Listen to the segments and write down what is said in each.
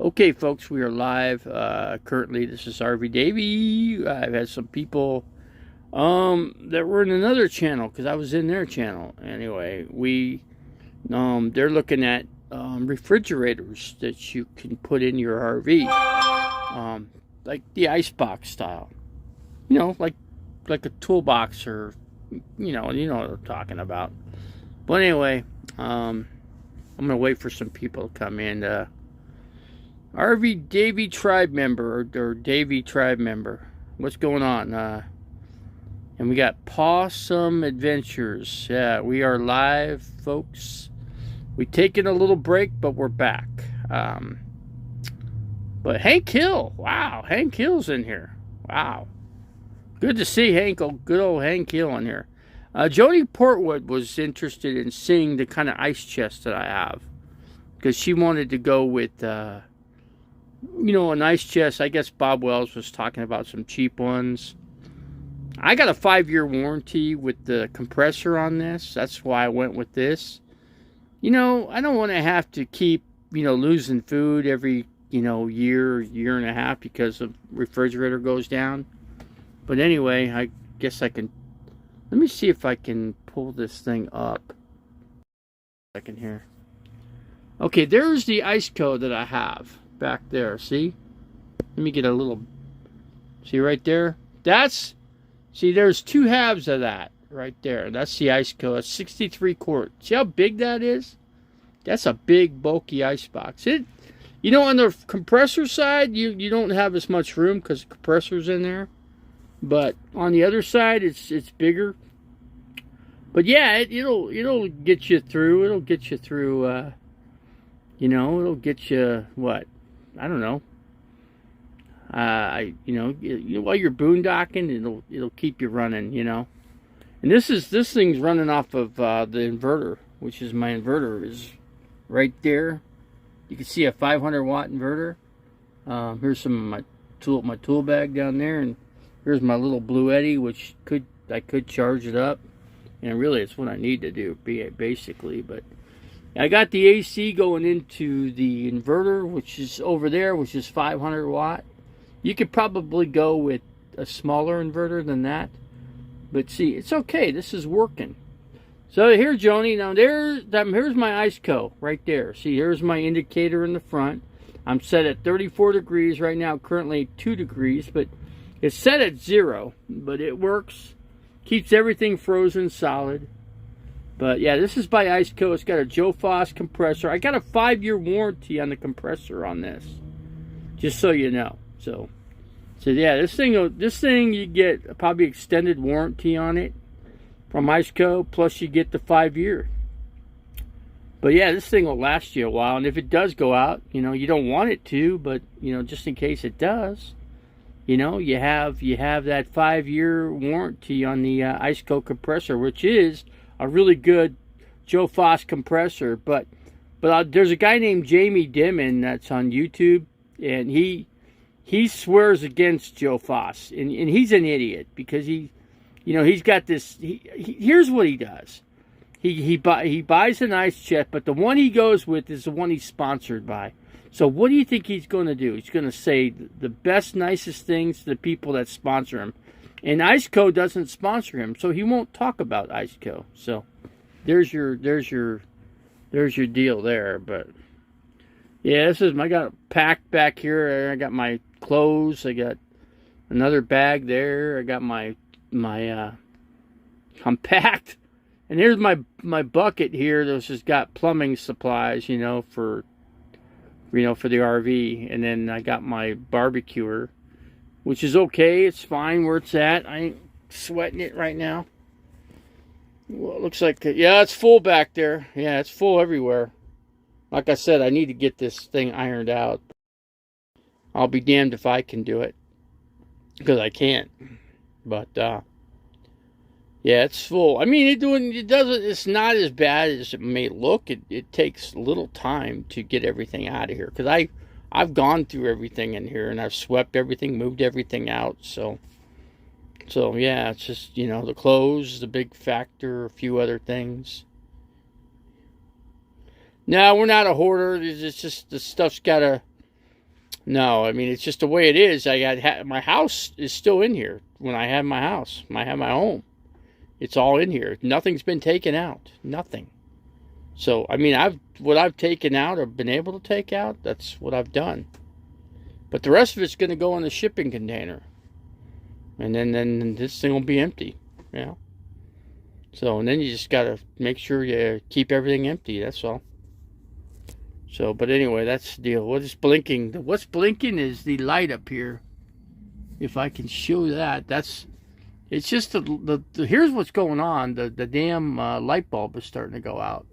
Okay, folks, we are live. Currently, this is RV Davey. I've had some people that were in another channel because I was in their channel. Anyway, they're looking at refrigerators that you can put in your RV, like the icebox style. Like a toolbox, or you know what I'm talking about. But anyway, I'm gonna wait for some people to come in. RV Davy tribe member, or Davy tribe member. What's going on? And we got Possum Adventures. Yeah, we are live, folks. We taken a little break, but we're back. But Hank Hill, wow, Hank Hill's in here. Wow, good to see Hank, good old Hank Hill in here. Jody Portwood was interested in seeing the kind of ice chest that I have, because she wanted to go with a nice chest. I guess Bob Wells was talking about some cheap ones. I got a 5-year warranty with the compressor on this. That's why I went with this. I don't want to have to keep, losing food every, year and a half because the refrigerator goes down. But anyway, I guess I can. Let me see if I can pull this thing up. Second here. Okay, there's the ice code that I have back there. See? Let me get a little. See right there? There's 2 halves of that right there. That's the ice code. It's 63 quart. See how big that is? That's a big, bulky ice box. On the compressor side, you don't have as much room because the compressor's in there. But on the other side, it's bigger. But yeah, it'll get you through. It'll get you through. It'll get you what? I don't know. While you're boondocking, it'll keep you running. And this thing's running off of the inverter, which is my inverter is right there. You can see a 500 watt inverter. Here's some of my tool bag down there, and here's my little Blue Eddy, which I could charge it up, and really it's what I need to do basically. But I got the AC going into the inverter, which is over there, which is 500 watt. You could probably go with a smaller inverter than that, but see, it's okay. This is working. So here, Joni, now here's my IceCo right there. See, here's my indicator in the front. I'm set at 34 degrees right now, currently 2 degrees, but it's set at 0, but it works. Keeps everything frozen solid. But yeah, this is by IceCo. It's got a Joe Foss compressor. I got a 5-year warranty on the compressor on this, just so you know. So yeah, this thing you get probably extended warranty on it from IceCo, plus you get the 5-year. But yeah, this thing will last you a while, and if it does go out, you don't want it to, but just in case it does, you have that 5-year warranty on the IceCo compressor, which is a really good Joe Foss compressor. But there's a guy named Jamie Dimon that's on YouTube, and he swears against Joe Foss, and he's an idiot because he's got this. Here's what he does. He buys an ice chest, but the one he goes with is the one he's sponsored by. So what do you think he's going to do? He's going to say the best, nicest things to the people that sponsor him. And IceCo doesn't sponsor him, so he won't talk about IceCo. So there's your deal there. But yeah, I got a pack back here. I got my clothes. I got another bag there. I got my I'm packed. And here's my bucket here. This has got plumbing supplies, for the RV. And then I got my barbecuer, which is okay. It's fine where it's at. I ain't sweating it right now. Well, it looks like, yeah, it's full back there. Yeah, it's full everywhere. Like I said, I need to get this thing ironed out. I'll be damned if I can do it, because I can't. But yeah, it's full. I mean, it's not as bad as it may look. It takes a little time to get everything out of here, because I've gone through everything in here, and I've swept everything, moved everything out. So yeah, it's just, the clothes, the big factor, a few other things. No, we're not a hoarder. It's just the stuff's gotta No, I mean, it's just the way it is. My house is still in here when I have my house. I have my home. It's all in here. Nothing's been taken out. Nothing. So, I mean, what I've taken out or been able to take out, that's what I've done. But the rest of it's going to go in the shipping container. And then this thing will be empty. You know? So, and then you just got to make sure you keep everything empty. That's all. So, but anyway, that's the deal. What is blinking? What's blinking is the light up here. If I can show that, it's just here's what's going on. The damn light bulb is starting to go out.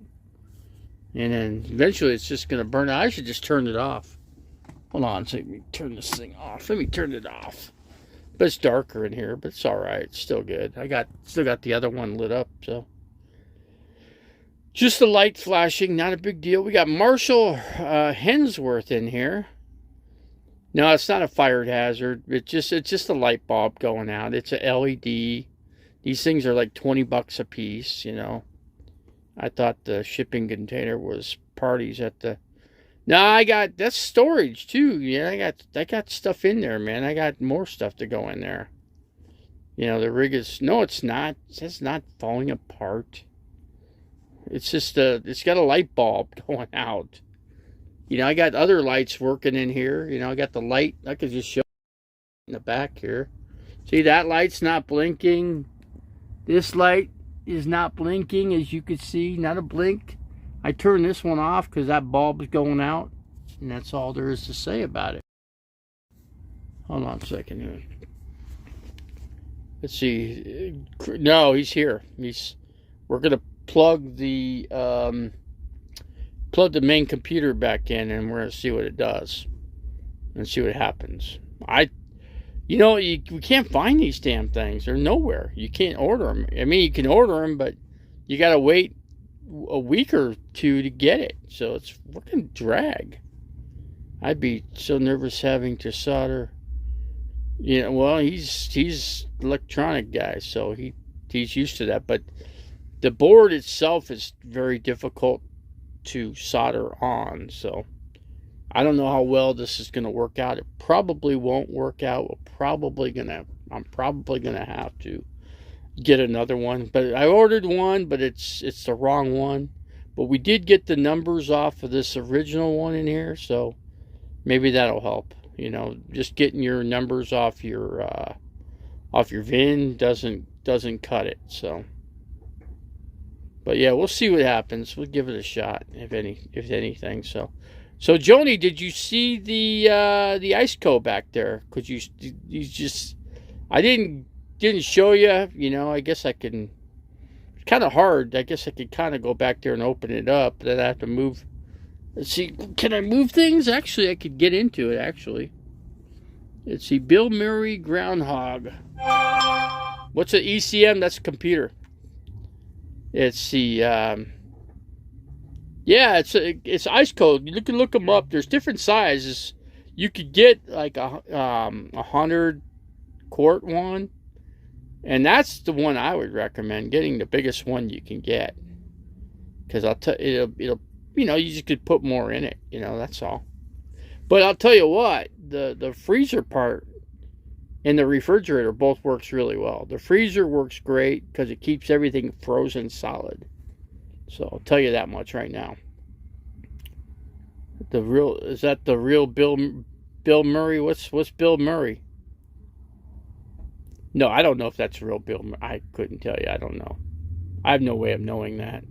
And then eventually it's just going to burn out. I should just turn it off. Hold on, so let me turn this thing off. Let me turn it off. But it's darker in here, but it's all right. It's still good. Still got the other one lit up, so. Just the light flashing, not a big deal. We got Marshall Hensworth in here. No, it's not a fire hazard. It's just a light bulb going out. It's a LED. These things are like $20 a piece, you know. I thought the shipping container was parties at the. No, that's storage too. Yeah, I got stuff in there, man. I got more stuff to go in there. You know, the rig is no, it's not. It's not falling apart. It's just it's got a light bulb going out. You know, I got other lights working in here. You know, I got the light. I could just show in the back here. See, that light's not blinking. This light is not blinking, as you can see. Not a blink. I turned this one off because that bulb is going out. And that's all there is to say about it. Hold on a second here. Let's see. No, he's here. We're going to plug the main computer back in, and we're going to see what it does and see what happens. We can't find these damn things. They're nowhere. You can't order them. I mean, you can order them, but you got to wait a week or two to get it. So it's fucking drag. I'd be so nervous having to solder. You know, well, he's electronic guy, so he's used to that. But the board itself is very difficult to solder on, so I don't know how well this is going to work out. It probably won't work out. I'm probably gonna have to get another one. But I ordered one, but it's the wrong one. But we did get the numbers off of this original one in here, so maybe that'll help. You know, just getting your numbers off your VIN doesn't cut it. So, but yeah, we'll see what happens. We'll give it a shot, if anything. So Joni, did you see the ice co back there? Could you just? I didn't show you. You know, I guess I can. It's kind of hard. I guess I could kind of go back there and open it up. Then I have to move. Let's see. Can I move things? Actually, I could get into it. Actually, let's see. Bill Murray Groundhog. What's an ECM? That's a computer. It's the it's ice cold. You can look them up. There's different sizes. You could get like a 100 quart one, and that's the one I would recommend getting. The biggest one you can get, because I'll tell it'll you know, you just could put more in it. You know, that's all. But I'll tell you what, the freezer part and the refrigerator both works really well. The freezer works great because it keeps everything frozen solid. So I'll tell you that much right now. Is that the real Bill Murray? What's Bill Murray? No, I don't know if that's real Bill Murray. I couldn't tell you. I don't know. I have no way of knowing that.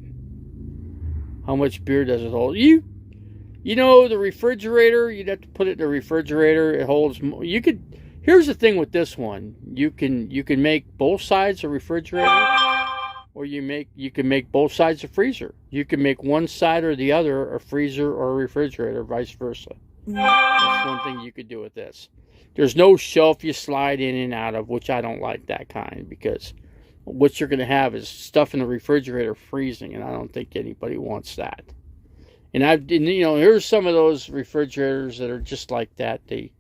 How much beer does it hold? You know, the refrigerator, you'd have to put it in the refrigerator. It holds more. Here's the thing with this one. You can make both sides a refrigerator, or you can make both sides a freezer. You can make one side or the other a freezer or a refrigerator, vice versa. That's one thing you could do with this. There's no shelf you slide in and out of, which I don't like that kind, because what you're going to have is stuff in the refrigerator freezing, and I don't think anybody wants that. And here's some of those refrigerators that are just like that. They,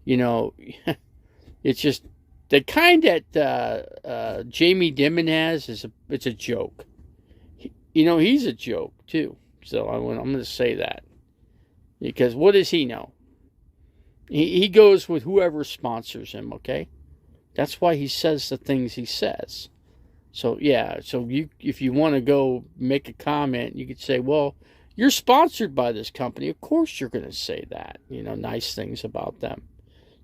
you know, it's just the kind that Jamie Dimon has it's a joke. He's a joke too. So I'm going to say that, because what does he know? He goes with whoever sponsors him, okay? That's why he says the things he says. So, yeah, so if you want to go make a comment, you could say, well, you're sponsored by this company. Of course you're going to say that, nice things about them.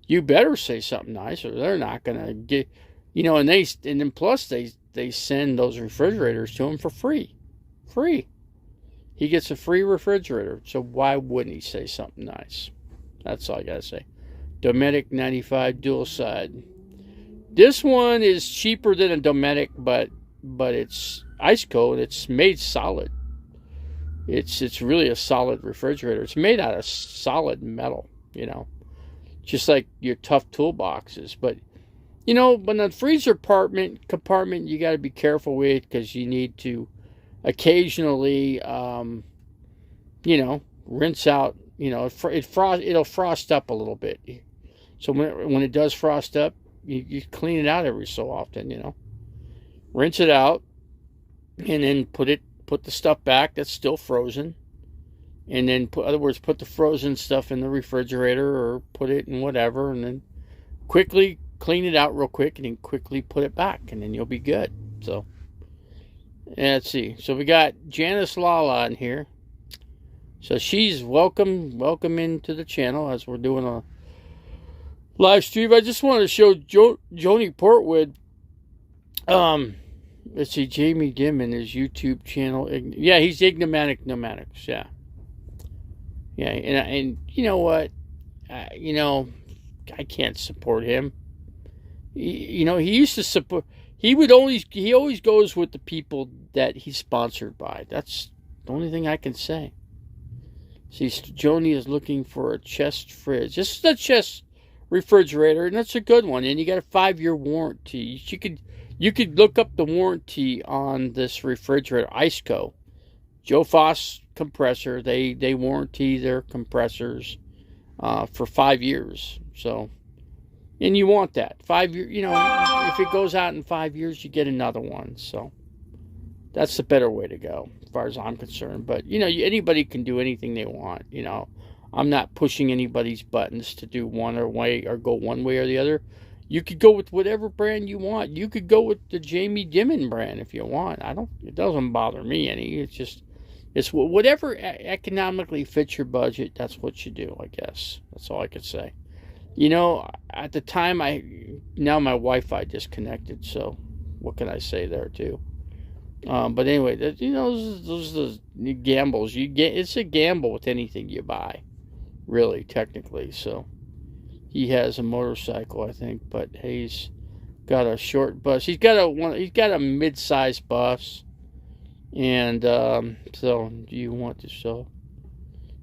You better say something nice or they're not going to get, and then plus they send those refrigerators to him for free. Free. He gets a free refrigerator, so why wouldn't he say something nice? That's all I got to say. Dometic 95 dual side. This one is cheaper than a Dometic, but it's ice cold. It's made solid. It's really a solid refrigerator. It's made out of solid metal, just like your tough toolboxes. But but the freezer compartment you got to be careful with because you need to occasionally, rinse out. It'll frost up a little bit. So when it does frost up, you clean it out every so often, Rinse it out, and then put the stuff back that's still frozen, and then put the frozen stuff in the refrigerator or put it in whatever, and then quickly clean it out real quick, and then quickly put it back, and then you'll be good. So, let's see. So we got Janice Lala in here. So she's welcome into the channel as we're doing a live stream. I just wanted to show Joni Portwood. Let's see, Jamie Dimon, his YouTube channel. Yeah, he's Ignomatic Nomadics. Yeah, and you know what? I can't support him. He used to support. He always goes with the people that he's sponsored by. That's the only thing I can say. See, Joni is looking for a chest fridge. This is a chest refrigerator, and that's a good one. And you got a 5-year warranty. You could look up the warranty on this refrigerator, Iceco. Joe Foss compressor. They warranty their compressors for 5 years. So, and you want that 5 years. If it goes out in 5 years, you get another one. So that's the better way to go, as far as I'm concerned. But anybody can do anything they want. I'm not pushing anybody's buttons to do one way or go one way or the other. You could go with whatever brand you want. You could go with the Jamie Dimon brand if you want. It doesn't bother me any. It's whatever economically fits your budget. That's what you do, I guess. That's all I could say. At the time, now my Wi-Fi disconnected. So what can I say there too? But anyway, those are the gambles you get. It's a gamble with anything you buy, really, technically. So. He has a motorcycle, I think, but he's got a short bus. He's got a mid-sized bus, and so do you want to sell?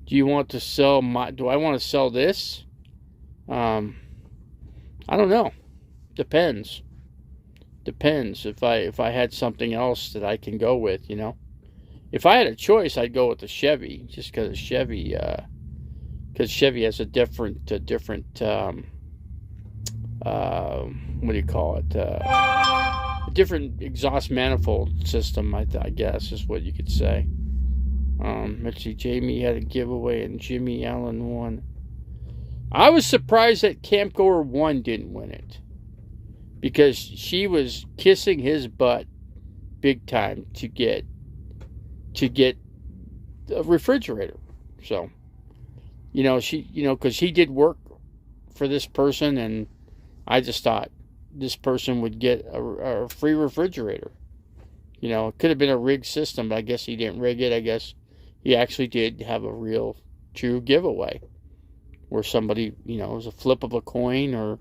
Do you want to sell my? Do I want to sell this? I don't know. Depends. If I had something else that I can go with, If I had a choice, I'd go with the Chevy, just because Chevy. Because Chevy has a different what do you call it? A different exhaust manifold system, I guess, is what you could say. Let's see, Jamie had a giveaway and Jimmy Allen won. I was surprised that Campgoer 1 didn't win it. Because she was kissing his butt big time to get a refrigerator. So... because he did work for this person, and I just thought this person would get a free refrigerator. It could have been a rigged system, but I guess he didn't rig it. I guess he actually did have a real, true giveaway where somebody, it was a flip of a coin, or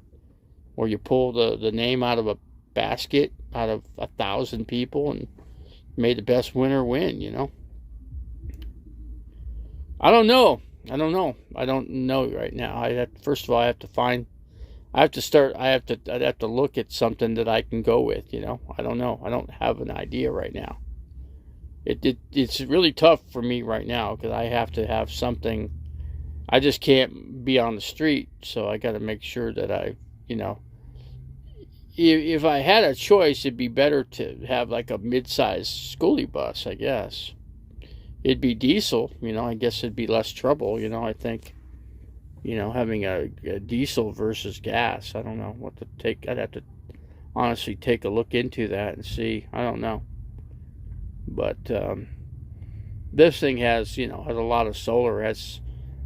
you pull the name out of a basket out of 1,000 people and made the best winner win. I don't know. I don't know right now. First of all, I'd have to look at something that I can go with, I don't know. I don't have an idea right now. It's really tough for me right now because I have to have something. I just can't be on the street, so I got to make sure that if I had a choice, it'd be better to have like a mid-sized schoolie bus, I guess. It'd be diesel, I guess it'd be less trouble, I think. having a diesel versus gas. I don't know what to take. I'd have to honestly take a look into that and see. I don't know. But this thing has a lot of solar. It has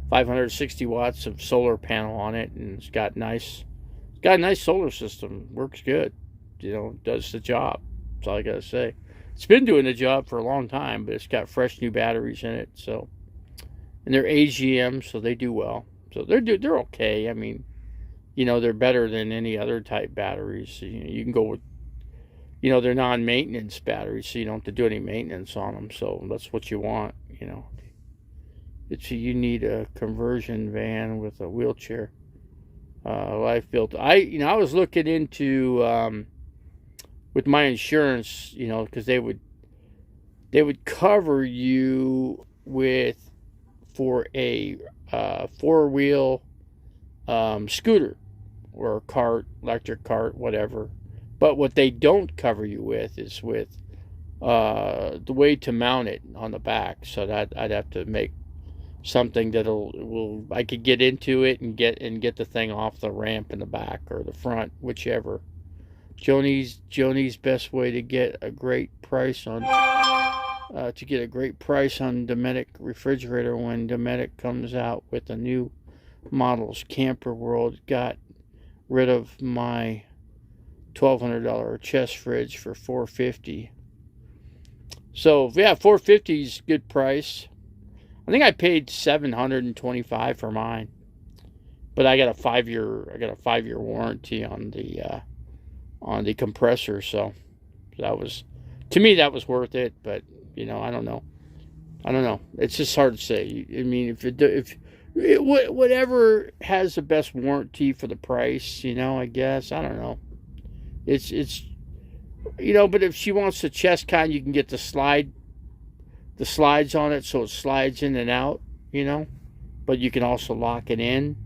560 watts of solar panel on it, and it's got a nice solar system. Works good. Does the job. That's all I gotta say. It's been doing the job for a long time, but it's got fresh new batteries in it. So, and they're AGM, so they do well. So they're okay. I mean, they're better than any other type batteries. You can go with, they're non-maintenance batteries, so you don't have to do any maintenance on them. So that's what you want. You need a conversion van with a wheelchair. Life built. I was looking into with my insurance, because they would cover you for a 4-wheel scooter or a cart, electric cart, whatever. But what they don't cover you with is with the way to mount it on the back. So that I'd have to make something I could get into it and get the thing off the ramp in the back or the front, whichever. Joni's best way to get a great price on Dometic refrigerator when Dometic comes out with the new models. Camper World got rid of my $1,200 chest fridge for $450. So yeah, $450 is a good price. I think I paid $725 for mine, but I got a 5-year warranty on the compressor. So to me that was worth it. But I don't know. It's just hard to say. I mean, whatever has the best warranty for the price, I guess. I don't know. It's but if she wants the chest kind, you can get the slides on it, so it slides in and out, but you can also lock it in.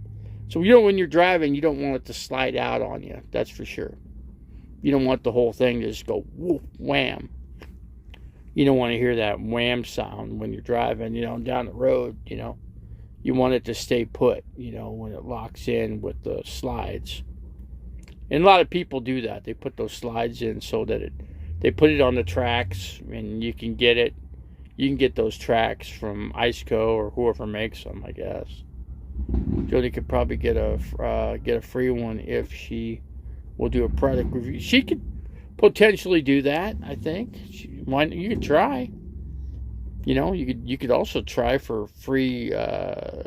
So when you're driving, you don't want it to slide out on you. That's for sure. You don't want the whole thing to just go whoop, wham. You don't want to hear that wham sound when you're driving, down the road. You want it to stay put, when it locks in with the slides. And a lot of people do that. They put those slides in so that they put it on the tracks, and you can get it. You can get those tracks from Iceco or whoever makes them, I guess. Jody could probably get a free one if she will do a product review. She could potentially do that, I think. You could try. You could also try for free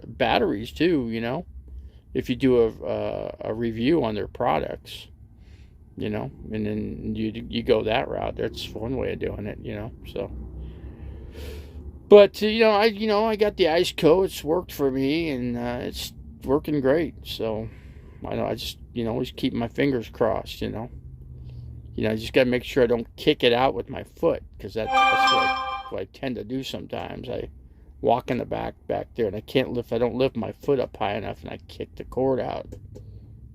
batteries too, if you do a review on their products, and then you go that route. That's one way of doing it, so. But I got the Iceco. It's worked for me, and it's working great. So I just always keep my fingers crossed. I just got to make sure I don't kick it out with my foot, because that's what I tend to do sometimes. I walk in the back there, and I don't lift my foot up high enough, and I kick the cord out.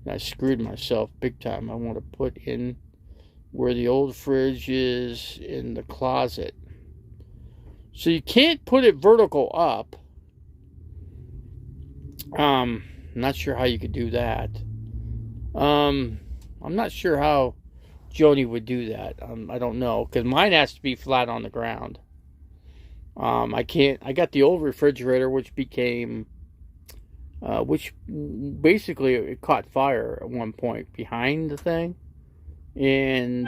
And I screwed myself big time. I want to put in where the old fridge is in the closet. So you can't put it vertical up. I'm not sure how you could do that. I'm not sure how Joni would do that. I don't know, because mine has to be flat on the ground. I got the old refrigerator, which basically it caught fire at one point behind the thing. And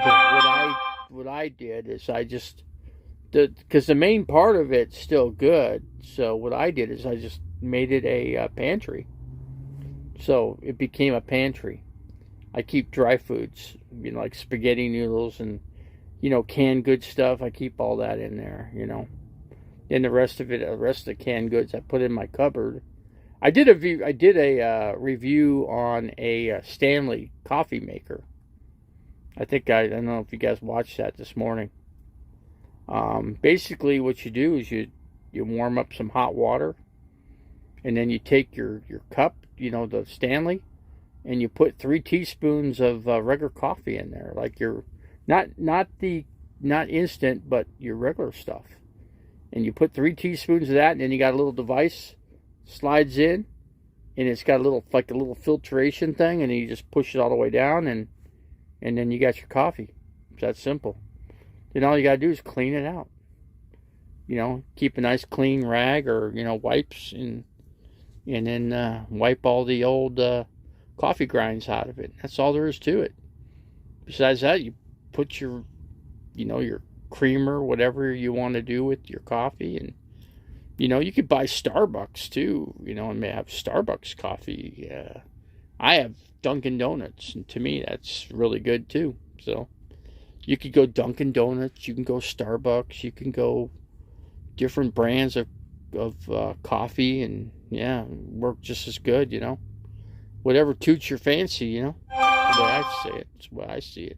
what I did is because the main part of it's still good. So what I did is I just made it a pantry. So it became a pantry. I keep dry foods, like spaghetti noodles and, canned good stuff. I keep all that in there, And the rest of the canned goods I put in my cupboard. I did a review on a Stanley coffee maker. I don't know if you guys watched that this morning. Basically what you do is you warm up some hot water, and then you take your cup, the Stanley, and you put 3 teaspoons of regular coffee in there, like your not instant, but your regular stuff. And you put 3 teaspoons of that, and then you got a little device slides in, and it's got a little like a little filtration thing, and you just push it all the way down, and then you got your coffee. It's that simple. Then all you gotta do is clean it out. You know, keep a nice clean rag or wipes, and then wipe all the old coffee grinds out of it. That's all there is to it. Besides that, you put your your creamer, whatever you want to do with your coffee, and you could buy Starbucks too, and may have Starbucks coffee. I have Dunkin' Donuts, and to me that's really good too. So you could go Dunkin' Donuts, you can go Starbucks, you can go different brands of coffee, and yeah, work just as good, whatever toots your fancy, the way I say it. It's the way I see it.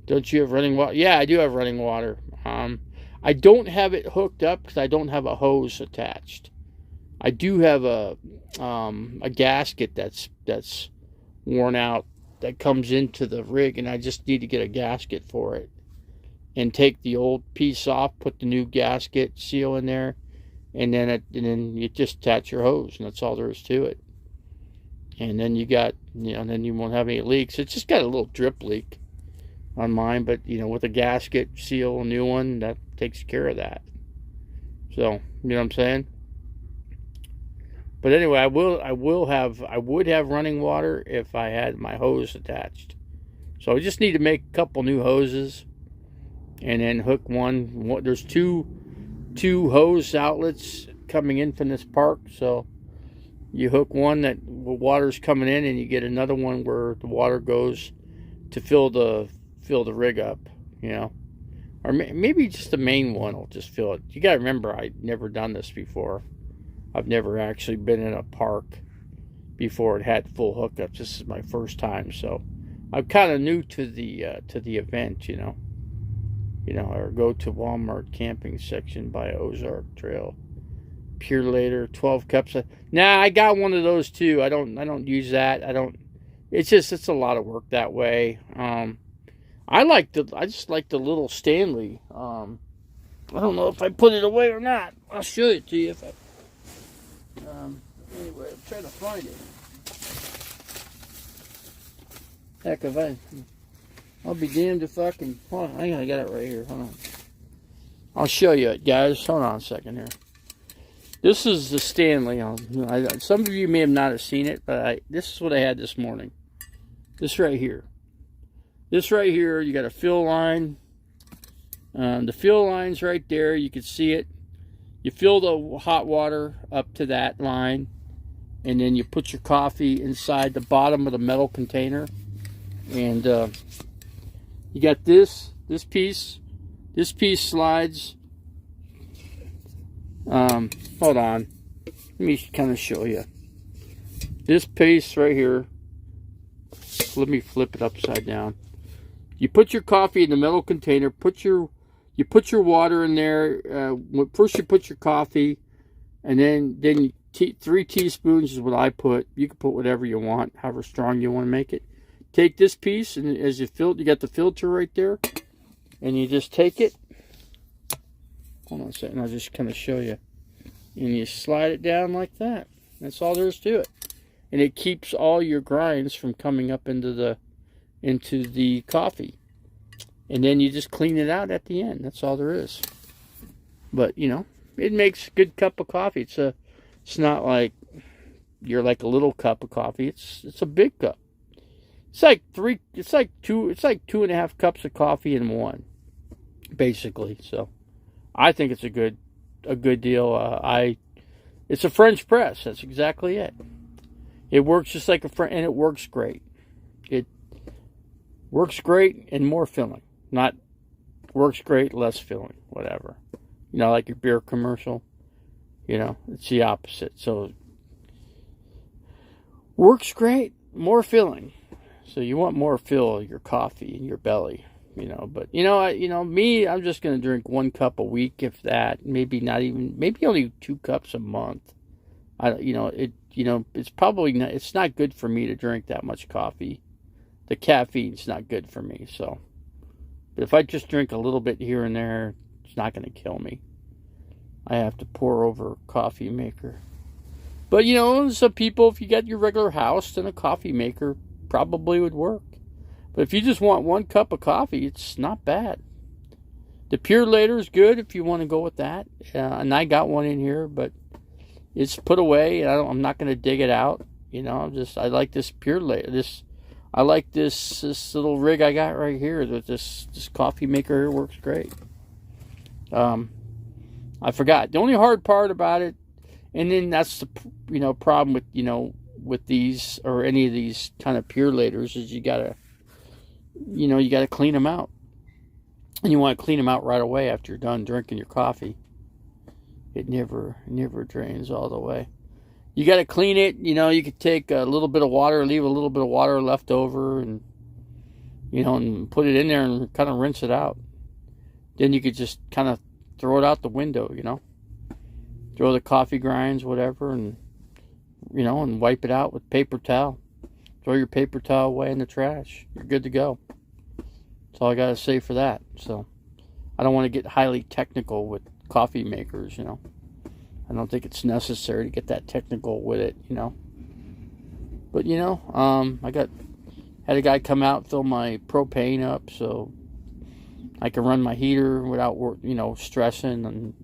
Don't you have running water? Yeah, I do have running water. I don't have it hooked up because I don't have a hose attached. I do have a gasket that's worn out that comes into the rig, and I just need to get a gasket for it and take the old piece off, put the new gasket seal in there, and then you just attach your hose, and that's all there is to it. And then you got then you won't have any leaks. It's just got a little drip leak on mine, but with a gasket seal, a new one, that takes care of that. So you know what I'm saying. But anyway, I would have running water if I had my hose attached. So I just need to make a couple new hoses, and then hook one. There's two hose outlets coming in from this park, so you hook one that water's coming in, and you get another one where the water goes to fill the rig up, or maybe just the main one will just fill it. You got to remember, I've never done this before. I've never actually been in a park before it had full hookups. This is my first time, so I'm kind of new to the event, or go to Walmart camping section by Ozark Trail. Pure Later, 12 cups. Nah, I got one of those too. I don't use that. It's a lot of work that way. I just like the little Stanley. I don't know if I put it away or not. I'll show it to you if I. Anyway, I'm trying to find it. Heck, I'll be damned if I can. Hold on, I got it right here. Hold on. I'll show you it, guys. Hold on a second here. This is the Stanley. Some of you may have not have seen it, but this is what I had this morning. This right here. This right here, you got a fill line. The fill line's right there. You can see it. You fill the hot water up to that line, and then you put your coffee inside the bottom of the metal container. And you got this piece. This piece slides. Hold on. Let me kind of show you. This piece right here. Let me flip it upside down. You put your coffee in the metal container. You put your water in there. First you put your coffee, and then 3 teaspoons is what I put. You can put whatever you want, however strong you want to make it. Take this piece, and as you fill it, you got the filter right there, and you just take it. Hold on a second, I'll just kind of show you. And you slide it down like that. That's all there is to it. And it keeps all your grinds from coming up into the coffee. And then you just clean it out at the end. That's all there is. But, it makes a good cup of coffee. It's not like you're like a little cup of coffee. It's a big cup. It's like 2.5 cups of coffee in one, basically. So I think it's a good deal. It's a French press. That's exactly it. It works just like and it works great. It works great and more filling. Not works great, less filling, whatever. Like your beer commercial. It's the opposite. So works great, more filling. So you want more fill your coffee in your belly. But me, I'm just gonna drink 1 cup a week, if that. Maybe only 2 cups a month. It's probably not. It's not good for me to drink that much coffee. The caffeine's not good for me. So, but if I just drink a little bit here and there, it's not gonna kill me. I have to pour over a coffee maker. But, you know, some people, if you got your regular house, then a coffee maker probably would work. But if you just want 1 cup of coffee, it's not bad. The Pure Later is good if you want to go with that. And I got one in here, but it's put away. And I'm not going to dig it out. You know, I like this Pure Later. I like this little rig I got right here. This coffee maker here works great. I forgot. The only hard part about it, and then that's the problem with with these or any of these kind of Pure Laters, is you gotta clean them out, and you want to clean them out right away after you're done drinking your coffee. It never drains all the way. You got to clean it. You could take a little bit of water, leave a little bit of water left over, and and put it in there and kind of rinse it out. Then you could just kind of throw it out the window, throw the coffee grinds, whatever, and and wipe it out with paper towel. Throw your paper towel away in the trash. You're good to go. That's all I got to say for that. So I don't want to get highly technical with coffee makers, I don't think it's necessary to get that technical with it, But I had a guy come out, fill my propane up, so I can run my heater without stressing. And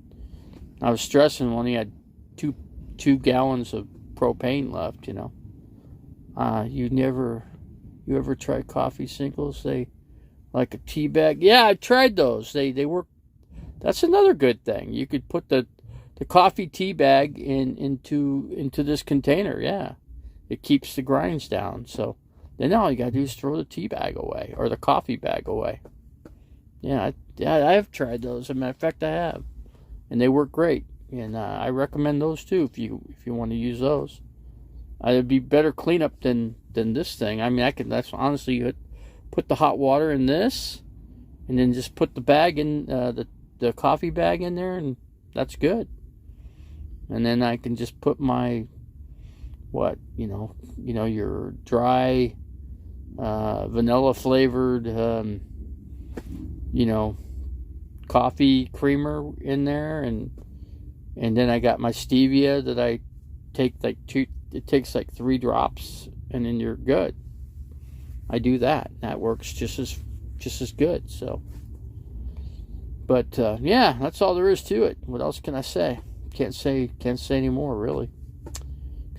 I was stressing when he had two gallons of propane left. You ever tried coffee singles? They like a tea bag. Yeah, I tried those. They work. That's another good thing. You could put the coffee tea bag into this container. Yeah, it keeps the grinds down. So then all you gotta do is throw the tea bag away or the coffee bag away. Yeah, I have tried those. As a matter of fact, I have, and they work great. And I recommend those too if you want to use those. It'd be better cleanup than this thing. I mean, that's honestly, you put the hot water in this, and then just put the bag in the coffee bag in there, and that's good. And then I can just put my your dry vanilla flavored coffee creamer in there, and then I got my stevia that I take it takes like 3 drops, and then you're good. I do that. That works just as good. So, but yeah, that's all there is to it. What else can I say? Can't say any more, really.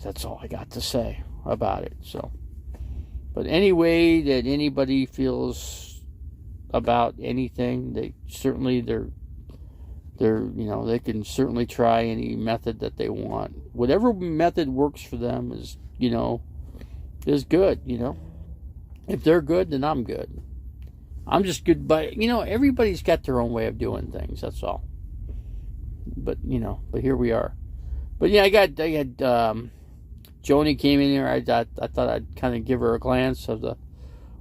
That's all I got to say about it. So, but any way that anybody feels about anything, they can certainly try any method that they want. Whatever method works for them is good. If they're good, then I'm good. I'm just good, but everybody's got their own way of doing things. That's all. But here we are. But yeah, I had Joni came in here. I thought I'd kind of give her a glance of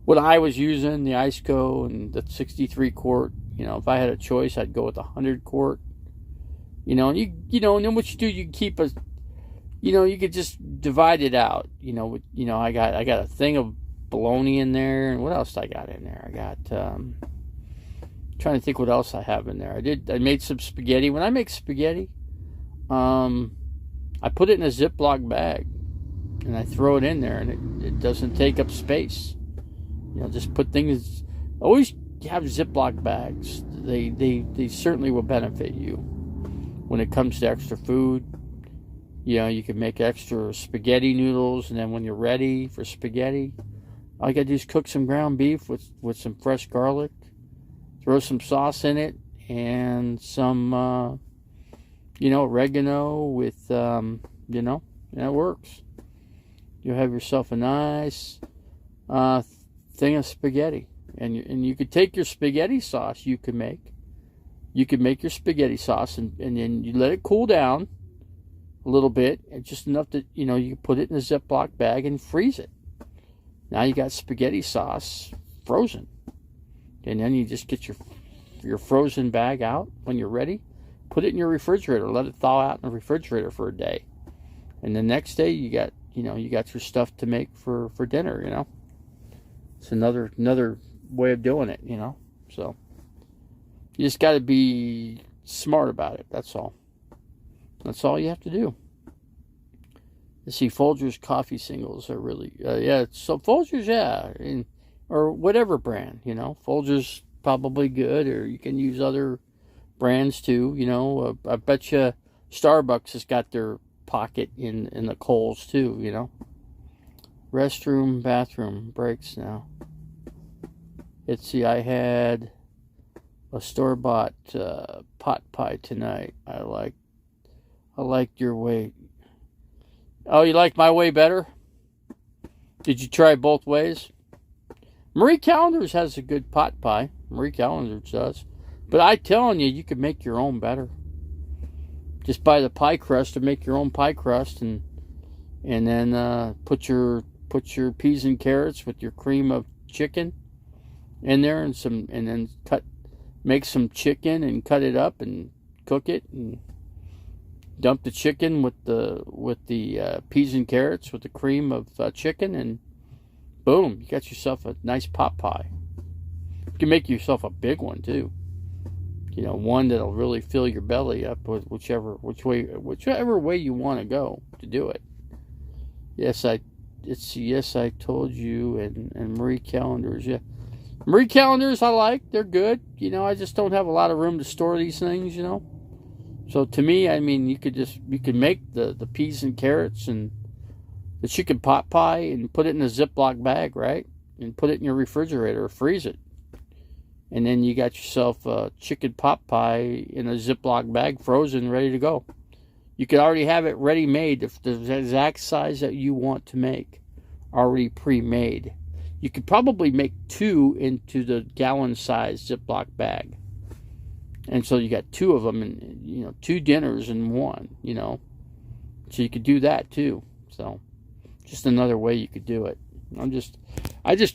what I was using, the IceCo and the 63 quart. If I had a choice, I'd go with the 100 quart. And and then what you do, you keep you could just divide it out. I got a thing of bologna in there, and what else I got in there? I got trying to think what else I have in there. I made some spaghetti. When I make spaghetti, I put it in a Ziploc bag, and I throw it in there, and it doesn't take up space. Just put things. Always have Ziploc bags. They certainly will benefit you when it comes to extra food. You can make extra spaghetti noodles, and then when you're ready for spaghetti, all you gotta do is cook some ground beef with some fresh garlic, throw some sauce in it, and some oregano with and it works. You'll have yourself a nice thing of spaghetti, and you could take your spaghetti sauce you could make your spaghetti sauce, and then you let it cool down a little bit, and just enough that you can put it in a Ziploc bag and freeze it. Now you got spaghetti sauce frozen, and then you just get your frozen bag out when you're ready. Put it in your refrigerator. Let it thaw out in the refrigerator for a day, and the next day you got your stuff to make for dinner. It's another way of doing it. So you just got to be smart about it. That's all. That's all you have to do. You see, Folgers coffee singles are really, yeah. So Folgers, yeah, or whatever brand, Folgers probably good, or you can use other brands too. I bet you Starbucks has got their pocket in the Kohl's too. Restroom, bathroom breaks now. Let's see, I had a store-bought pot pie tonight. I liked your way. Oh, you like my way better? Did you try both ways? Marie Callender's has a good pot pie. Marie Callender's does. But I'm telling you, you could make your own better. Just buy the pie crust or make your own pie crust, and then put your peas and carrots with your cream of chicken in there, and then make some chicken and cut it up and cook it, and dump the chicken with the peas and carrots with the cream of chicken, and boom, you got yourself a nice pot pie. You can make yourself a big one too. One that'll really fill your belly up with whichever way you want to go to do it. Yes, I told you, and Marie Callender's, yeah. Marie Callender's I like, they're good. I just don't have a lot of room to store these things, So to me, I mean, you could make the peas and carrots and the chicken pot pie and put it in a Ziploc bag, right? And put it in your refrigerator or freeze it. And then you got yourself a chicken pot pie in a Ziploc bag, frozen, ready to go. You could already have it ready-made, if the exact size that you want to make, already pre-made. You could probably make 2 into the gallon-size Ziploc bag. And so you got 2 of them, and 2 dinners in one, So you could do that too. So just another way you could do it. I'm just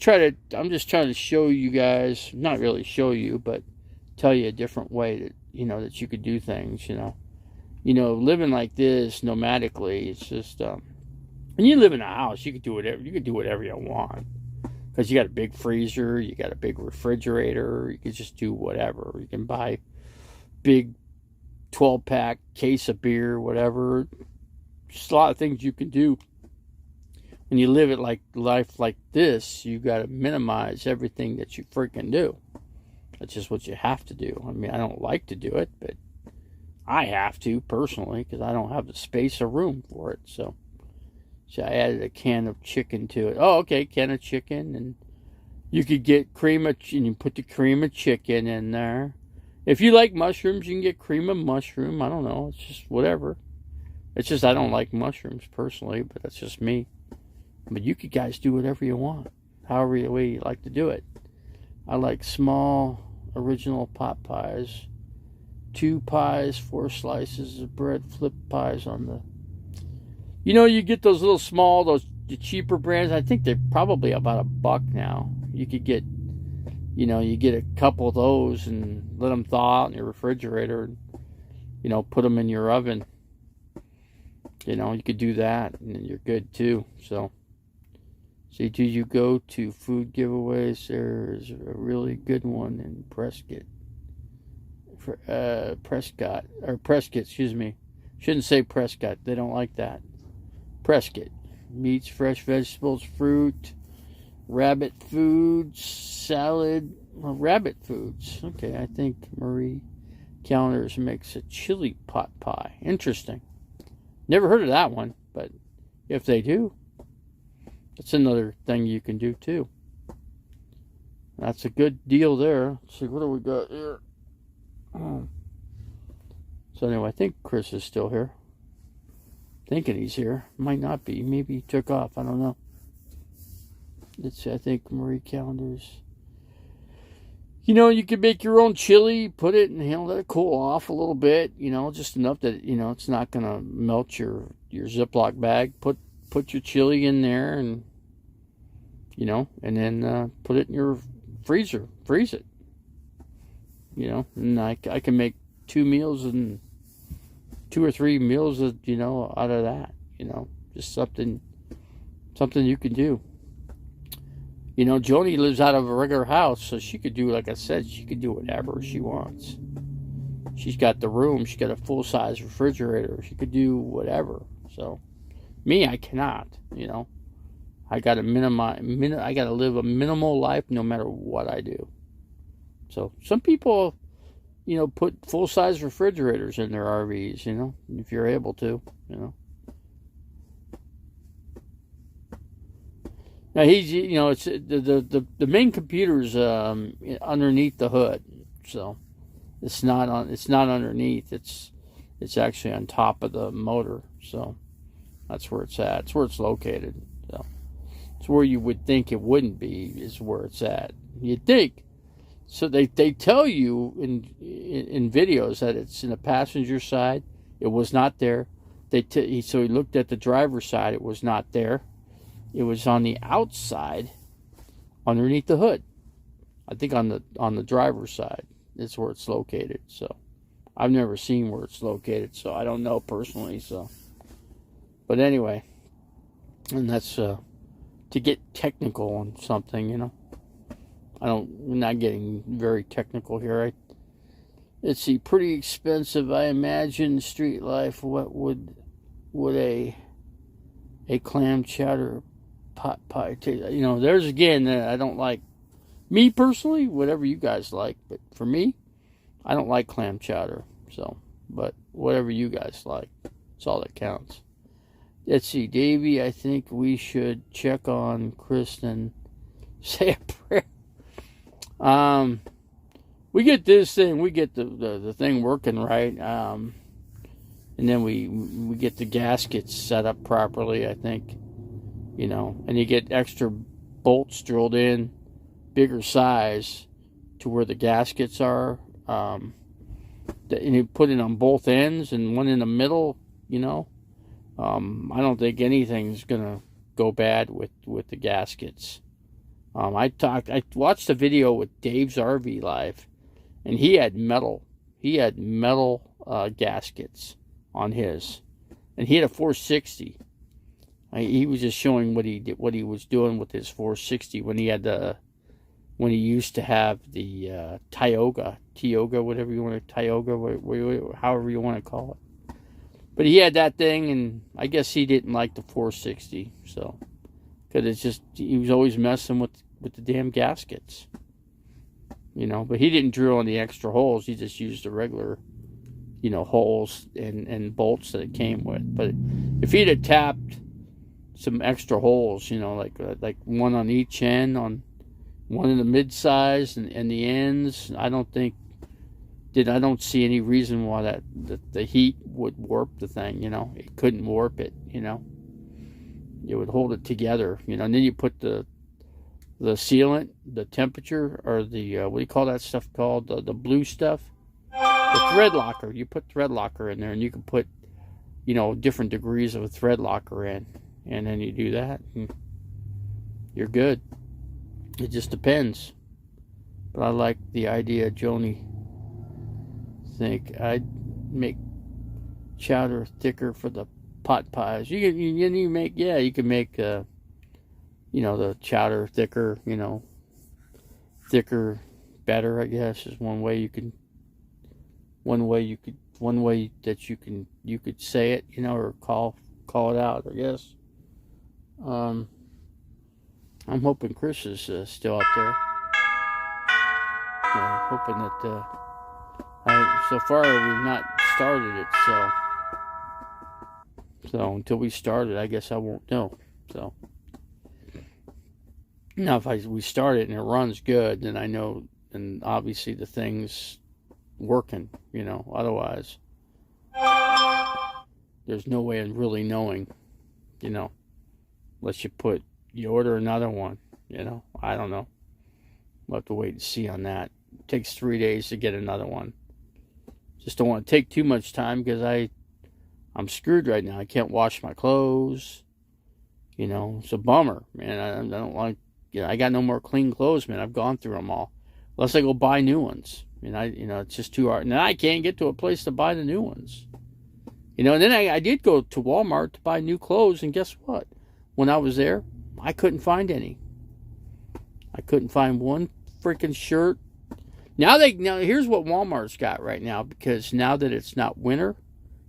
trying to show you guys, not really show you, but tell you a different way that that you could do things. Living like this nomadically, it's just when you live in a house, you could do whatever you want, because you got a big freezer, you got a big refrigerator, you can just do whatever. You can buy big 12-pack case of beer, whatever. Just a lot of things you can do. When you live life like this, you got to minimize everything that you freaking do. That's just what you have to do. I mean, I don't like to do it, but I have to personally, because I don't have the space or room for it. So I added a can of chicken to it. Oh, okay, can of chicken, and you could get and you put the cream of chicken in there. If you like mushrooms, you can get cream of mushroom. I don't know. It's just whatever. It's just I don't like mushrooms personally, but that's just me. But you could guys do whatever you want, however way you like to do it. I like small, original pot pies. 2 pies, 4 slices of bread, flip pies on the... you get those little small, the cheaper brands. I think they're probably about $1 now. You could get, you get a couple of those and let them thaw out in your refrigerator, and, put them in your oven. You could do that, and you're good too. So, see, do you go to food giveaways? There's a really good one in Prescott, excuse me. Shouldn't say Prescott. They don't like that. Prescott. Meats, fresh vegetables, fruit, rabbit foods, salad. Well, rabbit foods. Okay, I think Marie Callender's makes a chili pot pie. Interesting. Never heard of that one, but if they do, that's another thing you can do too. That's a good deal there. Let's see, what do we got here? So anyway, I think Chris is still here. Thinking he's here. Might not be. Maybe he took off. I don't know. Let's see, I think Marie Callender's. You can make your own chili, put it and let it cool off a little bit, just enough that, it's not going to melt your Ziploc bag. Put your chili in there and, and then put it in your freezer. Freeze it. And I can make 2 meals and 2 or 3 meals, out of that, just something you can do. Joni lives out of a regular house, so she could do, like I said, she could do whatever she wants. She's got the room. She's got a full-size refrigerator. She could do whatever. So Me, I cannot. You know, I got to I got to live a minimal life no matter what I do. So some people, you know, put full-size refrigerators in their RVs. You know, if you're able to. You know. Now you know, it's the main computer's underneath the hood, so it's not underneath. It's actually on top of the motor, so that's where it's at. It's where it's located. So it's where you would think it wouldn't be. Is where it's at. You'd think. So they tell you in videos that it's in the passenger side. It was not there. So he looked at the driver's side. It was not there. It was on the outside, underneath the hood. I think on the driver's side is where it's located. So I've never seen where it's located, so I don't know personally. So, but anyway, and that's to get technical on something, you know. We're not getting very technical here. Let's see, pretty expensive, I imagine. Street life. What would a clam chowder pot pie taste? You know, there's again, I don't like, me personally, whatever you guys like, but for me, I don't like clam chowder. So, but whatever you guys like, that's all that counts. Let's see, Davey, I think we should check on Kristen. Say a prayer. We get this thing, we get the thing working right, and then we get the gaskets set up properly, I think, you know, and you get extra bolts drilled in, bigger size, to where the gaskets are, and you put it on both ends and one in the middle, you know. I don't think anything's gonna go bad with the gaskets. I watched a video with Dave's RV Live, and he had metal gaskets on his, and he had a 460. He was just showing what he was doing with his 460 when he used to have the Tioga, whatever you want to, however you want to call it. But he had that thing, and I guess he didn't like the 460, so, because it's just, he was always messing with the damn gaskets, you know. But he didn't drill any extra holes. He just used the regular, you know, holes and bolts that it came with. But if he'd have tapped some extra holes, you know, like one on each end, on one in the mid-size and the ends, I don't see any reason why the heat would warp the thing, you know. It couldn't warp it, you know. It would hold it together, you know. And then you put the sealant, the temperature, or the what do you call that stuff called? The blue stuff, the thread locker. You put thread locker in there, and you can put, you know, different degrees of a thread locker in, and then you do that, and you're good. It just depends. But I like the idea, Joni. Think I'd make chowder thicker for the pot pies. You can make you know, the chowder thicker, you know, thicker, better, I guess, is one way that you could say it, you know, or call it out, I guess. I'm hoping Chris is still up there. Hoping that so far we've not started it, so until we start it, I guess I won't know. So now, if we start it and it runs good, then I know, and obviously the thing's working, you know. Otherwise, there's no way of really knowing, you know, unless you order another one, you know. I don't know. We'll have to wait and see on that. It takes 3 days to get another one. Just don't want to take too much time, because I'm screwed right now. I can't wash my clothes, you know. It's a bummer, man. I don't like. You know, I got no more clean clothes, man. I've gone through them all. Unless I go buy new ones. You know, it's just too hard. And then I can't get to a place to buy the new ones. You know, and then I did go to Walmart to buy new clothes, and guess what? When I was there, I couldn't find any. I couldn't find one freaking shirt. Now here's what Walmart's got right now, because now that it's not winter,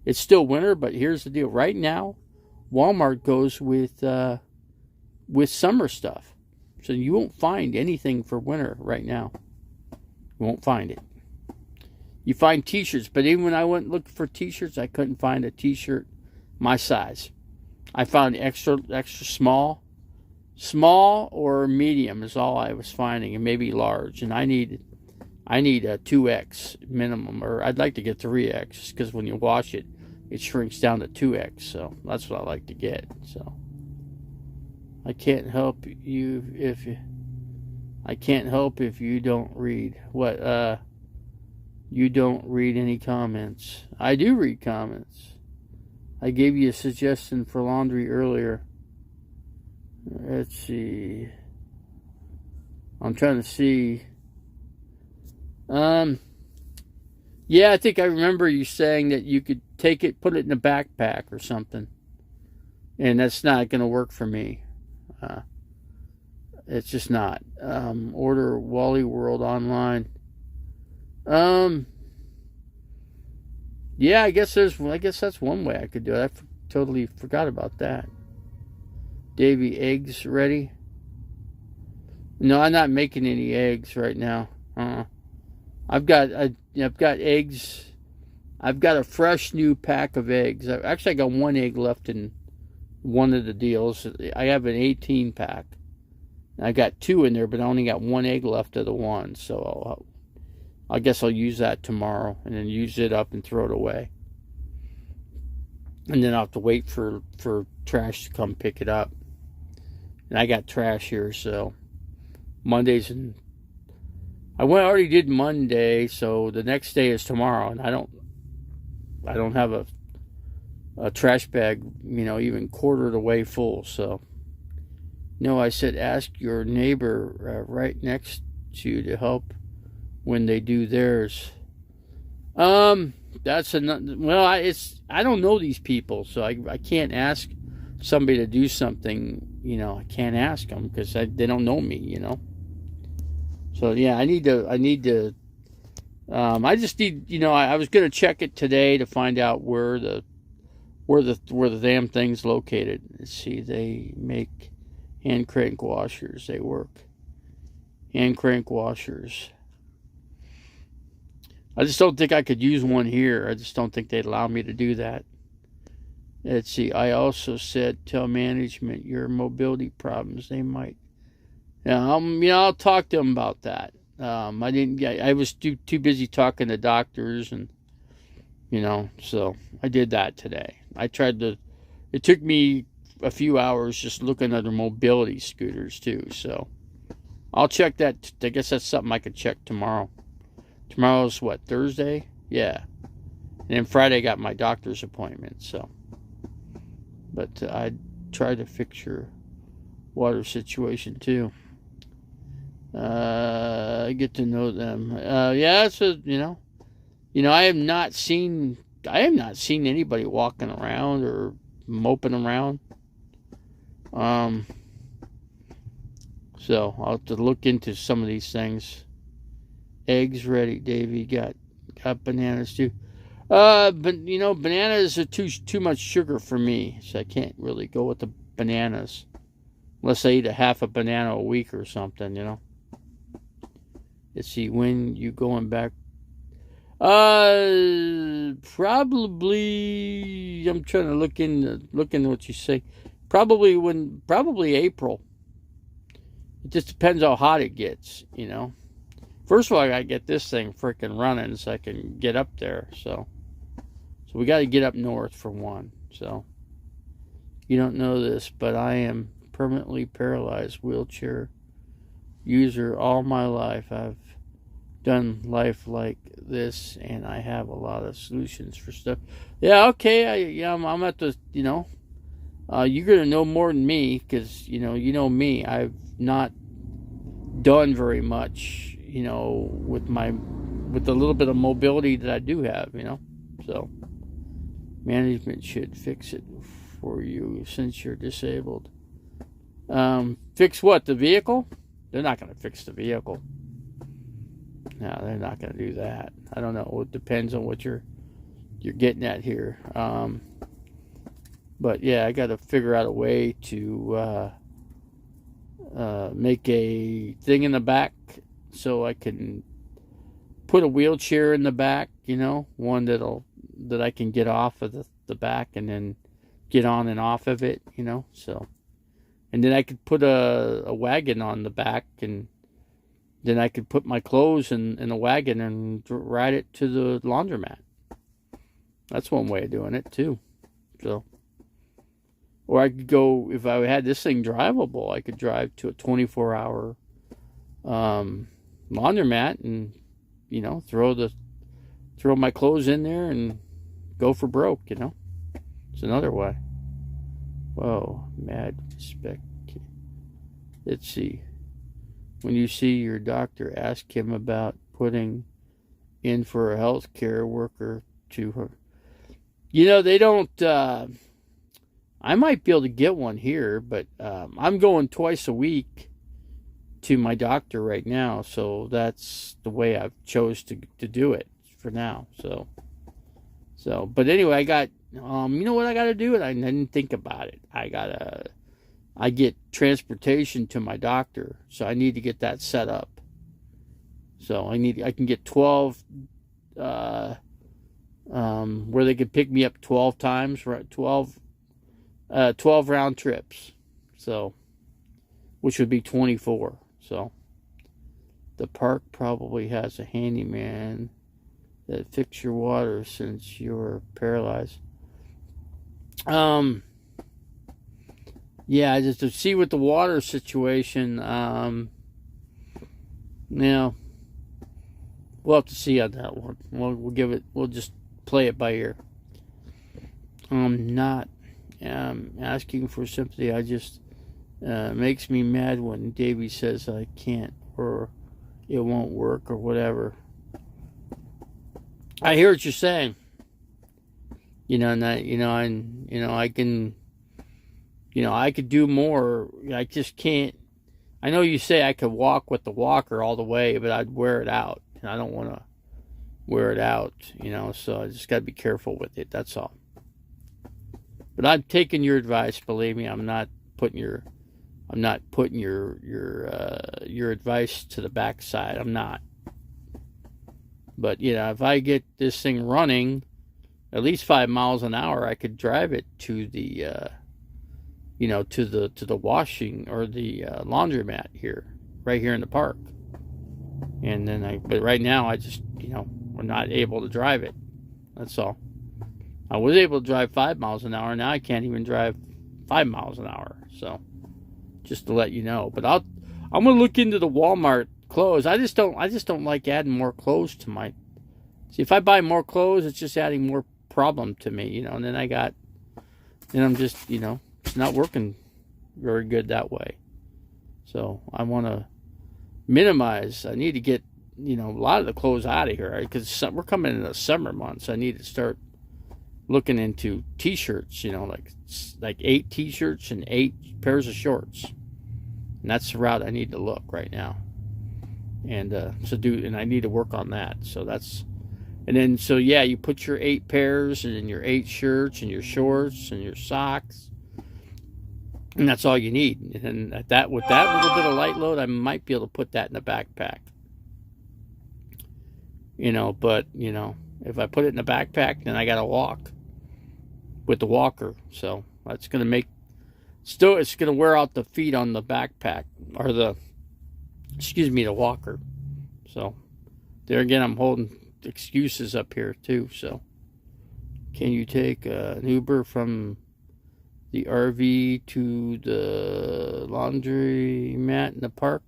it's still winter, but here's the deal. Right now, Walmart goes with summer stuff. So you won't find anything for winter right now. You won't find it. You find t-shirts, but even when I went looking for t-shirts, I couldn't find a t-shirt my size. I found extra small. Small or medium is all I was finding, and maybe large. And I need a 2X minimum, or I'd like to get 3X, because when you wash it, it shrinks down to 2X. So that's what I like to get. So I can't help you if you don't read what you don't read any comments. I do read comments. I gave you a suggestion for laundry earlier. Let's see. I'm trying to see. Yeah, I think I remember you saying that you could take it, put it in a backpack or something. And that's not going to work for me. It's just not. Order Wally World online. Yeah, I guess that's one way I could do it. I totally forgot about that. Davey, eggs ready? No, I'm not making any eggs right now. I've got eggs. I've got a fresh new pack of eggs. I got one egg left in one of the deals. I have an 18 pack. I got 2 in there, but I only got 1 egg left of the one. So I guess I'll use that tomorrow and then use it up and throw it away. And then I'll have to wait for trash to come pick it up. And I got trash here, so Mondays and I already did Monday, so the next day is tomorrow, and I don't have a trash bag, even quartered away full. So no, I said ask your neighbor right next to you to help when they do theirs. That's another. Well, I don't know these people, so I can't ask somebody to do something. I can't ask them because they don't know me. So yeah, I need to. I just need. I was gonna check it today to find out where the damn thing's located. Let's see. They make hand crank washers. They work. Hand crank washers. I just don't think I could use one here. I just don't think they'd allow me to do that. Let's see. I also said tell management your mobility problems. They might. I'll talk to them about that. I didn't. I was too busy talking to doctors, and so I did that today. I tried to. It took me a few hours just looking at the mobility scooters too. So I'll check that. I guess that's something I could check tomorrow. Tomorrow's what, Thursday? Yeah. And then Friday I got my doctor's appointment. So, but I tried to fix your water situation too. Get to know them. Yeah, it's I have not seen anybody walking around or moping around. So I'll have to look into some of these things. Eggs ready, Davey. Got bananas too. But bananas are too much sugar for me, so I can't really go with the bananas unless I eat a half a banana a week or something. Let's see, when you going back? Probably. I'm trying to look into what you say. Probably April. It just depends how hot it gets, First of all, I gotta get this thing freaking running so I can get up there. So we gotta get up north for one. So you don't know this, but I am permanently paralyzed, wheelchair user all my life. I've done life like this, and I have a lot of solutions for stuff. Yeah, okay. I'm at the. You're gonna know more than me because you know me. I've not done very much. With the little bit of mobility that I do have, so management should fix it for you since you're disabled. Fix what? The vehicle? They're not going to fix the vehicle. No, they're not going to do that. I don't know. It depends on what you're getting at here. But yeah, I got to figure out a way to make a thing in the back so I can put a wheelchair in the back, one that I can get off of the back and then get on and off of it, so. And then I could put a wagon on the back, and then I could put my clothes in a wagon and ride it to the laundromat. That's one way of doing it too. So, or I could go, if I had this thing drivable, I could drive to a 24-hour laundromat and throw my clothes in there and go for broke. It's another way. Whoa, mad respect. Let's see. When you see your doctor, ask him about putting in for a healthcare worker to her. They don't. I might be able to get one here, but I'm going twice a week to my doctor right now, so that's the way I've chose to do it for now. So, but anyway, I got. You know what I got to do? And I didn't think about it. I get transportation to my doctor, so I need to get that set up. So I can get 12, where they could pick me up 12 times, right? 12 round trips. So, which would be 24. So, the park probably has a handyman that fix your water since you're paralyzed. Yeah, just to see with the water situation, we'll have to see on that one. We'll just play it by ear. Not asking for sympathy. I just, makes me mad when Davey says I can't, or it won't work, or whatever. I hear what you're saying. I could do more. I just can't. I know you say I could walk with the walker all the way, but I'd wear it out. And I don't want to wear it out, so I just got to be careful with it. That's all. But I'm taking your advice. Believe me, I'm not putting your advice to the backside. I'm not. But, if I get this thing running at least 5 miles an hour, I could drive it to the, to the washing or the laundromat right here in the park. And then but right now I just, we're not able to drive it. That's all. I was able to drive 5 miles an hour. Now I can't even drive 5 miles an hour. So, just to let you know. But I'm gonna look into the Walmart clothes. I just don't like adding more clothes to my. See, if I buy more clothes, it's just adding more problem to me, And then I'm just, it's not working very good that way. So I want to minimize. I need to get, a lot of the clothes out of here, because we're coming into the summer months. I need to start looking into t-shirts, like 8 t-shirts and 8 pairs of shorts. And that's the route I need to look right now. And and I need to work on that. So you put your 8 pairs and then your 8 shirts and your shorts and your socks. And that's all you need. And with that little bit of light load, I might be able to put that in the backpack. But if I put it in the backpack, then I got to walk with the walker. So that's going to it's going to wear out the feet on the backpack, or the walker. So there again, I'm holding excuses up here too. So can you take an Uber from the RV to the laundry mat in the park?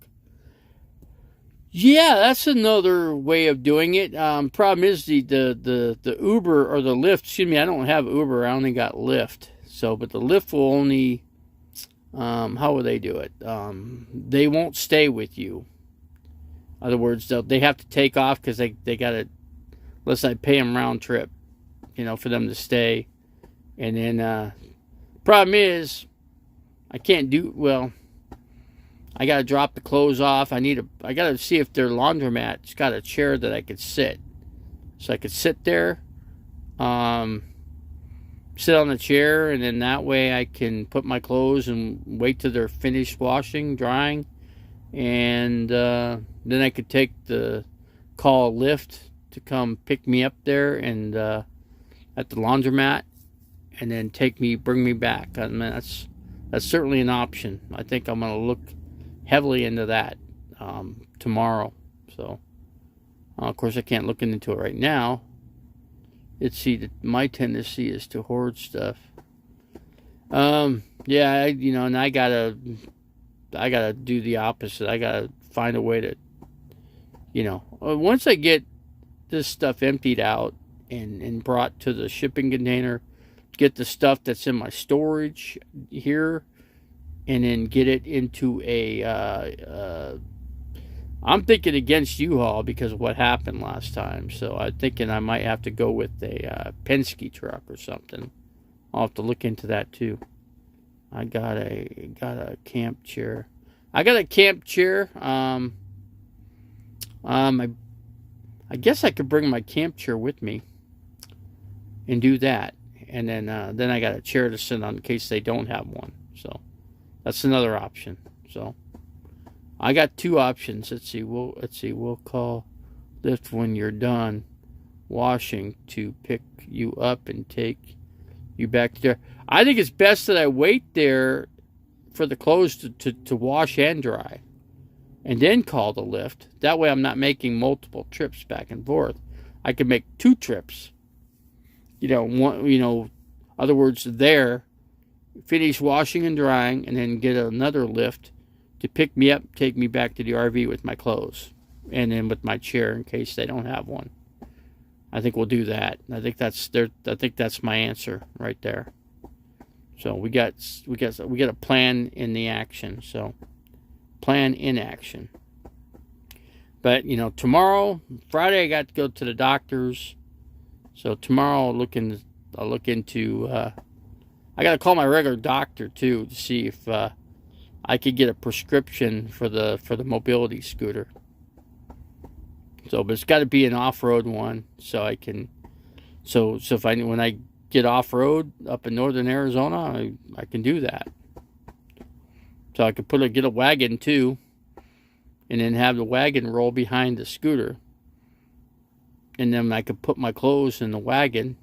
Yeah, that's another way of doing it. Problem is the Uber or the Lyft. Excuse me, I don't have Uber. I only got Lyft. So, but the Lyft will only. How will they do it? They won't stay with you. In other words, they have to take off because they got to. Unless I pay them round trip, for them to stay, and then. Problem is, I can't do well. I gotta drop the clothes off. I gotta see if their laundromat's got a chair that I could sit, so I could sit there. So sit on the chair, and then that way I can put my clothes and wait till they're finished washing, drying, and then I could call a lift to come pick me up there and at the laundromat, and then bring me back. I mean, that's certainly an option. I think I'm going to look heavily into that tomorrow. So, of course, I can't look into it right now. My tendency is to hoard stuff. Yeah, and I gotta do the opposite. I gotta find a way to, once I get this stuff emptied out and brought to the shipping container, get the stuff that's in my storage here, and then get it into I'm thinking against U-Haul because of what happened last time. So I'm thinking I might have to go with a Penske truck or something. I'll have to look into that too. I got a camp chair. I guess I could bring my camp chair with me and do that. And then I got a chair to sit on in case they don't have one. So that's another option. So I got two options. Let's see. We'll call lift when you're done washing to pick you up and take you back to there. I think it's best that I wait there for the clothes to wash and dry, and then call the lift. That way I'm not making multiple trips back and forth. I can make 2 trips. Other words, there, finish washing and drying, and then get another lift to pick me up, take me back to the RV with my clothes, and then with my chair in case they don't have one. I think we'll do that. I think that's my answer right there. So we got a plan in the action. So plan in action. But tomorrow, Friday, I got to go to the doctor's. So tomorrow I'll look into. I got to call my regular doctor too to see if I could get a prescription for the mobility scooter. So, but it's got to be an off-road one, so I can. So when I get off-road up in northern Arizona, I can do that. So I could get a wagon too, and then have the wagon roll behind the scooter, and then I could put my clothes in the wagon,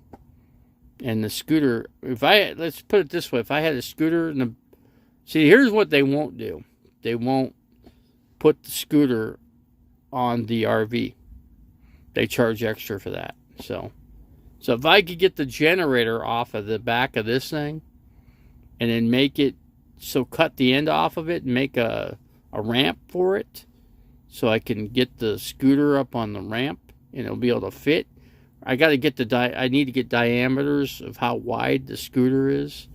and the scooter. Let's put it this way: if I had a scooter see, here's what they won't do. They won't put the scooter on the RV. They charge extra for that. So if I could get the generator off of the back of this thing and then cut the end off of it and make a ramp for it so I can get the scooter up on the ramp and it'll be able to fit. I need to get diameters of how wide the scooter is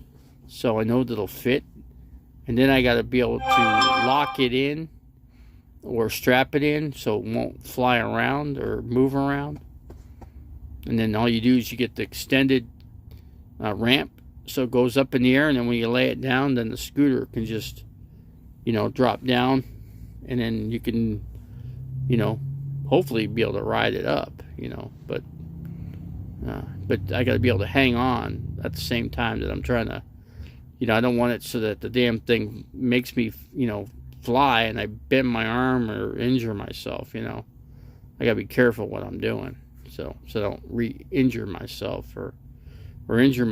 so I know that it'll fit. And then I got to be able to lock it in or strap it in so it won't fly around or move around. And then all you do is you get the extended ramp so it goes up in the air, and then when you lay it down, then the scooter can just, drop down, and then you can, hopefully be able to ride it up, but I got to be able to hang on at the same time that I'm trying to, I don't want it so that the damn thing makes me, fly and I bend my arm or injure myself, I gotta be careful what I'm doing, so I don't re-injure myself or injure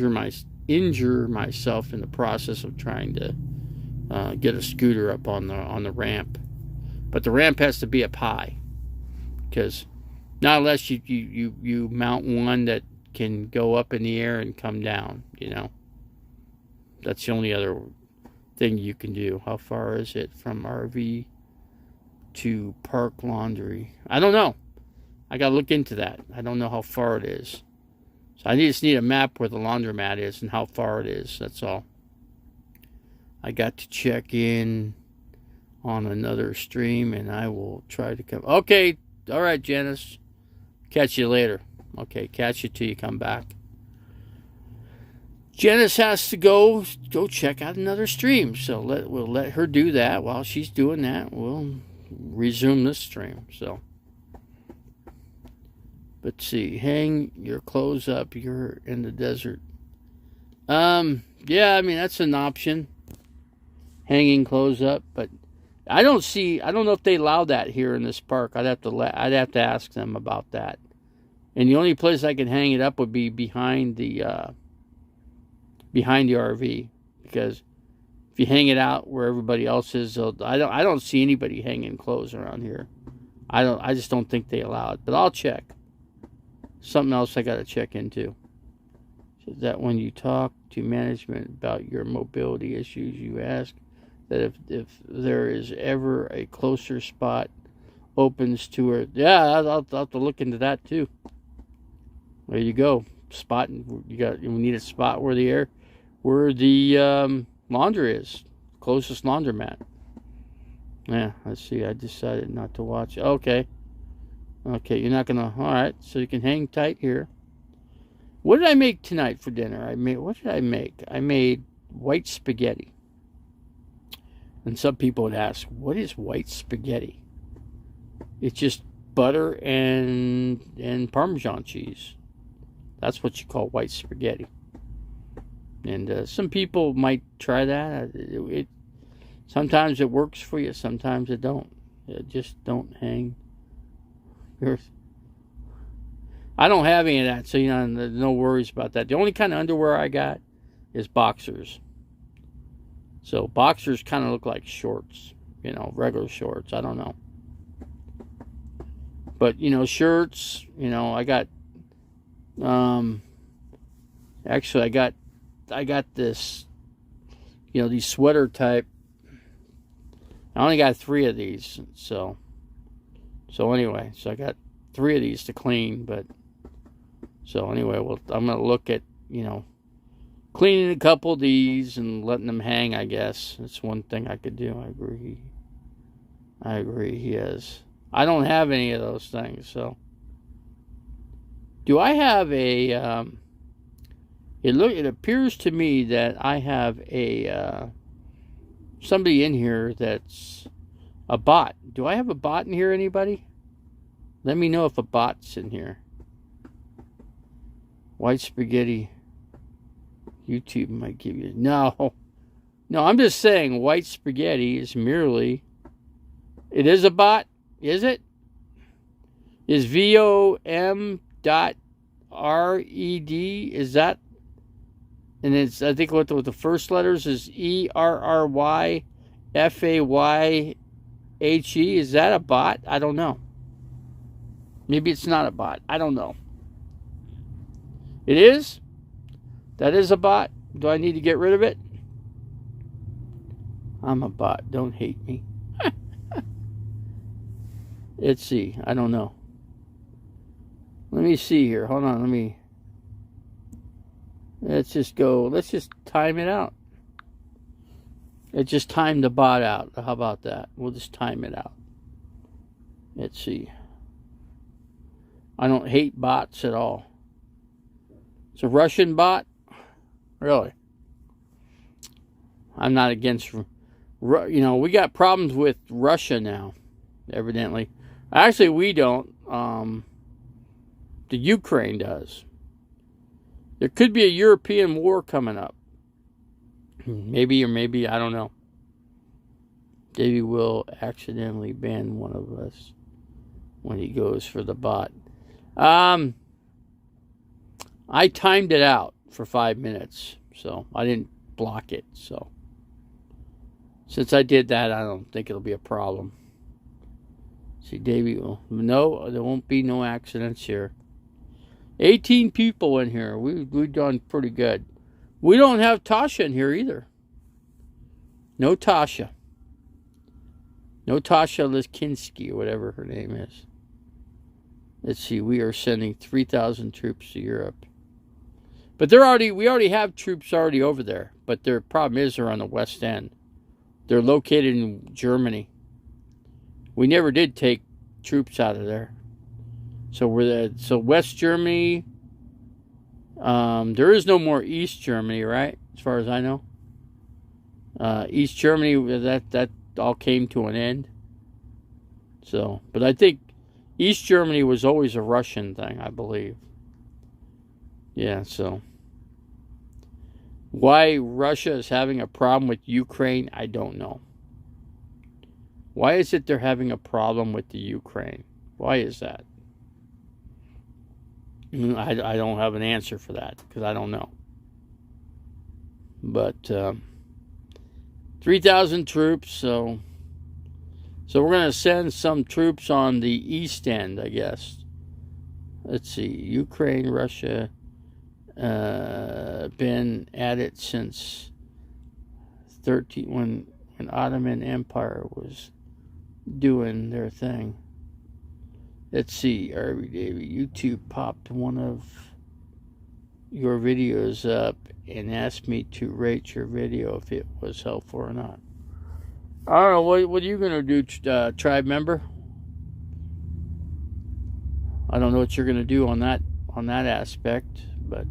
myself in the process of trying to get a scooter up on the ramp. But the ramp has to be up high, because not unless you mount one that can go up in the air and come down, That's the only other thing you can do. How far is it from RV to Park Laundry? I don't know. I got to look into that. I don't know how far it is. So I just need a map where the laundromat is and how far it is. That's all. I got to check in on another stream, and I will try to come. Okay. All right, Janice. Catch you later. Okay. Catch you till you come back. Janice has to go check out another stream, so we'll let her do that. While she's doing that, we'll resume this stream. So, let's see. Hang your clothes up. You're in the desert. Yeah, I mean that's an option. Hanging clothes up, but I don't know if they allow that here in this park. I'd have to ask them about that. And the only place I could hang it up would be behind the RV, because if you hang it out where everybody else is, I don't see anybody hanging clothes around here. I just don't think they allow it. But I'll check. Something else I got to check into is that when you talk to management about your mobility issues, you ask that if there is ever a closer spot opens to her. Yeah, I'll have to look into that too. There you go. Spot. We need a spot where the laundry is. Closest laundromat. Yeah, let's see. I decided not to watch. Okay, you're not gonna. All right, so you can hang tight here. What did I make tonight for dinner? What did I make? I made white spaghetti. And some people would ask, what is white spaghetti? It's just butter and Parmesan cheese. That's what you call white spaghetti. And some people might try that. Sometimes it works for you, sometimes it don't. Just don't hang. I don't have any of that, so there's no worries about that. The only kind of underwear I got is boxers. So boxers kind of look like shorts, regular shorts. I don't know. But, shirts, I got, actually I got this, these sweater type. I only got 3 of these, so anyway, I got 3 of these to clean, but, so anyway, I'm going to look at, cleaning a couple of these and letting them hang, I guess. That's one thing I could do. I agree, yes. I don't have any of those things, so. Do I have a, it appears to me that I have a, somebody in here that's a bot. Do I have a bot in here, anybody? Let me know if a bot's in here. White spaghetti. YouTube might give you... No, I'm just saying white spaghetti is merely... It is a bot, is it? Is VOM.RED, is that... And it's, I think what the first letters is ERRYFAYHE. Is that a bot? I don't know. Maybe it's not a bot. I don't know. It is? That is a bot? Do I need to get rid of it? I'm a bot. Don't hate me. Let's see. I don't know. Let me see here. Hold on. Let's just go. Let's just time it out. It just timed the bot out. How about that? We'll just time it out. Let's see. I don't hate bots at all. It's a Russian bot? Really? I'm not against... we got problems with Russia now, evidently. Actually, we don't. The Ukraine does. There could be a European war coming up. Maybe, I don't know. Davey will accidentally ban one of us when he goes for the bot. I timed it out for 5 minutes, so I didn't block it. So since I did that, I don't think it'll be a problem. See, Davey will... No, there won't be no accidents here. 18 people in here. We've done pretty good. We don't have Tasha in here either. No Tasha. No Tasha Liskinsky, or whatever her name is. Let's see. We are sending 3,000 troops to Europe. But we already have troops already over there. But their problem is they're on the west end. They're located in Germany. We never did take troops out of there. So West Germany. There is no more East Germany, right? As far as I know. East Germany, that all came to an end. So, but I think East Germany was always a Russian thing, I believe. Yeah, so. Why Russia is having a problem with Ukraine, I don't know. Why is it they're having a problem with the Ukraine? Why is that? I don't have an answer for that because I don't know. But 3,000 troops, so we're going to send some troops on the east end, I guess. Let's see, Ukraine, Russia, been at it since when Ottoman Empire was doing their thing. Let's see, YouTube popped one of your videos up and asked me to rate your video if it was helpful or not. I don't know, what are you going to do, tribe member? I don't know what you're going to do on that aspect, but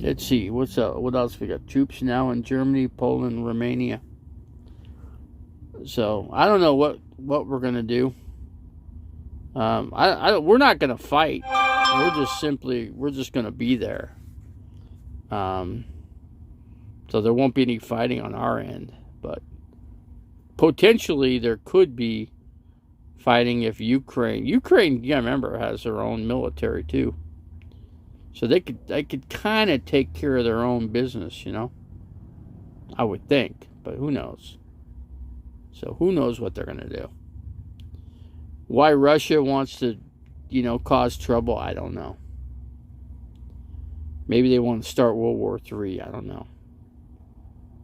let's see, what else we got? Troops now in Germany, Poland, Romania. So I don't know what we're going to do. We're not going to fight. We're just going to be there. So there won't be any fighting on our end, but potentially there could be fighting if Ukraine, you remember, has their own military too. So they could kind of take care of their own business, I would think, but who knows? So who knows what they're going to do? Why Russia wants to, cause trouble, I don't know. Maybe they want to start World War III. I don't know.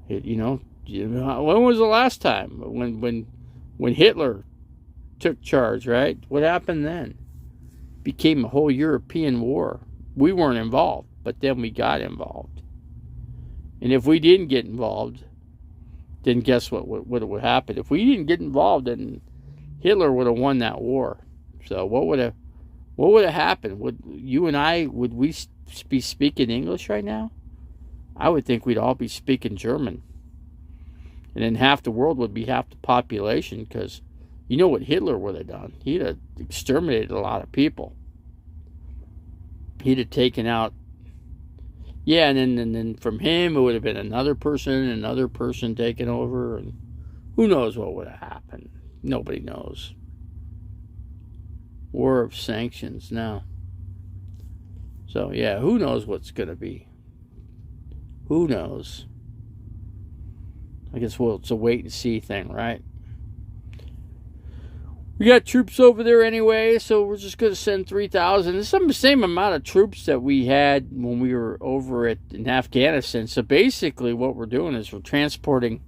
When was the last time when Hitler took charge? Right? What happened then? Became a whole European war. We weren't involved, but then we got involved. And if we didn't get involved, then guess what would happen? If we didn't get involved, then Hitler would have won that war. So what would have happened? Would you and I, would we be speaking English right now? I would think we'd all be speaking German. And then half the world would be half the population, because you know what Hitler would have done? He'd have exterminated a lot of people. He'd have taken out, and then from him it would have been another person taking over, and who knows what would have happened. Nobody knows. War of sanctions now. So yeah, who knows what's going to be? Who knows? I guess, it's a wait and see thing, right? We got troops over there anyway, so we're just going to send 3,000. It's the same amount of troops that we had when we were over in Afghanistan. So basically what we're doing is we're transporting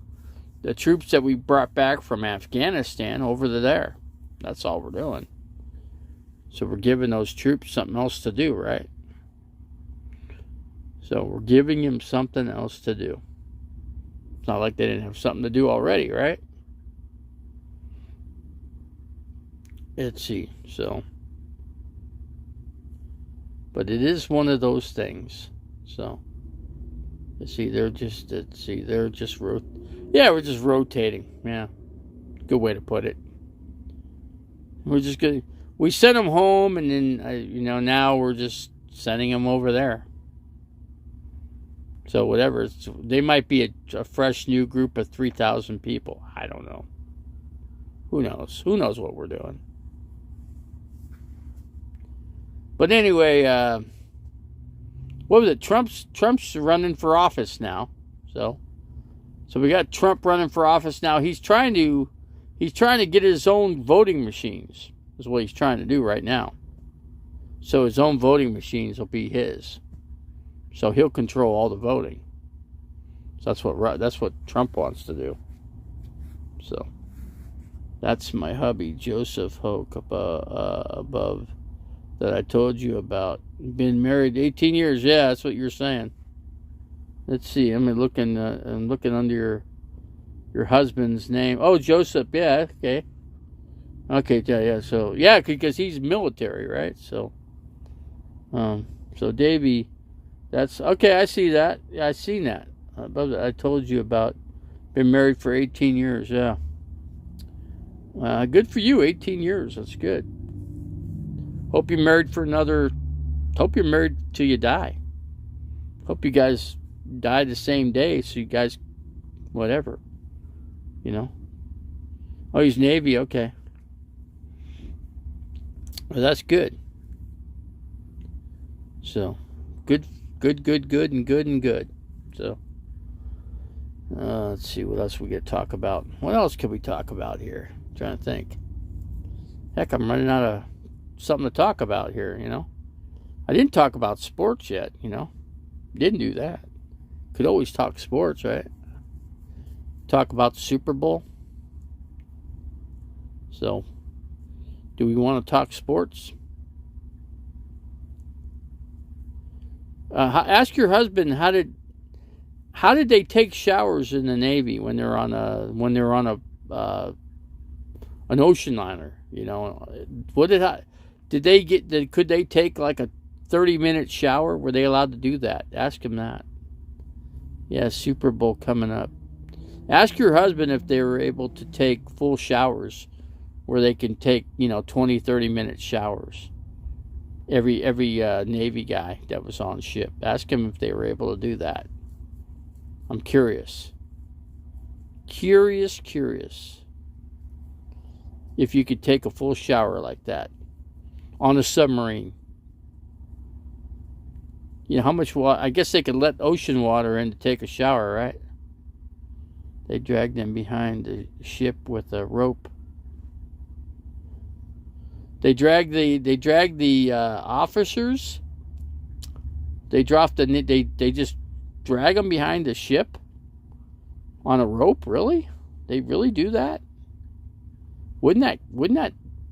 the troops that we brought back from Afghanistan over to there. That's all we're doing. So we're giving those troops something else to do, right? So we're giving them something else to do. It's not like they didn't have something to do already, right? Let's see. So, but it is one of those things. So, we're just rotating. Yeah, good way to put it. We sent them home, and then now we're just sending them over there. So whatever, they might be a fresh new group of 3,000 people. I don't know. Who knows? Who knows what we're doing? But anyway, what was it? Trump's running for office now. So we got Trump running for office now. He's trying to get his own voting machines. Is what he's trying to do right now. So his own voting machines will be his. So he'll control all the voting. So that's what Trump wants to do. So that's my hubby, Joseph Hoke, above, that I told you about. Been married 18 years. Yeah, that's what you're saying. Let's see. I'm looking under your husband's name. Oh, Joseph. Yeah. Okay. Okay. Yeah. So yeah, because he's military, right? So Davey. That's okay. I see that. Yeah, I seen that. I told you about. Been married for 18 years. Yeah. Good for you. 18 years. That's good. Hope you're married till you die. Hope you guys die the same day, so you guys, whatever, you know. Oh, he's Navy, okay. Well, that's good. So, good, and good. So, let's see what else we get to talk about. What else can we talk about here? I'm trying to think. Heck, I'm running out of something to talk about here, you know. I didn't talk about sports yet, you know. Didn't do that. Could always talk sports, right? Talk about the Super Bowl. So, do we want to talk sports? Ask your husband how did they take showers in the Navy when they're on an ocean liner? You know, could they take like a 30-minute shower? Were they allowed to do that? Ask him that. Yeah, Super Bowl coming up. Ask your husband if they were able to take full showers, where they can take, 20, 30-minute showers. Every Navy guy that was on ship. Ask him if they were able to do that. I'm curious. Curious. If you could take a full shower like that on a submarine. You know, how much water? I guess they could let ocean water in to take a shower, right? They dragged them behind the ship with a rope. They drag the officers. They just drag them behind the ship on a rope. Really? They really do that? Wouldn't that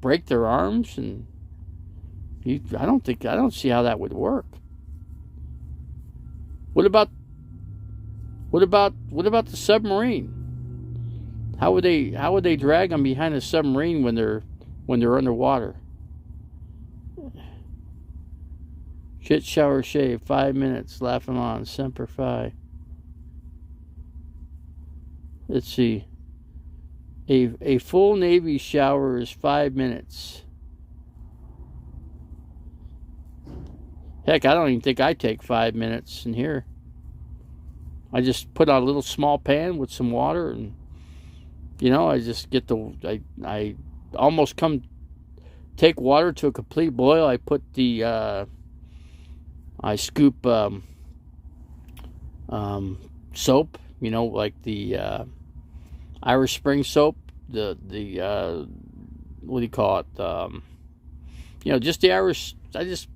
break their arms? And I don't see how that would work. What about the submarine? How would they drag them behind a submarine when they're underwater? Shit, shower, shave, 5 minutes, laughing on, semper fi. Let's see. A full Navy shower is 5 minutes. Heck, I don't even think I take 5 minutes in here. I just put on a little small pan with some water, and I just get I almost take water to a complete boil. I put I scoop soap, like the Irish Spring soap, the what do you call it? Just the Irish. I just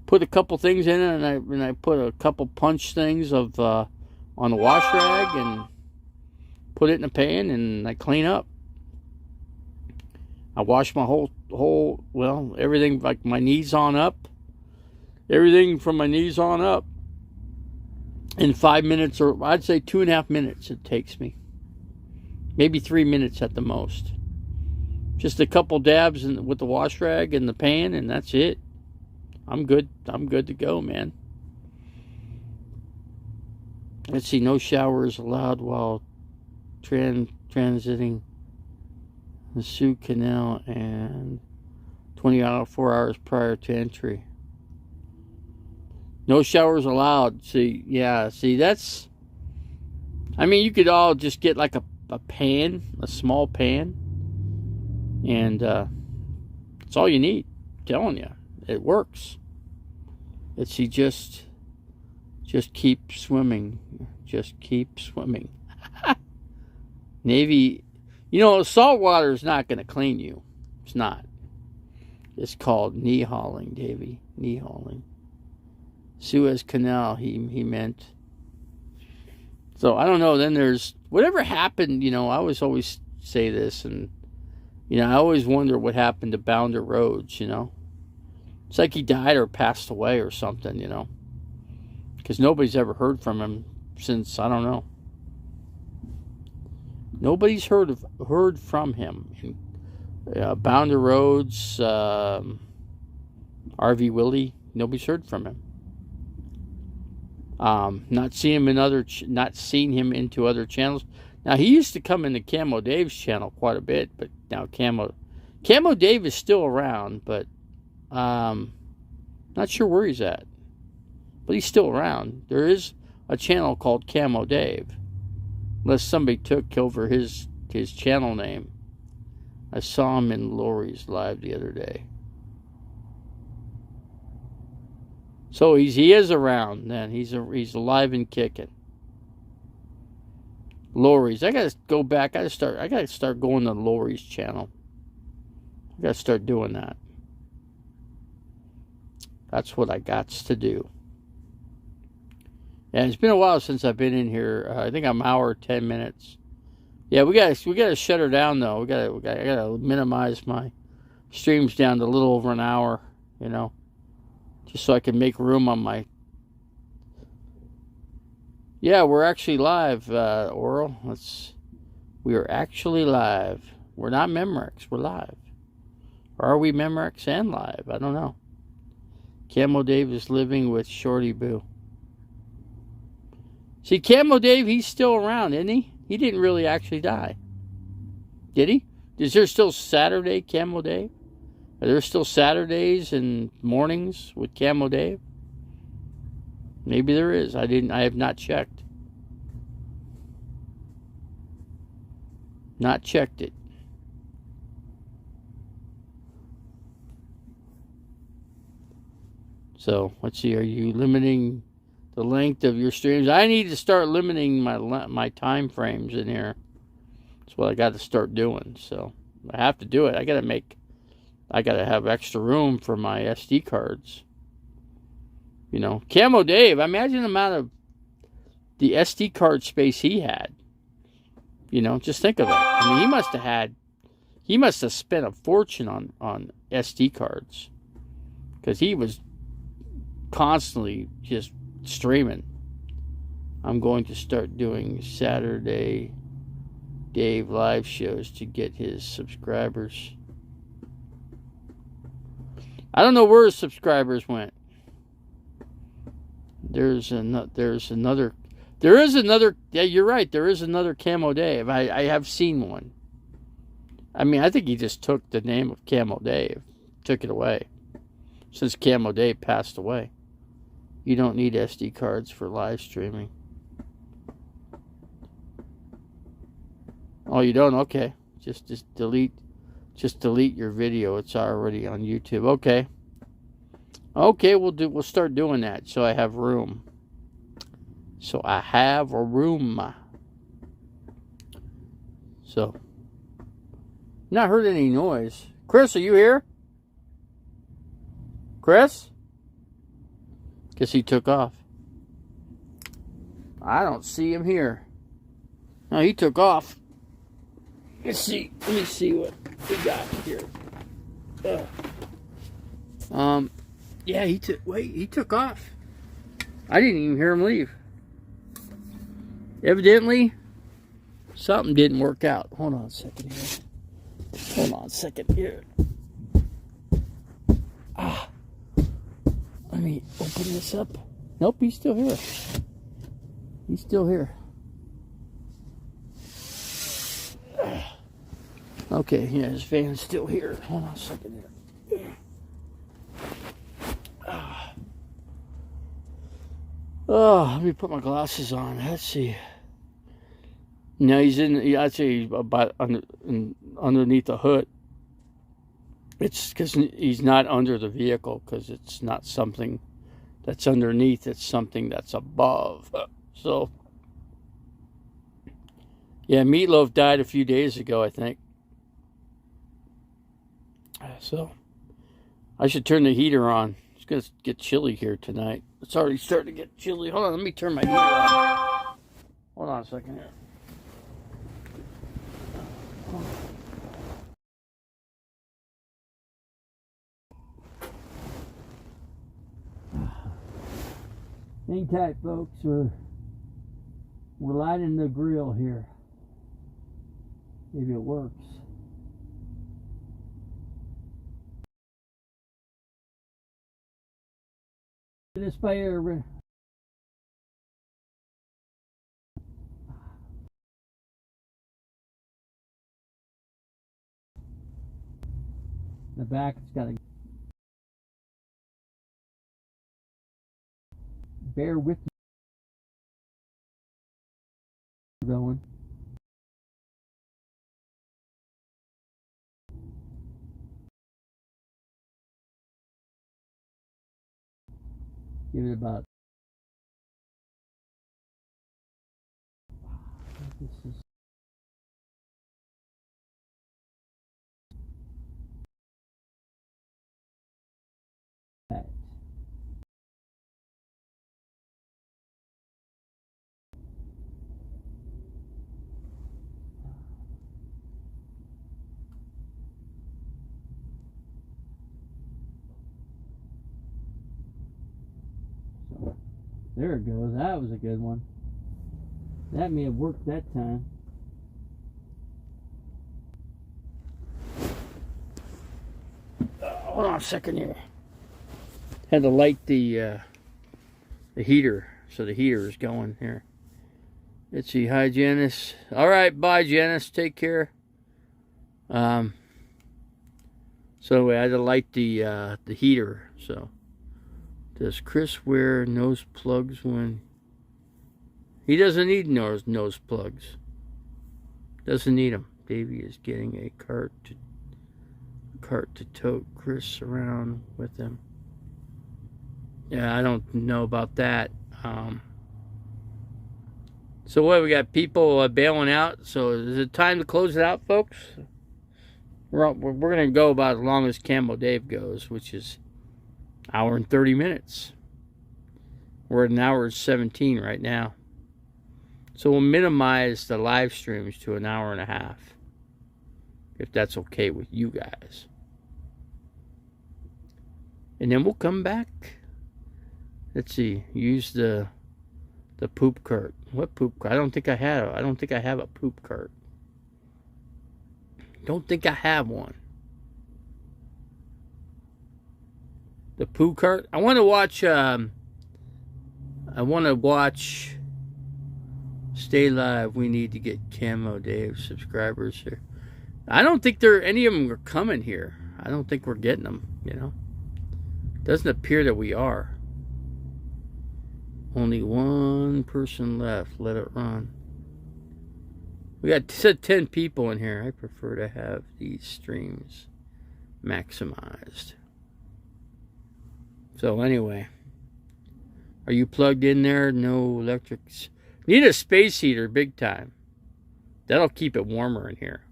put a couple things in it, and I put a couple punch things on the wash rag and put it in a pan, and I clean up. I wash my whole everything, like my knees on up. Everything from my knees on up in 5 minutes, or I'd say 2.5 minutes it takes me. Maybe 3 minutes at the most. Just a couple dabs with the wash rag and the pan, and that's it. I'm good to go, man. Let's see, no showers allowed while transiting the Suez Canal and 24 hours prior to entry. No showers allowed. That's... I mean, you could all just get like a pan, a small pan, and that's all you need. I'm telling you, it works. Let's see, just keep swimming. Just keep swimming. Navy, salt water is not going to clean you. It's not. It's called knee hauling, Davey. Knee hauling. Suez Canal, he meant. So I don't know. Then there's whatever happened. I always say this, and I always wonder what happened to Bounder Rhodes. It's like he died or passed away or something. Because nobody's ever heard from him since, I don't know. Nobody's heard from him. Bounder Rhodes, R.V. Willie, nobody's heard from him. Not seeing him into other channels. Now, he used to come into Camo Dave's channel quite a bit, but now Camo Dave is still around, but not sure where he's at. But he's still around. There is a channel called Camo Dave. Unless somebody took over his channel name. I saw him in Lori's live the other day. So he is around then. He's alive and kicking. Lori's. I gotta go back. I gotta start going to Lori's channel. I gotta start doing that. That's what I got to do. And it's been a while since I've been in here. I think I'm an hour 10 minutes. Yeah, we gotta shut her down though. I gotta minimize my streams down to a little over an hour. You know, just so I can make room on my. Yeah, we're actually live, Oral. We are actually live. We're not Memorex. We're live. Or are we Memorex and live? I don't know. Camo Dave is living with Shorty Boo. See, Camo Dave, he's still around, isn't he? He didn't really actually die. Did he? Is there still Saturday Camo Dave? Are there still Saturdays and mornings with Camo Dave? Maybe there is. I have not checked. Not checked it. So, let's see. Are you limiting the length of your streams? I need to start limiting my time frames in here. That's what I got to start doing. So, I have to do it. I got to have extra room for my SD cards. You know, Camo Dave, imagine the amount of the SD card space he had. You know, just think of it. I mean, he must have spent a fortune on SD cards. Because he was constantly just streaming. I'm going to start doing Saturday Dave live shows to get his subscribers. I don't know where his subscribers went. There is another. Yeah, you're right. There is another Camo Dave. I have seen one. I mean, I think he just took the name of Camo Dave, took it away. Since Camo Dave passed away, you don't need SD cards for live streaming. Oh, you don't? Okay. Just delete your video. It's already on YouTube. Okay. Okay, we'll start doing that so I have room. So I have a room. So not heard any noise. Chris, are you here? Chris? Guess he took off. I don't see him here. No, he took off. Let me see what we got here. Yeah, he took off. I didn't even hear him leave. Evidently, something didn't work out. Hold on a second here. Let me open this up. Nope, he's still here. Okay, yeah, his fan's still here. Hold on a second here. Oh, let me put my glasses on. Let's see. No, I'd say he's about underneath the hood. It's because he's not under the vehicle, because it's not something that's underneath. It's something that's above. So, yeah, Meatloaf died a few days ago, I think. So, I should turn the heater on. It's going to get chilly here tonight. It's already starting to get chilly. Hold on, let me turn my heater on. Hold on a second here. Hang tight, folks. We're lighting the grill here. Maybe it works. This fire. The back, it's got a. bear with me going. Give it about. This is. That. So, there it goes. That was a good one. That may have worked that time. Hold on a second here. Had to light the heater, so the heater is going here. Let's see. Hi, Janice. All right, bye, Janice. Take care. So I had to light the heater. So, does Chris wear nose plugs when he doesn't need nose plugs? Doesn't need them. Davey is getting a cart to tote Chris around with him. Yeah, I don't know about that. So what, we got people bailing out. So is it time to close it out, folks? We're going to go about as long as Camel Dave goes, which is an hour and 30 minutes. We're at an hour and 17 right now. So we'll minimize the live streams to an hour and a half, if that's okay with you guys. And then we'll come back. Let's see. Use the poop cart. What poop cart? I don't think I have a poop cart. Don't think I have one. The poo cart. I want to watch. Stay Live. We need to get Camo Dave subscribers here. I don't think any of them are coming here. I don't think we're getting them. Doesn't appear that we are. Only one person left. Let it run. We got 10 people in here. I prefer to have these streams maximized. So anyway, are you plugged in there? No electrics. Need a space heater, big time. That'll keep it warmer in here.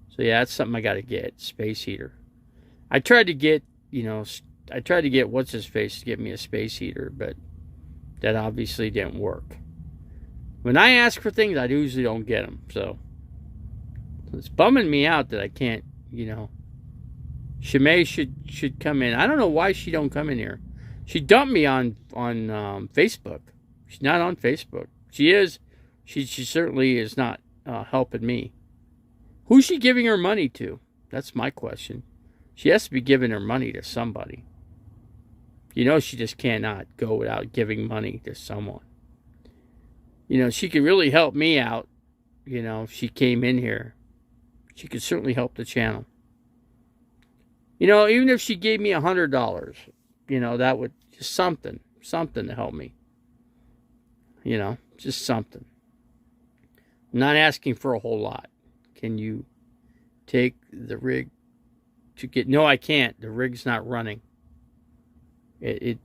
So yeah, that's something I got to get. Space heater. I tried to get, what's his face to get me a space heater, but that obviously didn't work. When I ask for things, I usually don't get them. So it's bumming me out that I can't, Shimei should come in. I don't know why she don't come in here. She dumped me on Facebook. She's not on Facebook. She is. She certainly is not helping me. Who's she giving her money to? That's my question. She has to be giving her money to somebody. She just cannot go without giving money to someone. She could really help me out. If she came in here, she could certainly help the channel. Even if she gave me $100, that would just something to help me. Just something. I'm not asking for a whole lot. Can you take the rig to get? No, I can't. The rig's not running. We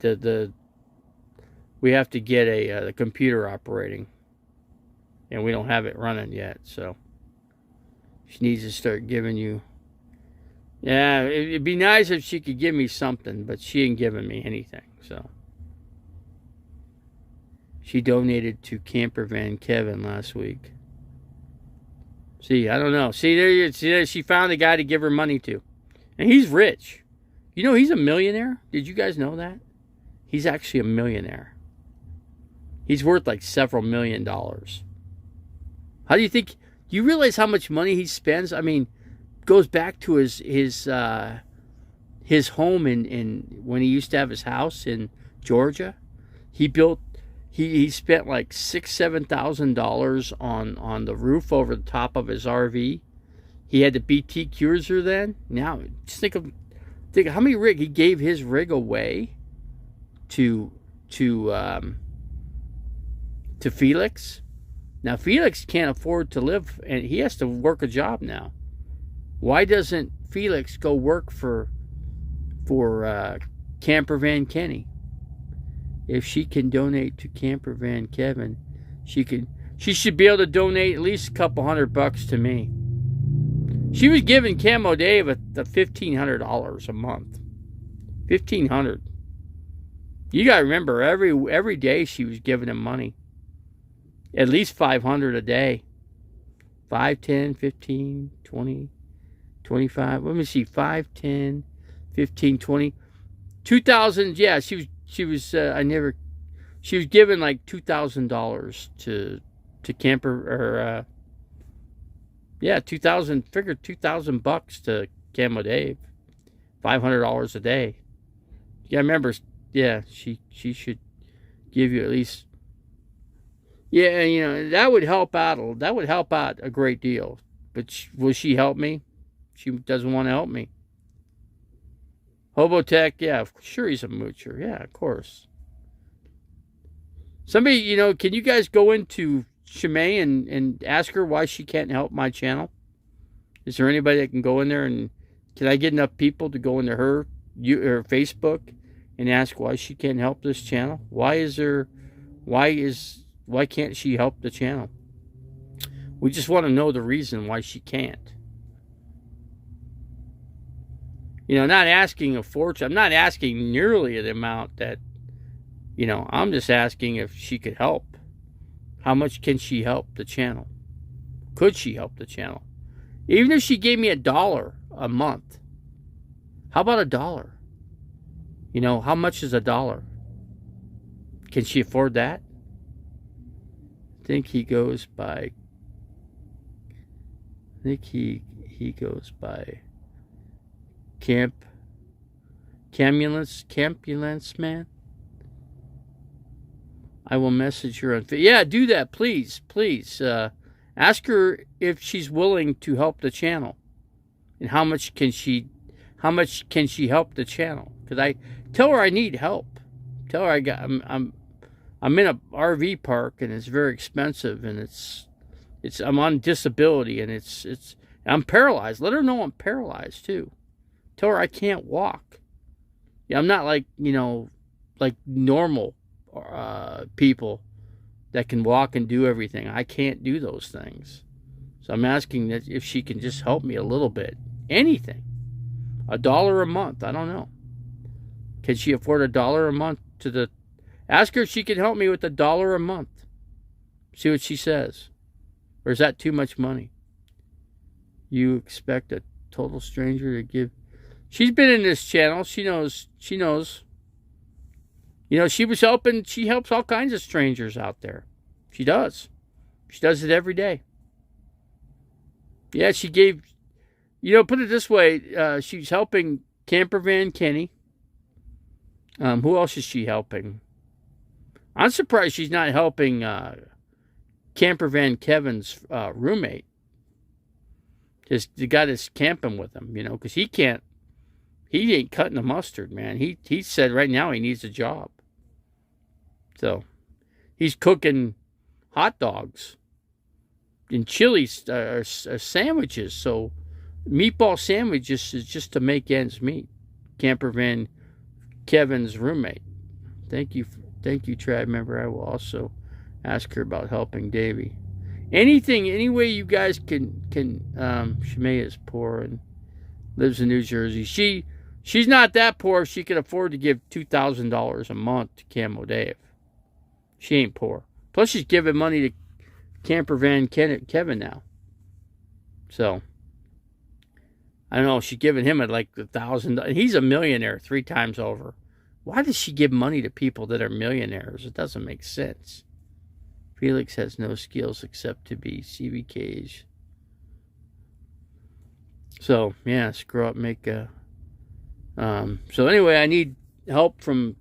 have to get the computer operating, and we don't have it running yet. So she needs to start giving you. Yeah, it'd be nice if she could give me something, but she ain't giving me anything. So she donated to Camper Van Kevin last week. See, I don't know. See, she found a guy to give her money to, and he's rich. He's a millionaire. Did you guys know that? He's actually a millionaire. He's worth like several $1 million. How do you think? Do you realize how much money he spends? I mean, goes back to his home in when he used to have his house in Georgia. He spent like $6,000-7,000 on the roof over the top of his RV. He had the BT Cruiser then. Now just think how many rig he gave his rig away to to Felix. Now Felix can't afford to live, and he has to work a job now. Why doesn't Felix go work for Camper Van Kenny? If she can donate to Camper Van Kevin, she should be able to donate at least a couple $100 to me. She was giving Camo Dave the $1,500 a month. $1,500. You gotta remember, every day she was giving him money. At least $500 a day. 5, 10, 15, 20, 25. Let me see. 5, 10, 15, 20. 2,000. Yeah, she was. She was giving like $2,000 to Camper, or 2,000. Figure $2,000 to Camo Dave. $500 a day. Yeah, remember. Yeah, she should give you at least. Yeah, you know, that would help out. That would help out a great deal. But will she help me? She doesn't want to help me. Hobotech, yeah, sure he's a moocher. Yeah, of course. Somebody, you know, can you guys go into Shimei and ask her why she can't help my channel? Is there anybody that can go in there, and can I get enough people to go into her Facebook and ask why she can't help this channel? Why can't she help the channel? We just want to know the reason why she can't. You know, not asking a fortune. I'm not asking nearly the amount that, you know, I'm just asking if she could help. How much can she help the channel? Could she help the channel? Even if she gave me $1 a month. How about $1? You know, how much is $1? Can she afford that? I think he goes by Campulance man. I will message her on. Yeah, do that, please. Ask her if she's willing to help the channel, and how much can she help the channel? Because I tell her I need help. Tell her I'm in a RV park and it's very expensive, and I'm on disability, and I'm paralyzed. Let her know I'm paralyzed too. Tell her I can't walk. Yeah, I'm not like, you know, like normal people that can walk and do everything. I can't do those things. So I'm asking that if she can just help me a little bit. Anything. $1 a month. I don't know. Can she afford $1 a month ask her if she can help me with $1 a month. See what she says. Or is that too much money? You expect a total stranger to give. She's been in this channel. She knows. You know, she helps all kinds of strangers out there. She does. She does it every day. Yeah, she gave, you know, put it this way, she's helping Camper Van Kenny. Who else is she helping? I'm surprised she's not helping Camper Van Kevin's roommate. Just the guy that's camping with him, you know, because he ain't cutting the mustard, man. He said right now he needs a job. So, he's cooking hot dogs and chili sandwiches. So, meatball sandwiches is just to make ends meet. Camper Van Kevin's roommate. Thank you, tribe member. I will also ask her about helping Davey. Any way you guys can. Shimei is poor and lives in New Jersey. She's not that poor if she can afford to give $2,000 a month to Camo Dave. She ain't poor. Plus, she's giving money to Camper Van Kevin now. So, I don't know. She's giving him at like $1,000. He's a millionaire 3 times over. Why does she give money to people that are millionaires? It doesn't make sense. Felix has no skills except to be CBK's. So, yeah, screw up, make a... so anyway, I need help from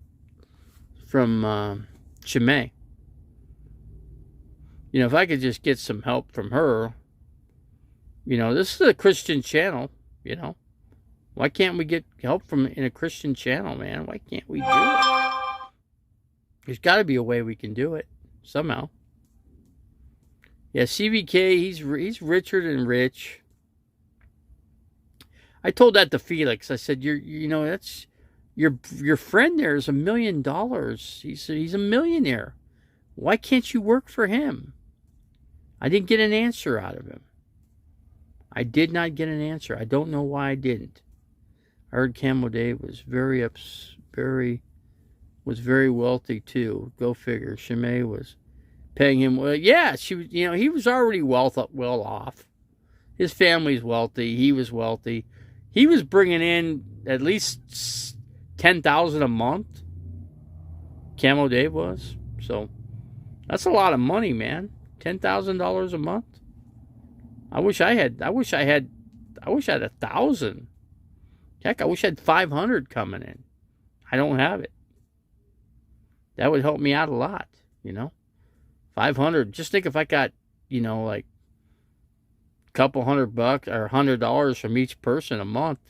Shimei. You know, if I could just get some help from her. You know, this is a Christian channel, you know. Why can't we get help in a Christian channel, man? Why can't we do it? There's got to be a way we can do it somehow. Yeah, CVK, he's richer than rich. I told that to Felix. I said, that's your friend there is $1 million. He's a millionaire. Why can't you work for him? I didn't get an answer out of him. I did not get an answer. I don't know why I didn't. I heard Camo Dave was very wealthy too. Go figure. Shimei was paying him. Well, yeah, he was already well off. His family's wealthy. He was wealthy. He was bringing in at least $10,000 a month. Camo Dave was. So that's a lot of money, man. $10,000 a month. I wish I had 1,000. Heck, I wish I had 500 coming in. I don't have it. That would help me out a lot, 500. Just think if I got, like a couple $100 or $100 from each person a month.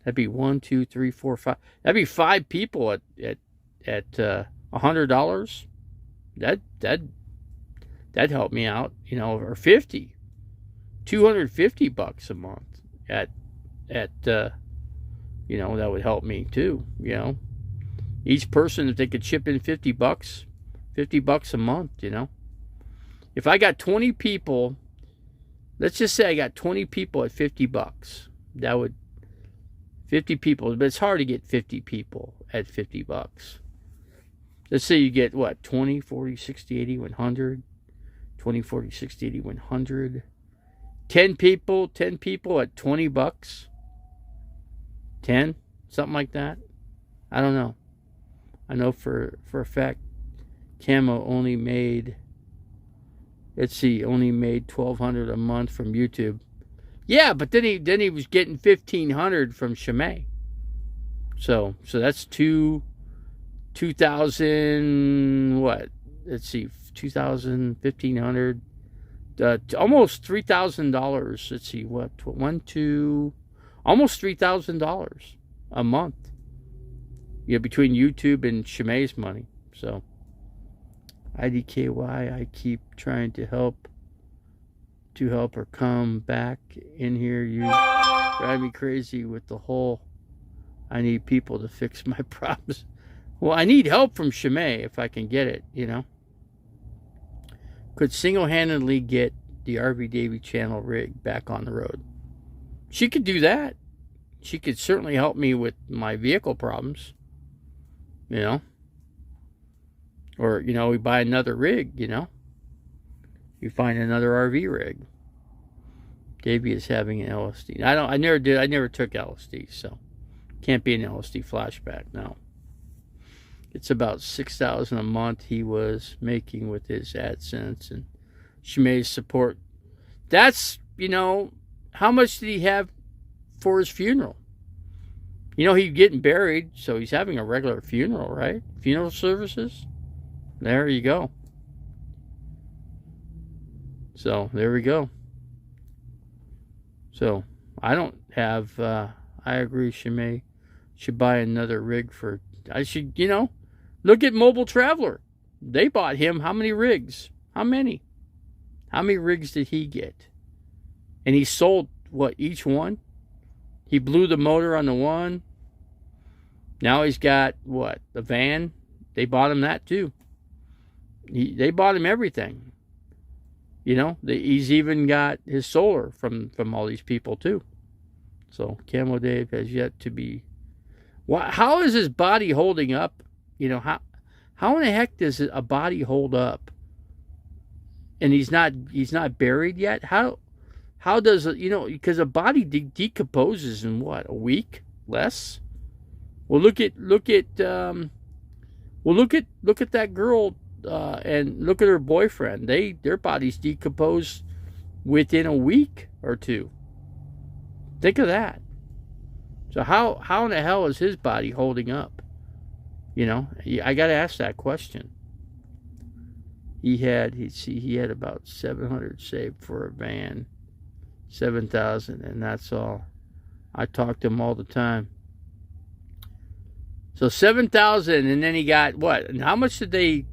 That'd be 1, 2, 3, 4, 5. That'd be 5 people at $100. That'd help me out, or 50. $250 a month at that would help me too, Each person, if they could chip in $50 a month, If I got 20 people, let's just say I got 20 people at $50. That would 50 people, but it's hard to get 50 people at $50. Let's say you get what, 20, 40, 60, 80, 100. 20, 40, 60, 80, 100. 10 people at $20. 10, something like that. I don't know. I know for a fact Camo only made $1,200 a month from YouTube. Yeah, but then he was getting $1,500 from Shimei. So that's 2,000 what? Let's see, 2,000, 1,500, almost $3,000. Let's see, what? Almost $3,000 a month. Between YouTube and Shimei's money. So, IDKY, I keep trying to help her come back in here. You drive me crazy with the whole, I need people to fix my problems. Well, I need help from Shimei if I can get it, Could single-handedly get the RV Davy channel rig back on the road. She could do that. She could certainly help me with my vehicle problems, Or, we buy another rig, You find another RV rig. Davey is having an LSD. I never took LSD, so can't be an LSD flashback, no. It's about $6,000 a month he was making with his AdSense and Shimei's support. That's, how much did he have for his funeral? He's getting buried, so he's having a regular funeral, right? Funeral services. There you go. So, there we go. So, I don't have, I agree, Shimei should buy another rig look at Mobile Traveler. They bought him how many rigs? How many? How many rigs did he get? And he sold, each one? He blew the motor on the one. Now he's got, the van? They bought him that too. They bought him everything. He's even got his solar from all these people too. So Camo Dave has yet to be. How is his body holding up? How in the heck does a body hold up? And he's not buried yet. How does it? Because a body decomposes in a week, less. Well, look at that girl. And look at her boyfriend. Their bodies decompose within a week or two. Think of that. So how in the hell is his body holding up? I got to ask that question. He had about 700 saved for a van, 7,000, and that's all. I talk to him all the time. So 7,000, and then he got what? And how much did they?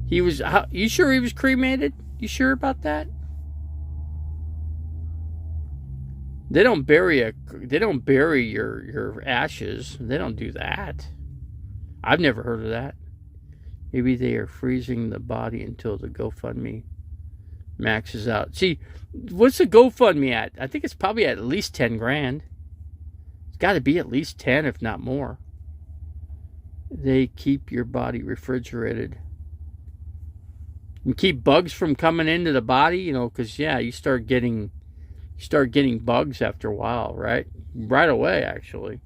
He was. You sure he was cremated? You sure about that? They don't bury your ashes. They don't do that. I've never heard of that. Maybe they are freezing the body until the GoFundMe maxes out. See, what's the GoFundMe at? I think it's probably at least 10 grand. It's got to be at least 10, if not more. They keep your body refrigerated and keep bugs from coming into the body. You know, because yeah, you start getting bugs after a while, right? Right away, actually.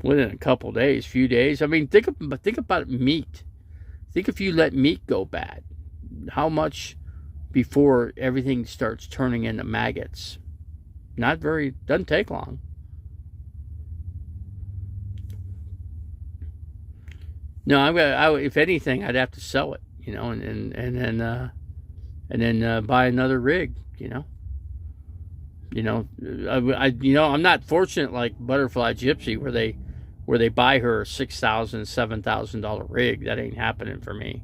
Within a couple days, few days. I mean, think about meat. Think if you let meat go bad, how much before everything starts turning into maggots? Doesn't take long. No, if anything, I'd have to sell it, you know, and then buy another rig, you know. I'm not fortunate like Butterfly Gypsy where they buy her a $6,000, $7,000 rig. That ain't happening for me.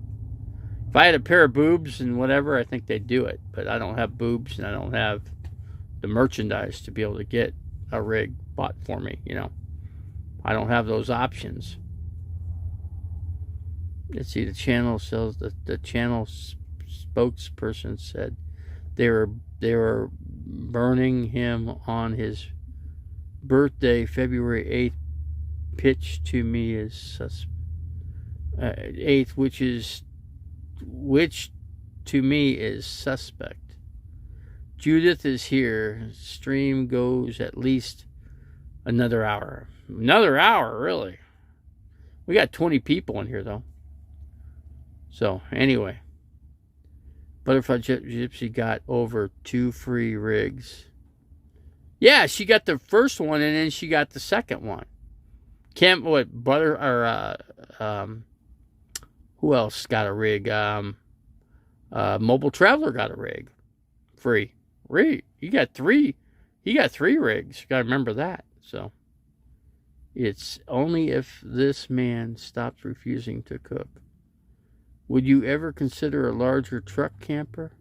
If I had a pair of boobs and whatever, I think they'd do it. But I don't have boobs and I don't have the merchandise to be able to get a rig bought for me. You know, I don't have those options. Let's see. The channel sells the channel spokesperson said they were burning him on his birthday, February 8th. Pitch to me is 8th, which to me is suspect. Judith is here. Stream goes at least another hour. Another hour, really? We got 20 people in here, though. So, anyway. Butterfly Gypsy got over 2 free rigs. Yeah, she got the first one, and then she got the second one. Who else got a rig? Mobile Traveler got a rig. Free. He got 3 rigs. You gotta remember that. So it's only if this man stops refusing to cook. Would you ever consider a larger truck camper?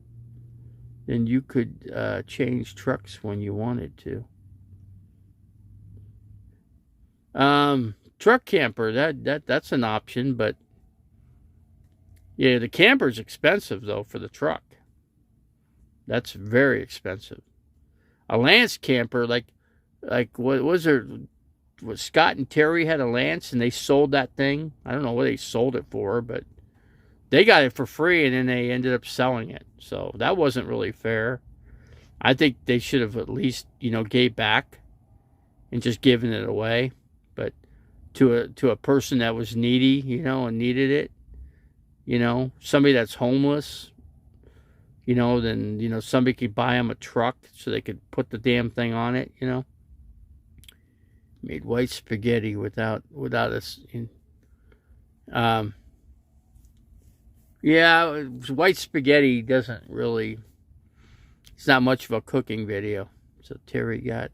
Then you could change trucks when you wanted to. Truck camper, that's an option, but yeah, the camper's expensive though for the truck. That's very expensive. A Lance camper, like what was there? Was Scott and Terry had a Lance and they sold that thing? I don't know what they sold it for, but they got it for free and then they ended up selling it. So that wasn't really fair. I think they should have at least, gave back and just given it away. But to a person that was needy, and needed it, somebody that's homeless, then, somebody could buy them a truck so they could put the damn thing on it, Made white spaghetti without us. Yeah, white spaghetti doesn't really, it's not much of a cooking video. So Terry got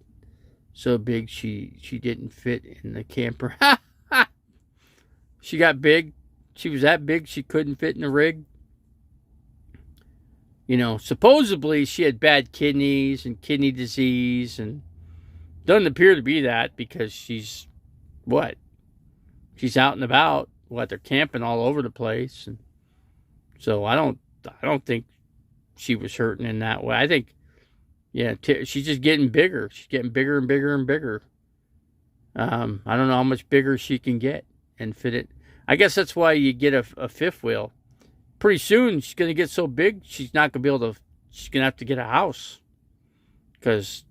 so big she didn't fit in the camper. She got big. She was that big she couldn't fit in the rig. Supposedly she had bad kidneys and kidney disease, and doesn't appear to be that because she's out and about. They're camping all over the place, and so I don't think she was hurting in that way. I think, she's just getting bigger. She's getting bigger and bigger and bigger. I don't know how much bigger she can get and fit it. I guess that's why you get a fifth wheel. Pretty soon she's going to get so big she's not going to be able to. She's going to have to get a house because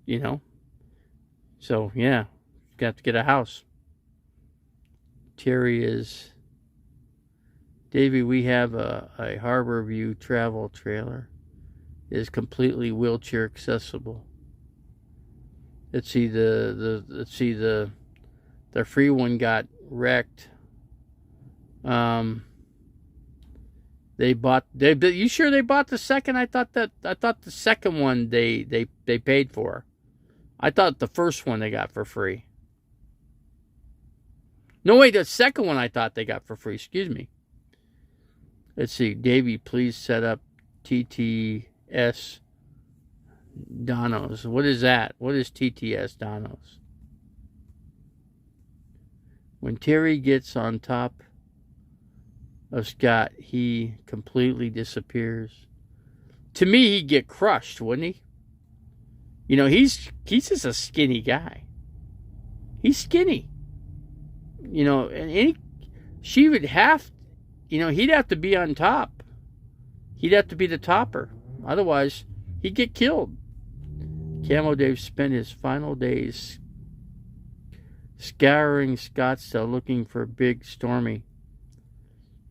So yeah, she's going to have to get a house. Terry is. Davey, we have a Harbor View travel trailer. It is completely wheelchair accessible. Let's see the free one got wrecked. You sure they bought the second? I thought the second one they paid for. I thought the first one they got for free. No, wait, the second one I thought they got for free. Excuse me. Let's see. Davey, please set up TTS Donos. What is that? What is TTS Donos? When Terry gets on top of Scott, he completely disappears. To me, he'd get crushed, wouldn't he? You know, he's just a skinny guy. He's skinny. You know, and she would have, you know, he'd have to be on top. He'd have to be the topper. Otherwise, he'd get killed. Camo Dave spent his final days scouring Scottsdale looking for Big Stormy.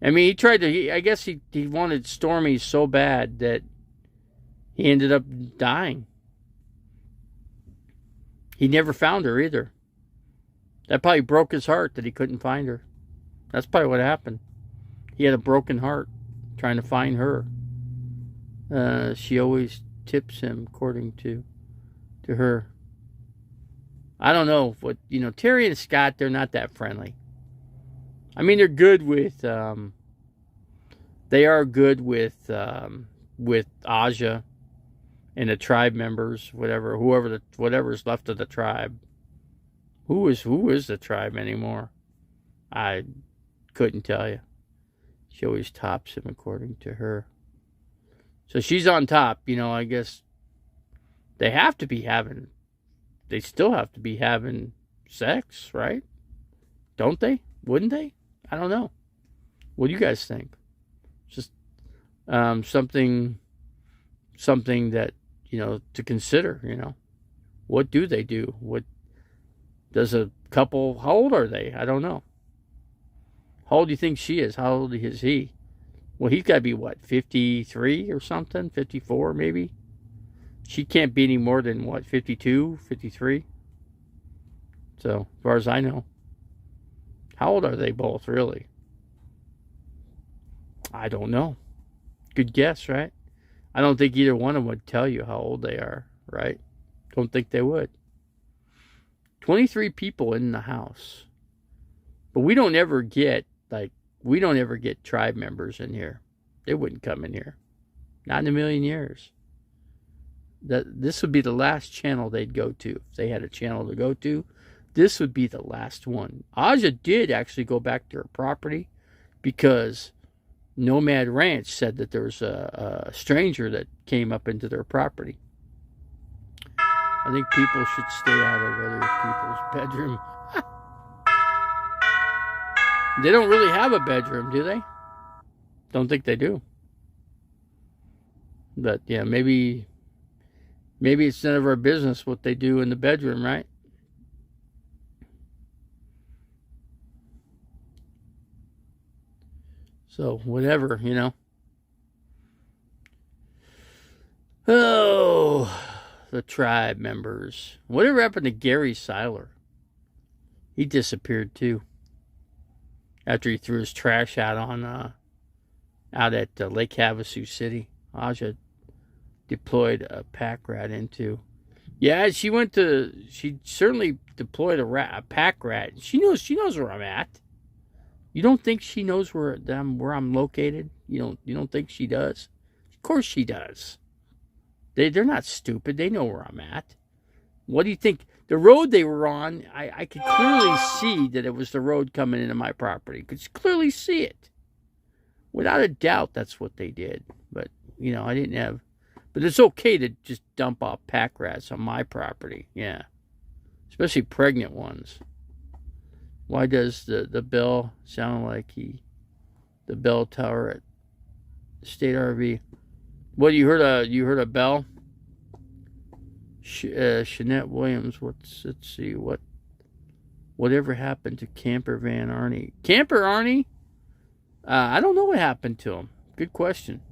I mean, he tried to, I guess he wanted Stormy so bad that he ended up dying. He never found her either. That probably broke his heart that he couldn't find her. That's probably what happened. He had a broken heart trying to find her. She always tips him, according to her. I don't know what, you know, Terry and Scott, they're not that friendly. I mean, they're good with, they are good with Aja and the tribe members, whatever's left of the tribe. Who is the tribe anymore? I couldn't tell you. She always tops him, according to her. So she's on top, you know. I guess they still have to be having sex, right? Don't they? Wouldn't they? I don't know. What do you guys think? Just something that, you know, to consider, you know. What do they do? What does a couple, how old are they? I don't know. How old do you think she is? How old is he? Well, he's got to be, what, 53 or something? 54 maybe? She can't be any more than, what, 52, 53? So, as far as I know. How old are they both, really? I don't know. Good guess, right? I don't think either one of them would tell you how old they are, right? Don't think they would. 23 people in the house. But we don't ever get tribe members in here. They wouldn't come in here. Not in a million years. This would be the last channel they'd go to. If they had a channel to go to, this would be the last one. Aja did actually go back to her property because Nomad Ranch said that there was a stranger that came up into their property. I think people should stay out of other people's bedroom. They don't really have a bedroom, do they? Don't think they do. But yeah, maybe it's none of our business what they do in the bedroom, right? So, whatever, you know. Oh, the tribe members. Whatever happened to Gary Seiler? He disappeared too. After he threw his trash out out at Lake Havasu City. Aja deployed a pack rat into. Yeah, she certainly deployed a pack rat. She knows where I'm at. You don't think she knows where I'm located? You don't think she does? Of course she does. They're not stupid. They know where I'm at. What do you think? The road they were on, I could clearly see that it was the road coming into my property. Could clearly see it. Without a doubt, that's what they did. But, you know, I didn't have... But it's okay to just dump off pack rats on my property. Yeah. Especially pregnant ones. Why does the bell sound like the bell tower at State RV? What, you heard a bell? Shanette Williams, let's see, whatever happened to Camper Van Arnie? Camper Arnie? I don't know what happened to him. Good question.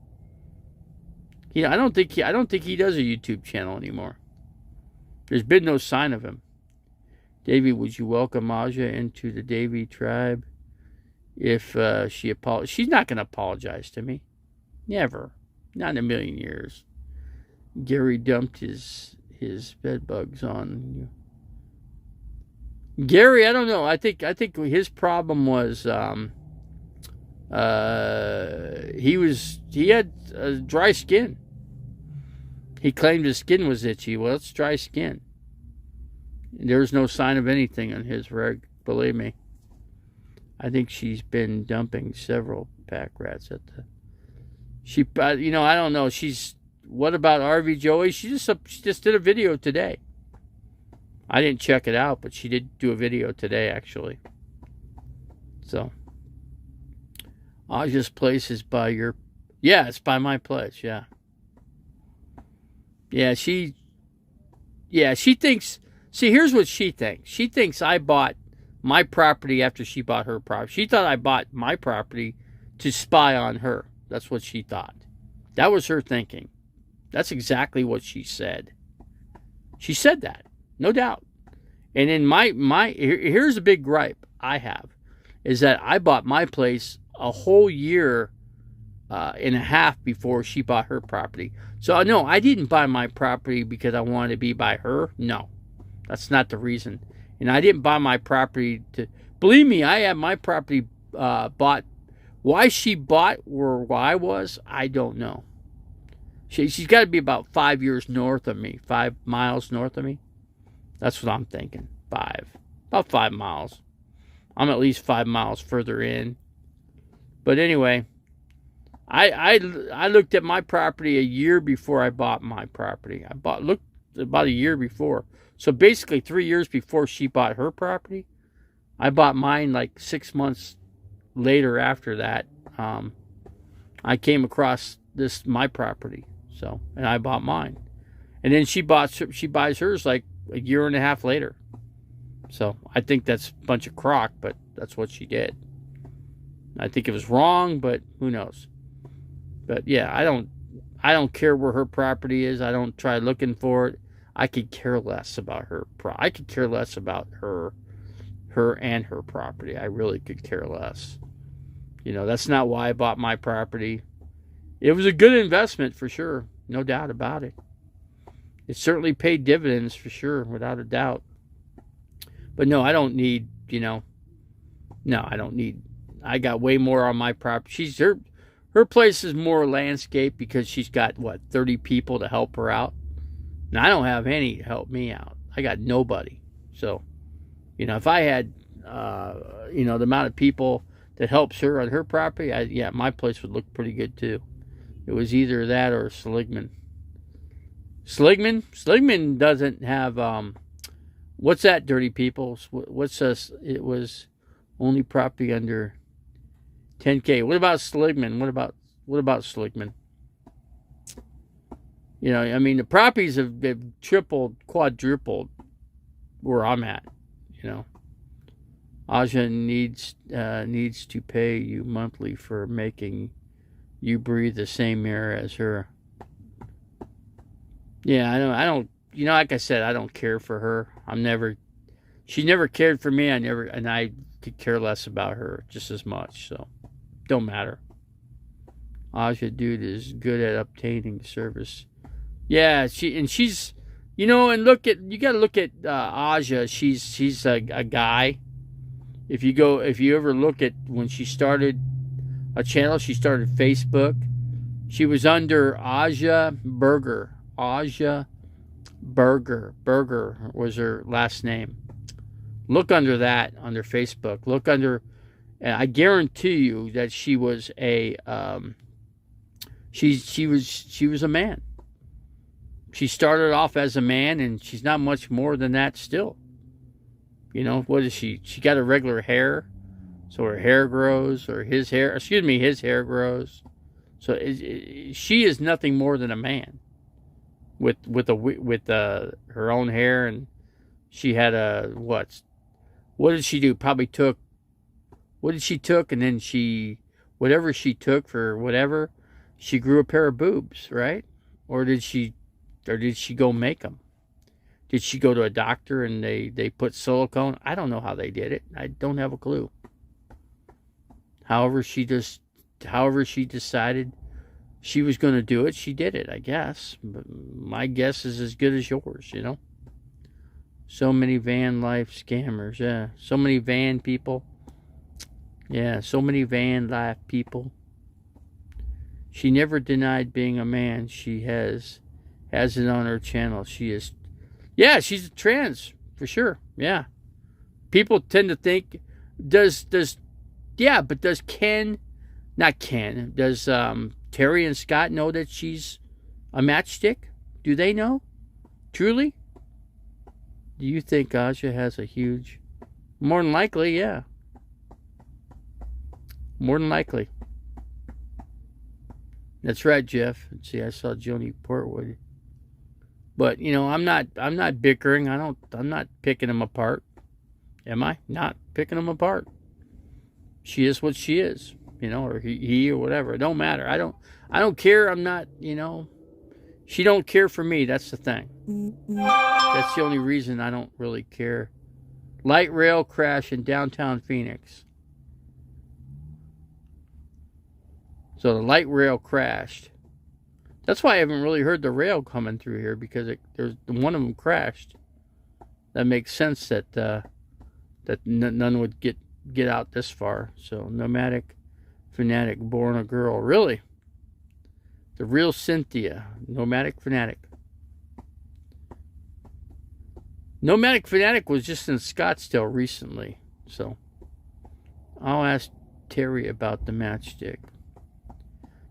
You know, I don't think he does a YouTube channel anymore. There's been no sign of him. Davey, would you welcome Aja into the Davey tribe if she apologized? She's not going to apologize to me. Never. Not in a million years. Gary dumped his bed bugs on you. Gary, I don't know. I think his problem was he had dry skin. He claimed his skin was itchy. Well, it's dry skin. There's no sign of anything on his reg. Believe me. I think she's been dumping several pack rats at the. She, you know, I don't know. She's. What about RV Joey? She just did a video today. I didn't check it out, but she did do a video today, actually. So, Aja's place is by your. Yeah, it's by my place. Yeah. Yeah, she thinks. See, here's what she thinks. She thinks I bought my property after she bought her property. She thought I bought my property to spy on her. That's what she thought. That was her thinking. That's exactly what she said. She said that, no doubt. And in here's a big gripe I have, is that I bought my place a whole year and a half before she bought her property. So no, I didn't buy my property because I wanted to be by her. No, that's not the reason. And I didn't buy my property to. Believe me, I had my property bought. Why she bought or why I was, I don't know. She's got to be about 5 years north of me, 5 miles north of me. That's what I'm thinking. About 5 miles. I'm at least 5 miles further in. But anyway, I looked at my property a year before I bought my property. Looked about a year before. So basically 3 years before she bought her property, I bought mine like 6 months later after that. I came across my property. So, and I bought mine. And then she buys hers like a year and a half later. So I think that's a bunch of crock, but that's what she did. I think it was wrong, but who knows? But yeah, I don't care where her property is. I don't try looking for it. I could care less about her. I could care less about her and her property. I really could care less. You know, that's not why I bought my property. It was a good investment for sure, no doubt about it. It certainly paid dividends for sure, without a doubt. But no, I don't need, I don't need. I got way more on my property. Her place is more landscape because she's got 30 people to help her out. Now I don't have any to help me out. I got nobody. So, if I had, the amount of people that helps her on her property, my place would look pretty good too. It was either that or Seligman. Seligman doesn't have. What's that, dirty people? What's this? It was only property under 10K. What about Seligman? What about Seligman? The properties have tripled, quadrupled where I'm at. Aja needs to pay you monthly for making you breathe the same air as her. Yeah, I don't. Like I said, I don't care for her. She never cared for me. I could care less about her just as much. So, don't matter. Aja, dude, is good at obtaining service. Yeah, she's, and you got to look at Aja. She's a guy. If you ever look at when she started a channel, she started Facebook. She was under Aja Burger. Aja Burger was her last name. Look under that under Facebook. Look under. I guarantee you that she was a. She was a man. She started off as a man, and she's not much more than that still. What is she? She got a regular hair, so her hair grows, or his hair grows. So she is nothing more than a man, with her own hair, and she had what did she do? Probably took. What did she took, and then whatever she took for whatever, she grew a pair of boobs, right? Or did she go make them? Did she go to a doctor and they put silicone? I don't know how they did it. I don't have a clue. However she decided she was going to do it, she did it, I guess. But my guess is as good as yours, So many van life scammers. Yeah. So many van people. Yeah. So many van life people. She never denied being a man. She has it on her channel. She is. Yeah, she's trans for sure. Yeah. People tend to think does but does Ken, not Ken, does Terry and Scott know that she's a matchstick? Do they know? Truly? Do you think Aja has a huge... More than likely, yeah. More than likely. That's right, Jeff. See, I saw Joni Portwood. But, you know, I'm not bickering. I'm not picking them apart. Am I? Not picking them apart. She is what she is, you know, or he or whatever. It don't matter. I don't care. I'm not, you know, she don't care for me. That's the thing. That's the only reason I don't really care. Light rail crash in downtown Phoenix. So the light rail crashed. That's why I haven't really heard the rail coming through here, because there's one of them crashed. That makes sense that none would get out this far. So nomadic fanatic, born a girl. Really? The real Cynthia, nomadic fanatic. Nomadic fanatic was just in Scottsdale recently, so I'll ask Terry about the matchstick.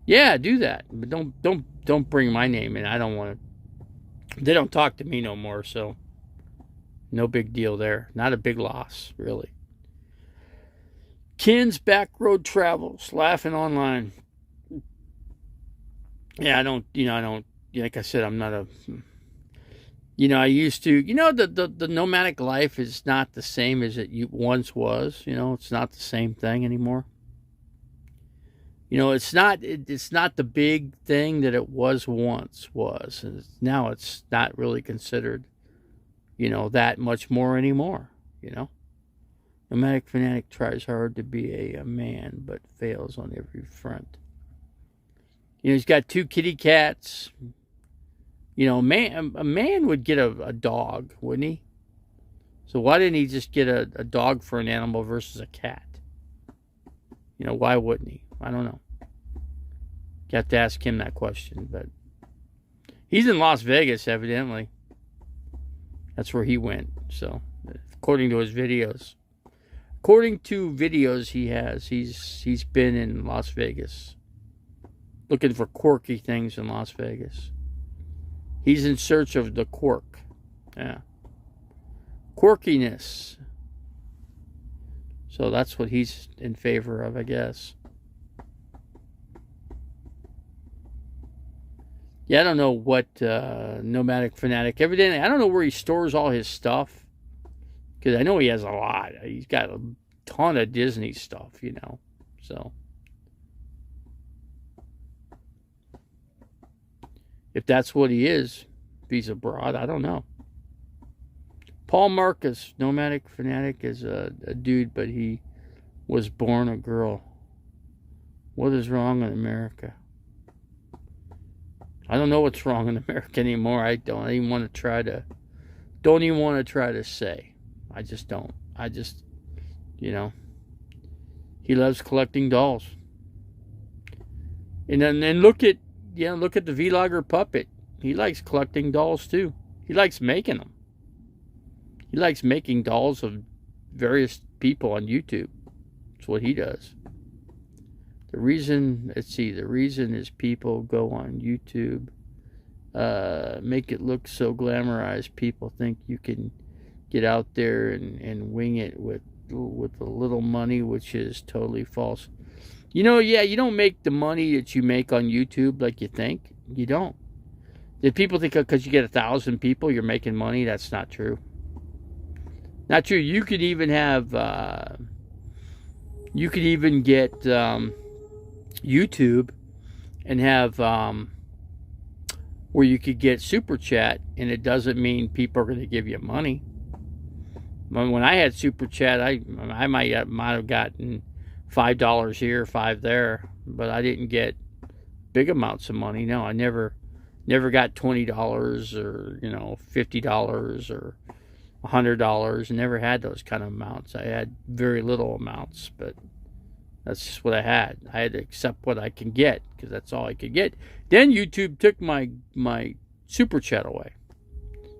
Yeah, do that, but don't bring my name in. I don't want to. They don't talk to me no more, so no big deal there. Not a big loss, really. Ken's back road travels, laughing online. Yeah, I don't. Like I said, I'm not a. I used to. The nomadic life is not the same as it once was. It's not the same thing anymore. It's not the big thing that it once was. Now it's not really considered, that much more anymore, Nomadic fanatic tries hard to be a man, but fails on every front. He's got 2 kitty cats. A man would get a dog, wouldn't he? So why didn't he just get a dog for an animal versus a cat? Why wouldn't he? I don't know. You have to ask him that question, but he's in Las Vegas, evidently. That's where he went. So, according to his videos. According to videos he's been in Las Vegas. Looking for quirky things in Las Vegas. He's in search of the quirk. Yeah. Quirkiness. So that's what he's in favor of, I guess. Yeah, I don't know what nomadic fanatic. Evidently, I don't know where he stores all his stuff. Because I know he has a lot. He's got a ton of Disney stuff, So. If that's what he is, if he's abroad, I don't know. Paul Marcus, nomadic fanatic, is a dude, but he was born a girl. What is wrong in America? I don't know what's wrong in America anymore. I don't even want to try to say. I just don't. He loves collecting dolls. And then look at the vlogger Puppet. He likes collecting dolls too. He likes making them. He likes making dolls of various people on YouTube. That's what he does. The reason is people go on YouTube, make it look so glamorized. People think you can get out there and wing it with a little money, which is totally false. You don't make the money that you make on YouTube like you think. You don't. If people think because you get 1,000 people you're making money, that's not true. Not true. You could even have. You could even get YouTube and have where you could get super chat, and it doesn't mean people are going to give you money. When I had super chat, I might have gotten $5 here, $5 there, but I didn't get big amounts of money. No, I never got $20 or $50 or $100. I never had those kind of amounts. I had very little amounts, but that's just what I had. I had to accept what I can get because that's all I could get. Then YouTube took my super chat away.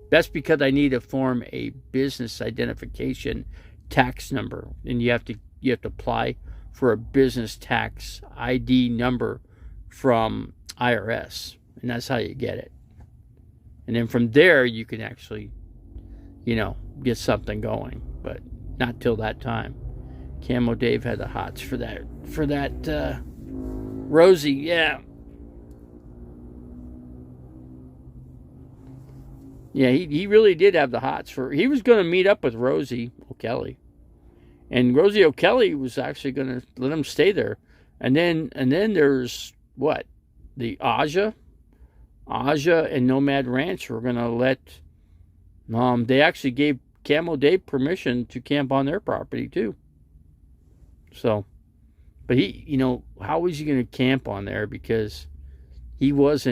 That's because I need to form a business identification tax number, and you have to apply for a business tax ID number from IRS, and that's how you get it. And then from there you can actually, get something going, but not till that time. Camo Dave had the hots for that Rosie, yeah. Yeah, he really did have the hots he was going to meet up with Rosie O'Kelly. And Rosie O'Kelly was actually going to let him stay there. And then there's what? The Aja and Nomad Ranch were going to let they actually gave Camo Dave permission to camp on their property too. So, but he, how was he going to camp on there? Because he was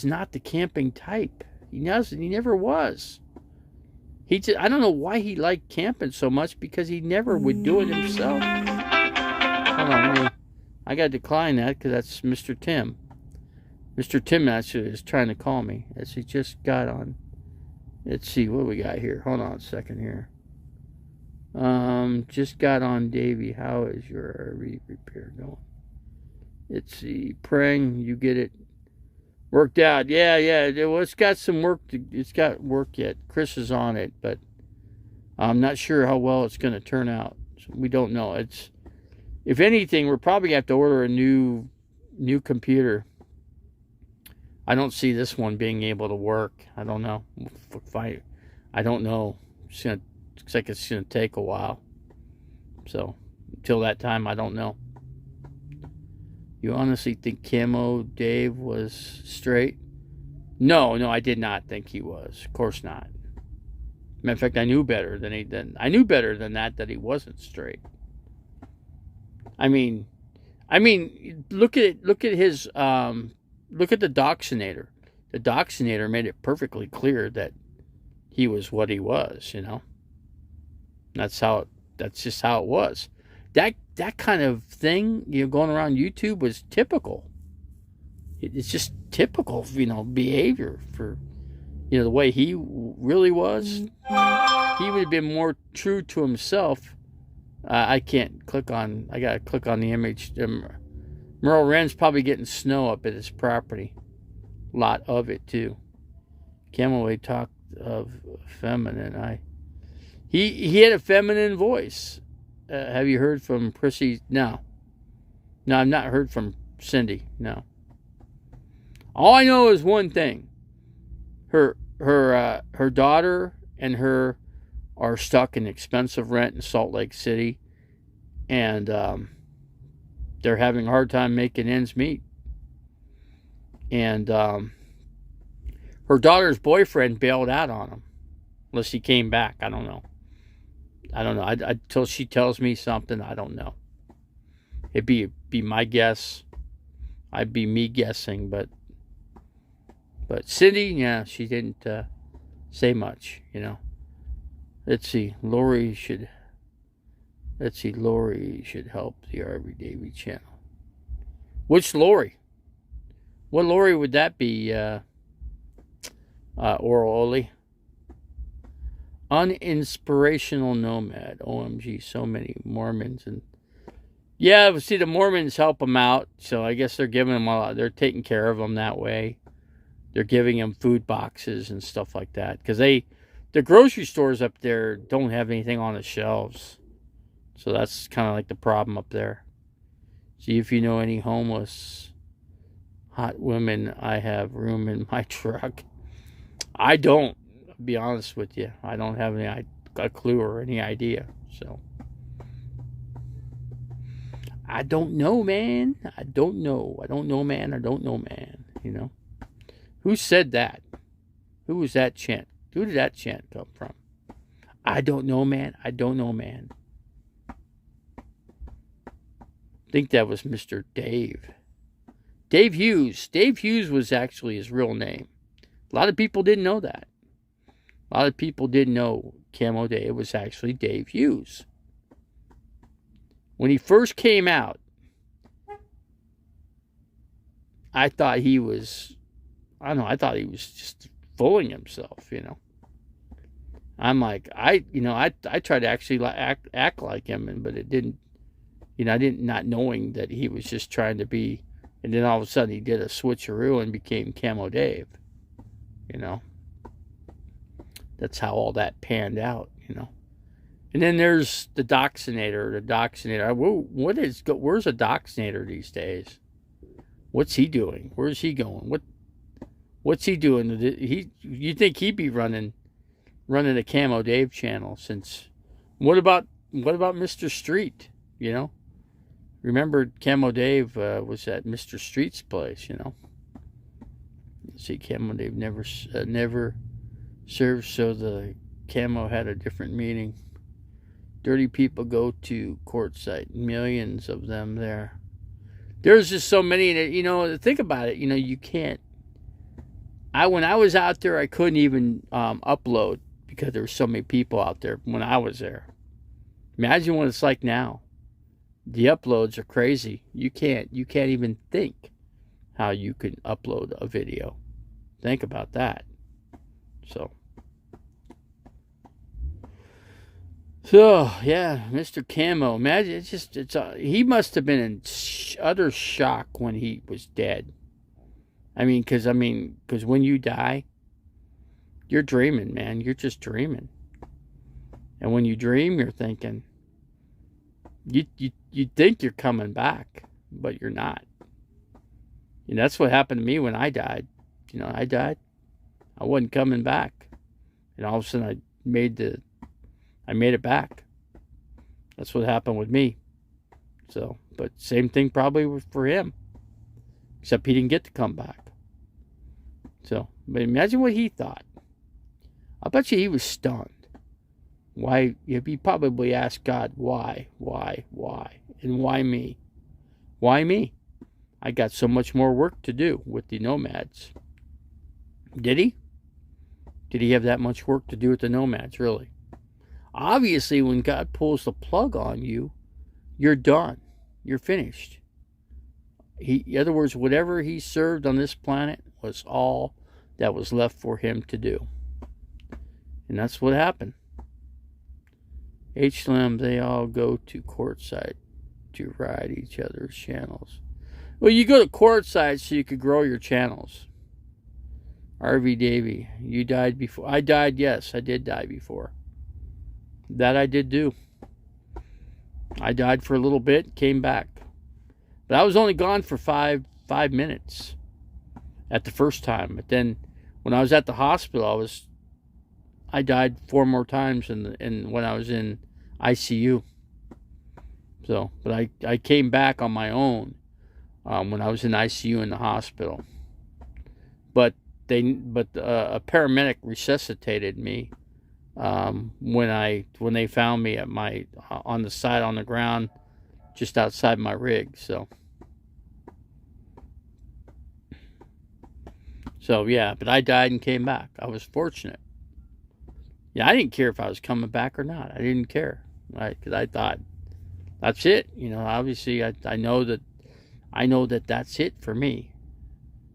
not the camping type. He never was. I don't know why he liked camping so much, because he never would do it himself. Hold on, I got to decline that because that's Mr. Tim. Mr. Tim actually is trying to call me as he just got on. Let's see what we got here. Hold on a second here. Just got on, Davey. How is your RV repair going? Let's see. Praying you get it worked out. Yeah. Well, it's got some work. It's got work yet. Chris is on it, but I'm not sure how well it's going to turn out. So we don't know. If anything, we're probably going to have to order a new computer. I don't see this one being able to work. I don't know. I don't know. Looks like it's going to take a while. So until that time, I don't know. You honestly think Camo Dave was straight? No, I did not think he was. Of course not. Matter of fact, I knew better than that he wasn't straight. I mean, look at his look at the Doxinator. The Doxinator made it perfectly clear that he was what he was, That's just how it was. That kind of thing, going around YouTube was typical. It's just typical, behavior for, the way he really was. He would have been more true to himself. I can't click on. I gotta click on the image. Merle Wren's probably getting snow up at his property. A lot of it too. Camaway talked of feminine. He had a feminine voice. Have you heard from Prissy? No, I've not heard from Cindy. No. All I know is one thing. Her daughter and her are stuck in expensive rent in Salt Lake City, and they're having a hard time making ends meet. And her daughter's boyfriend bailed out on them, unless he came back. I don't know. Until she tells me something, I don't know. It'd be my guess. I'd be me guessing, but Cindy, yeah, she didn't say much, Let's see. Lori should help the RV Davey channel. Which Lori? What Lori would that be? Oral Oli. Uninspirational nomad. OMG, so many Mormons. And yeah, see, the Mormons help them out, so I guess they're giving them a lot. They're taking care of them that way. They're giving them food boxes and stuff like that, because the grocery stores up there don't have anything on the shelves, so that's kind of like the problem up there. See if you know any homeless hot women. I have room in my truck. I don't. Be honest with you, I don't have a clue or any idea. So I don't know, man. I don't know, man. Who said that? Who was that chant? Who did that chant come from? I don't know, man. I think that was Mr. Dave Hughes. Dave Hughes was actually his real name. A lot of people didn't know that. A lot of people didn't know Camo Dave was actually Dave Hughes. When he first came out, I thought he was, I don't know, I thought he was just fooling himself, you know. I'm like, I tried to actually act like him, but it didn't, I didn't, not knowing that he was just trying to be, and then all of a sudden he did a switcheroo and became Camo Dave, you know. That's how all that panned out, you know. And then there's the Doxinator. Where's a Doxinator these days? What's he doing? Where's he going? What's he doing? You think he'd be running a Camo Dave channel? Since what about Mr. Street? You know, remember Camo Dave was at Mr. Street's place. You know, see, Camo Dave never served, so the Camo had a different meaning. Dirty people go to quartzsite. Millions of them there. There's just so many, you know, think about it. You know, you can't. When I was out there, I couldn't even upload because there were so many people out there when I was there. Imagine what it's like now. The uploads are crazy. You can't even think how you can upload a video. Think about that. So yeah, Mr. Camo. Imagine he must have been in utter shock when he was dead. Because when you die, you're dreaming, man. You're just dreaming. And when you dream, you're thinking, you think you're coming back, but you're not. And that's what happened to me when I died. You know, I died. I wasn't coming back. And all of a sudden I made it back. That's what happened with me. So, but same thing probably for him. Except he didn't get to come back. So, but imagine what he thought. I bet you he was stunned. Why? He probably asked God, why? And why me? Why me? I got so much more work to do with the nomads. Did he? Did he have that much work to do with the nomads, really? Obviously, when God pulls the plug on you, you're done. You're finished. In other words, whatever he served on this planet was all that was left for him to do. And that's what happened. H-Lim, they all go to quartzsite to ride each other's channels. Well, you go to quartzsite so you could grow your channels. RV Davy, you died before. I died, yes, I did die before. That I did do. I died for a little bit, came back. But I was only gone for five minutes at the first time. But then when I was at the hospital, I died 4 more times when I was in ICU. So, but I came back on my own when I was in ICU in the hospital. But a paramedic resuscitated me when they found me at on the side on the ground just outside my rig. So yeah, but I died and came back. I was fortunate. Yeah, I didn't care if I was coming back or not. I didn't care, right? Because I thought that's it. You know, obviously I know that that's it for me.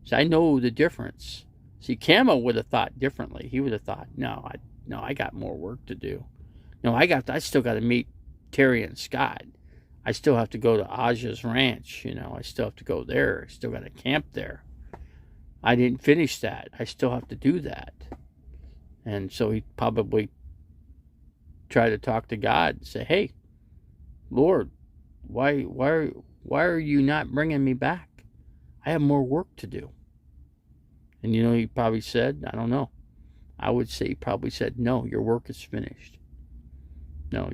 So I know the difference. See, Camo would have thought differently. He would have thought, no, I got more work to do. No, I still got to meet Terry and Scott. I still have to go to Aja's ranch. You know, I still have to go there. I still got to camp there. I didn't finish that. I still have to do that. And so he probably tried to talk to God and say, hey, Lord, why are you not bringing me back? I have more work to do. And you know, he probably said, I don't know. I would say he probably said, no, your work is finished. No,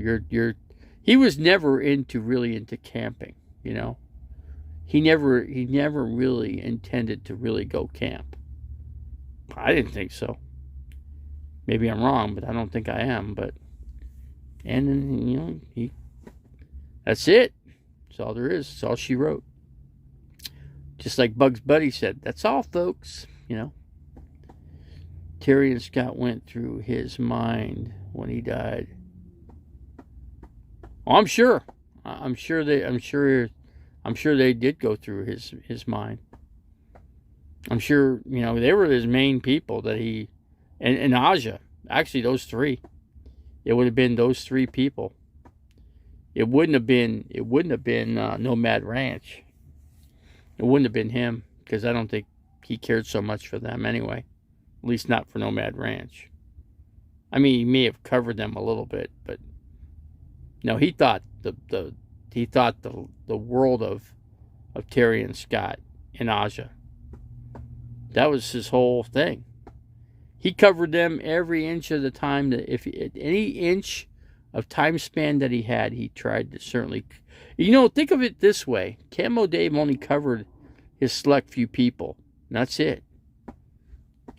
he was never really into camping, you know. He never really intended to really go camp. I didn't think so. Maybe I'm wrong, but I don't think I am. And then, you know, that's it. That's all there is. That's all she wrote. Just like Bugs Bunny said, that's all, folks. You know. Terry and Scott went through his mind when he died. Oh, I'm sure. I'm sure they did go through his mind. I'm sure, they were his main people that he, and Aja, actually those three. It would have been those three people. It wouldn't have been Nomad Ranch. It wouldn't have been him, because I don't think he cared so much for them anyway. At least not for Nomad Ranch. I mean, he may have covered them a little bit, but no, he thought the world of Terry and Scott and Aja. That was his whole thing. He covered them every inch of the time. That if any inch of time span that he had, he tried to certainly. Think of it this way: Camo Dave only covered his select few people. And that's it.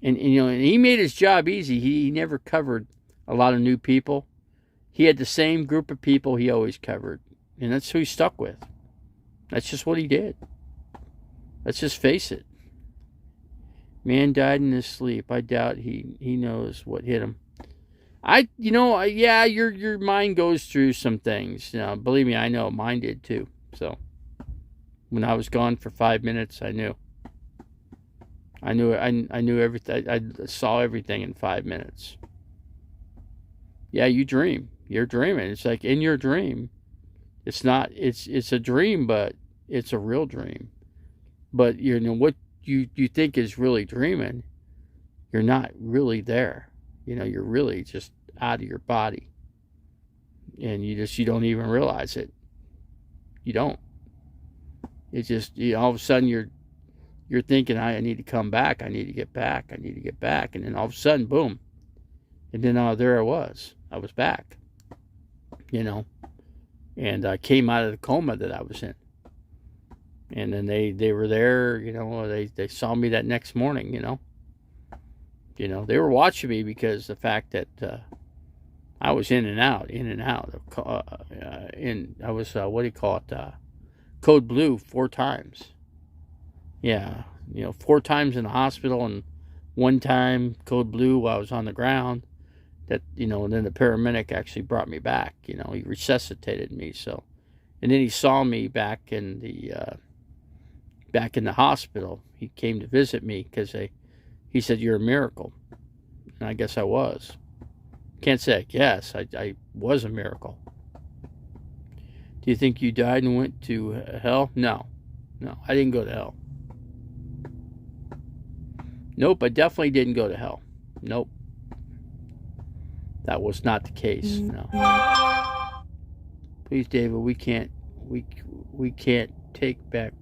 And he made his job easy. He never covered a lot of new people. He had the same group of people he always covered, and that's who he stuck with. That's just what he did. Let's just face it. Man died in his sleep. I doubt he knows what hit him. Your mind goes through some things. Believe me, I know mine did too. So when I was gone for 5 minutes, I knew. I knew everything. I saw everything in 5 minutes. Yeah, you dream. You're dreaming. It's like in your dream. It's not. It's a dream, but it's a real dream. But what you think is really dreaming, you're not really there. You're really just out of your body, and you don't even realize it. You don't. It's just all of a sudden you're thinking, I need to come back. I need to get back. I need to get back, and then all of a sudden, boom, and then there I was. I was back. And I came out of the coma that I was in. And then they were there, they saw me that next morning, They were watching me because the fact that I was in and out. I was, code blue 4 times. Yeah, 4 times in the hospital, and 1 time code blue while I was on the ground. That, and then the paramedic actually brought me back. He resuscitated me. So, and then he saw me back in the hospital. He came to visit me because he said, "You're a miracle," and I guess I was. Can't say I guess. I was a miracle. Do you think you died and went to hell? No, I didn't go to hell. Nope, I definitely didn't go to hell. Nope. That was not the case. No. Please, David, we can't take back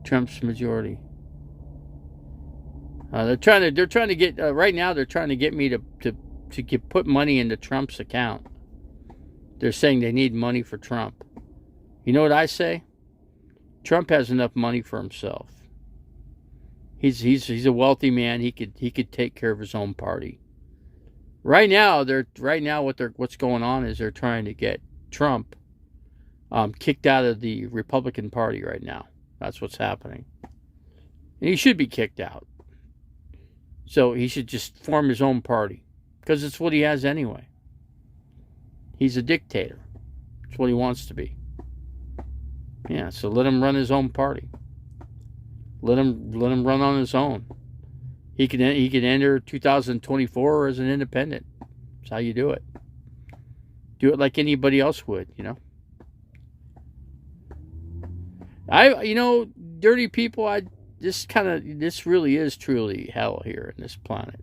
Trump's majority. They're trying to get right now. They're trying to get me to put money into Trump's account. They're saying they need money for Trump. You know what I say? Trump has enough money for himself. He's a wealthy man. He could take care of his own party. Right now, what's going on is they're trying to get Trump kicked out of the Republican Party right now. That's what's happening. And he should be kicked out. So he should just form his own party, because it's what he has anyway. He's a dictator. It's what he wants to be. Yeah, so let him run his own party. Let him run on his own. He can enter 2024 as an independent. That's how you do it. Do it like anybody else would, dirty people. This really is truly hell here in this planet.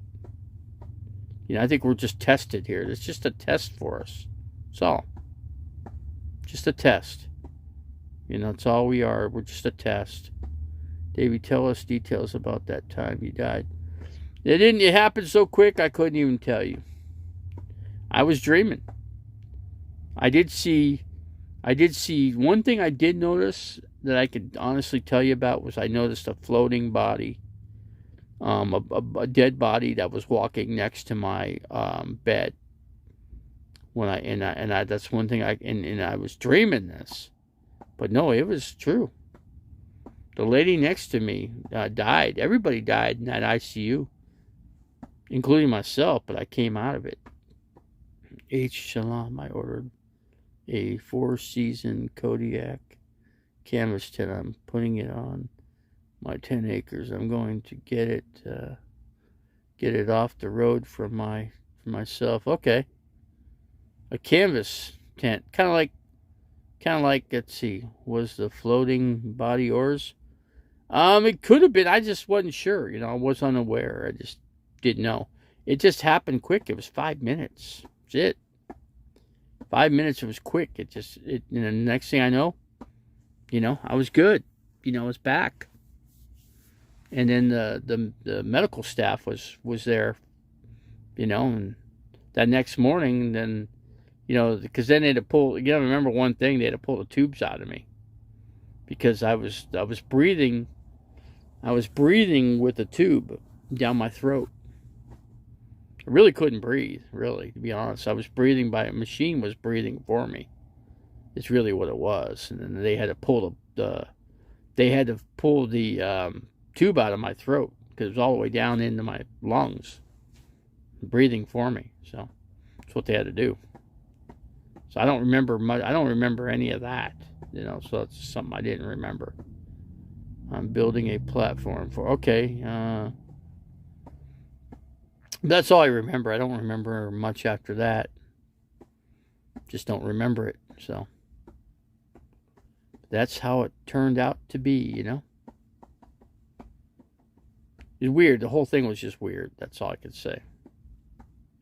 I think we're just tested here. It's just a test for us. That's all. Just a test. It's all we are. We're just a test. Davey, tell us details about that time you died. It happened so quick I couldn't even tell you. I was dreaming. I did see one thing I did notice that I could honestly tell you about was I noticed a floating body, a dead body that was walking next to my bed. That's one thing I was dreaming this, but no, it was true. The lady next to me died. Everybody died in that ICU. including myself, but I came out of it. H. Shalom, I ordered a 4-season Kodiak canvas tent. I'm putting it on my 10 acres. I'm going to get it off the road for myself. Okay, a canvas tent, kind of like. Let's see, was the floating body oars? It could have been. I just wasn't sure. I was unaware. I just didn't know. It just happened quick. It was 5 minutes. That's it. 5 minutes. It was quick. And the next thing I know, I was good. I was back. And then the medical staff was there, and that next morning, then, because then they had to pull. You got to remember one thing: they had to pull the tubes out of me because I was breathing. I was breathing with a tube down my throat. I really couldn't breathe, really, to be honest. I was breathing by a machine was breathing for me. It's really what it was. And then they had to pull the tube out of my throat because it was all the way down into my lungs, breathing for me. So that's what they had to do. So I don't remember much. I don't remember any of that, so that's something I didn't remember. I'm building a platform for, okay. That's all I remember. I don't remember much after that. Just don't remember it. So that's how it turned out to be, It's weird. The whole thing was just weird. That's all I could say.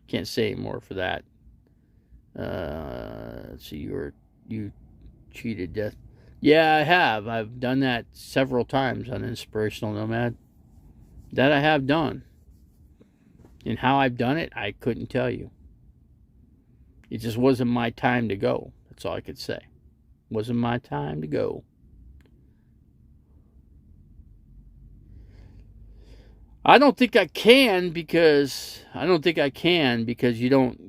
Can't say more for that. Let's see, you cheated death. Yeah, I have. I've done that several times on Inspirational Nomad. That I have done. And how I've done it, I couldn't tell you. It just wasn't my time to go. That's all I could say. Wasn't my time to go. I don't think I can because you don't,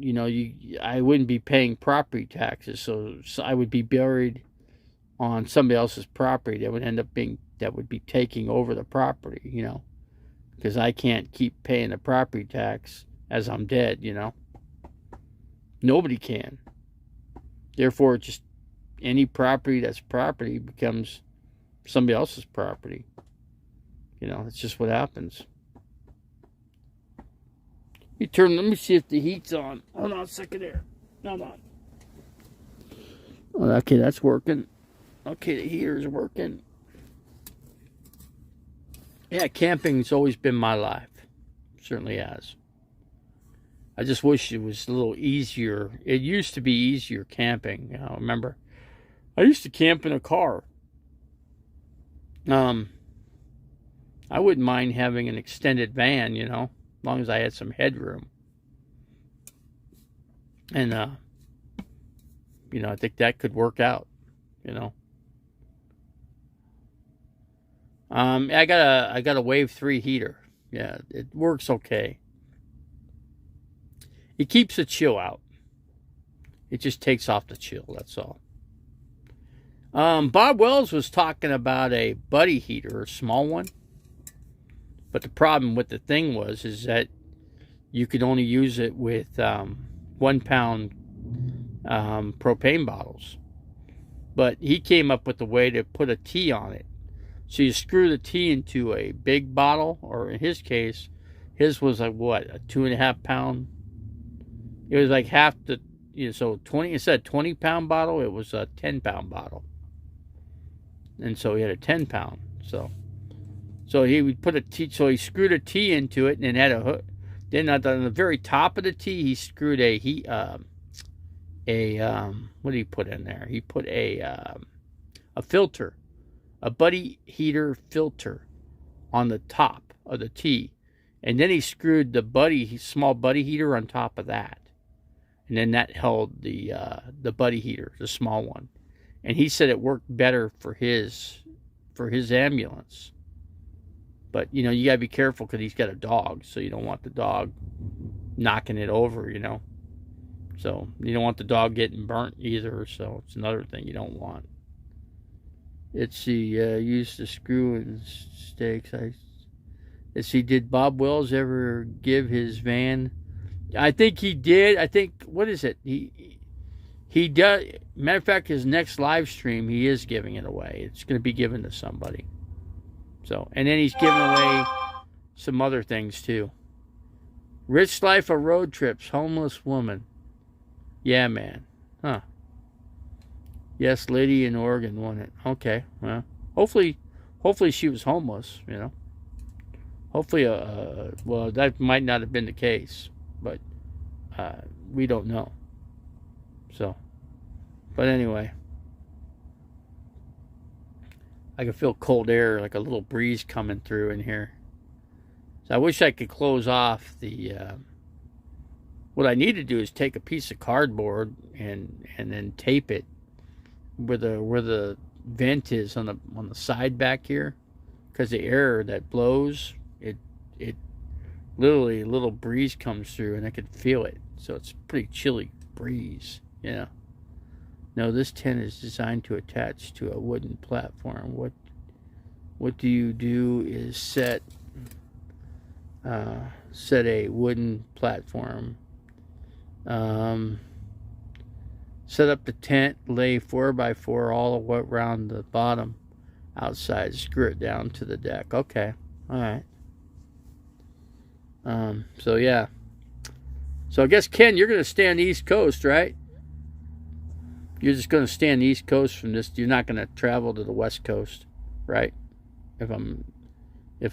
I wouldn't be paying property taxes. So I would be buried on somebody else's property that would be taking over the property, because I can't keep paying the property tax as I'm dead, Nobody can. Therefore, just any property that's property becomes somebody else's property. That's just what happens. Let me see if the heat's on. Hold on a second there. Hold on. Oh, okay, that's working. Okay, the heater's working. Yeah, camping's always been my life. Certainly has. I just wish it was a little easier. It used to be easier camping. Remember, I used to camp in a car. I wouldn't mind having an extended van, as long as I had some headroom. And, I think that could work out, I got a Wave 3 heater. Yeah, it works okay. It keeps the chill out. It just takes off the chill, that's all. Bob Wells was talking about a buddy heater, a small one. But the problem with the thing is that you could only use it with 1 pound propane bottles. But he came up with a way to put a T on it. So you screw the T into a big bottle, or in his case, his was like what, a 2.5 pound? It was like half the, so 20, instead of 20 pound bottle, it was a 10 pound bottle. And so he had a 10 pound. So he would put a T, so he screwed a T into it and then had a hook. Then on the very top of the T, he screwed what did he put in there? He put a filter, a buddy heater filter on the top of the T. And then he screwed the small buddy heater on top of that. And then that held the buddy heater, the small one. And he said it worked better for his ambulance. But, you got to be careful because he's got a dog. So you don't want the dog knocking it over, So you don't want the dog getting burnt either. So it's another thing you don't want. It's the use the screw and stakes. Let's see, did Bob Wells ever give his van? I think he did. I think, what is it? He does. Matter of fact, his next live stream, he is giving it away. It's going to be given to somebody. So, and then he's giving away some other things too. Rich life of road trips, homeless woman. Yeah, man. Huh. Yes, lady in Oregon won it. Okay, well, hopefully she was homeless, you know. Hopefully, well, that might not have been the case, but we don't know. So, but anyway, I can feel cold air, like a little breeze coming through in here. So I wish I could close off the. What I need to do is take a piece of cardboard and then tape it where the vent is on the side back here, because the air that blows, it literally, a little breeze comes through and I can feel it. So it's a pretty chilly breeze, you know. No, this tent is designed to attach to a wooden platform. What do you do is set a wooden platform. Set up the tent, lay 4x4 all around the bottom outside, screw it down to the deck. Okay, all right. So yeah. So I guess, Ken, you're going to stay on the East Coast, right? You're just going to stay on the East Coast from this. You're not going to travel to the West Coast, right? If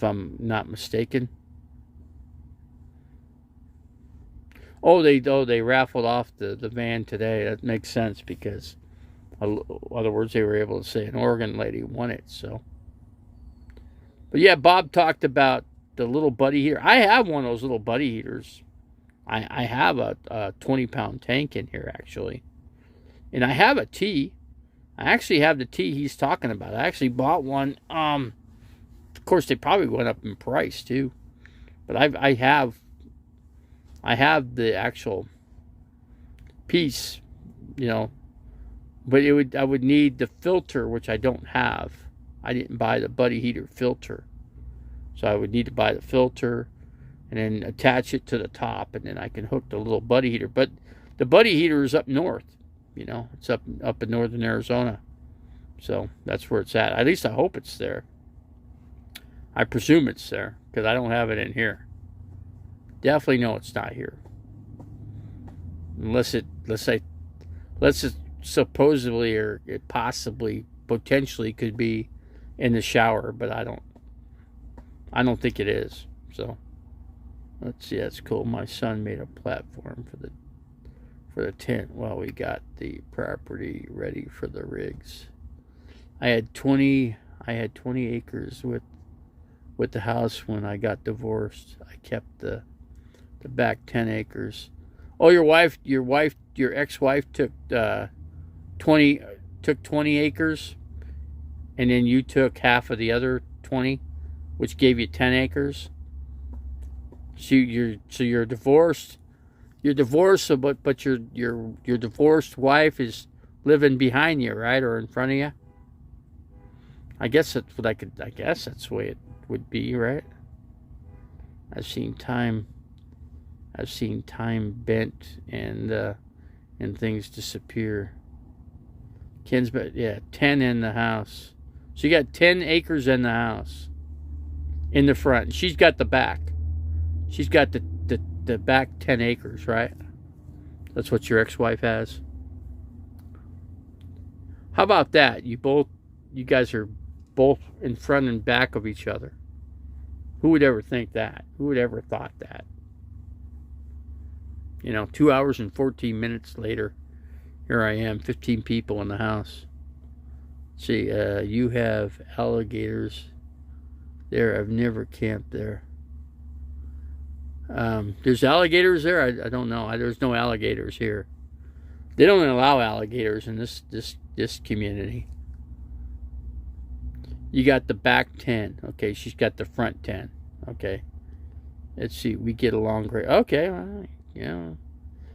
I'm not mistaken. Oh, they raffled off the van today. That makes sense, because, in other words, they were able to say an Oregon lady won it. So, but yeah, Bob talked about the little buddy heater. I have one of those little buddy heaters. I have a 20-pound tank in here, actually, and I have a tea. I actually have the tea he's talking about. I actually bought one. Of course, they probably went up in price too, but I have the actual piece, you know, but I would need the filter, which I don't have. I didn't buy the buddy heater filter. So I would need to buy the filter and then attach it to the top, and then I can hook the little buddy heater. But the buddy heater is up north, you know, it's up in northern Arizona. So that's where it's at. At least I hope it's there. I presume it's there, because I don't have it in here. Definitely know it's not here. Unless it supposedly, or it possibly, potentially could be in the shower, but I don't think it is. So let's see, that's cool. My son made a platform for the tent while we got the property ready for the rigs. I had 20 acres with the house when I got divorced. I kept the back 10 acres. Oh, your ex-wife took 20 acres, and then you took half of the other 20, which gave you 10 acres. So you're divorced. You're divorced, but your divorced wife is living behind you, right, or in front of you. I guess that's that's the way it would be, right? I've seen time bent and things disappear. Ken's, but yeah, 10 in the house. So you got 10 acres in the house, in the front. She's got the back. She's got the back 10 acres, right? That's what your ex-wife has. How about that? You guys are both in front and back of each other. Who would ever think that? Who would ever thought that? You know, 2 hours and 14 minutes later, here I am, 15 people in the house. Let's see, you have alligators there. I've never camped there. There's alligators there? I don't know. There's no alligators here. They don't allow alligators in this community. You got the back 10. Okay, she's got the front 10. Okay. Let's see, we get along great. Okay, well, you know.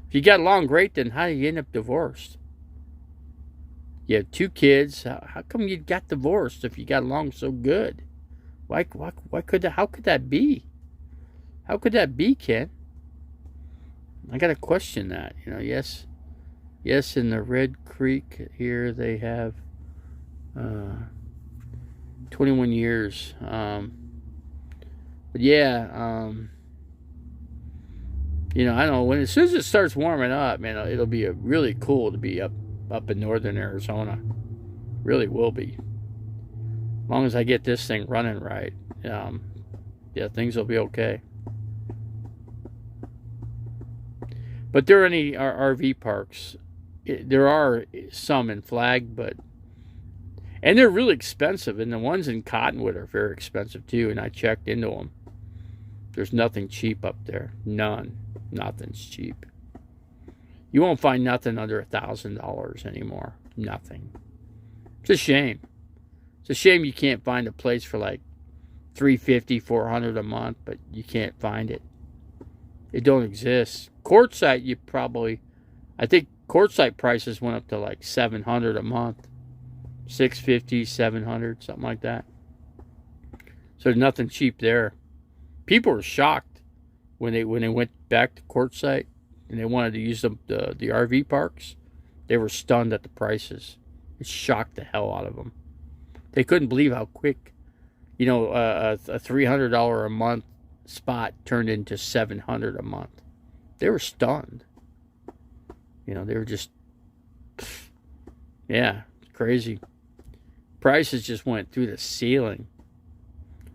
If you got along great, then how did you end up divorced? You have 2 kids. How come you got divorced if you got along so good? Why could that? How could that be? How could that be, Ken? I gotta question that. Yes, in the Red Creek here they have 21 years. But yeah, I don't know, as soon as it starts warming up, man, it'll be really cool to be up in northern Arizona. Really will be. As long as I get this thing running right, yeah, things will be okay. But there are any RV parks. There are some in Flag, and they're really expensive. And the ones in Cottonwood are very expensive too. And I checked into them. There's nothing cheap up there. None. Nothing's cheap. You won't find nothing under $1,000 anymore. Nothing. It's a shame. It's a shame you can't find a place for like $350, $400 a month, but you can't find it. It don't exist. Quartzsite, I think quartzsite prices went up to like $700 a month, $650, $700, something like that. So there's nothing cheap there. People were shocked when they went back to quartzsite and they wanted to use the RV parks. They were stunned at the prices. It shocked the hell out of them. They couldn't believe how quick, a $300 a month spot turned into $700 a month. They were stunned. They were just, yeah, crazy. Prices just went through the ceiling.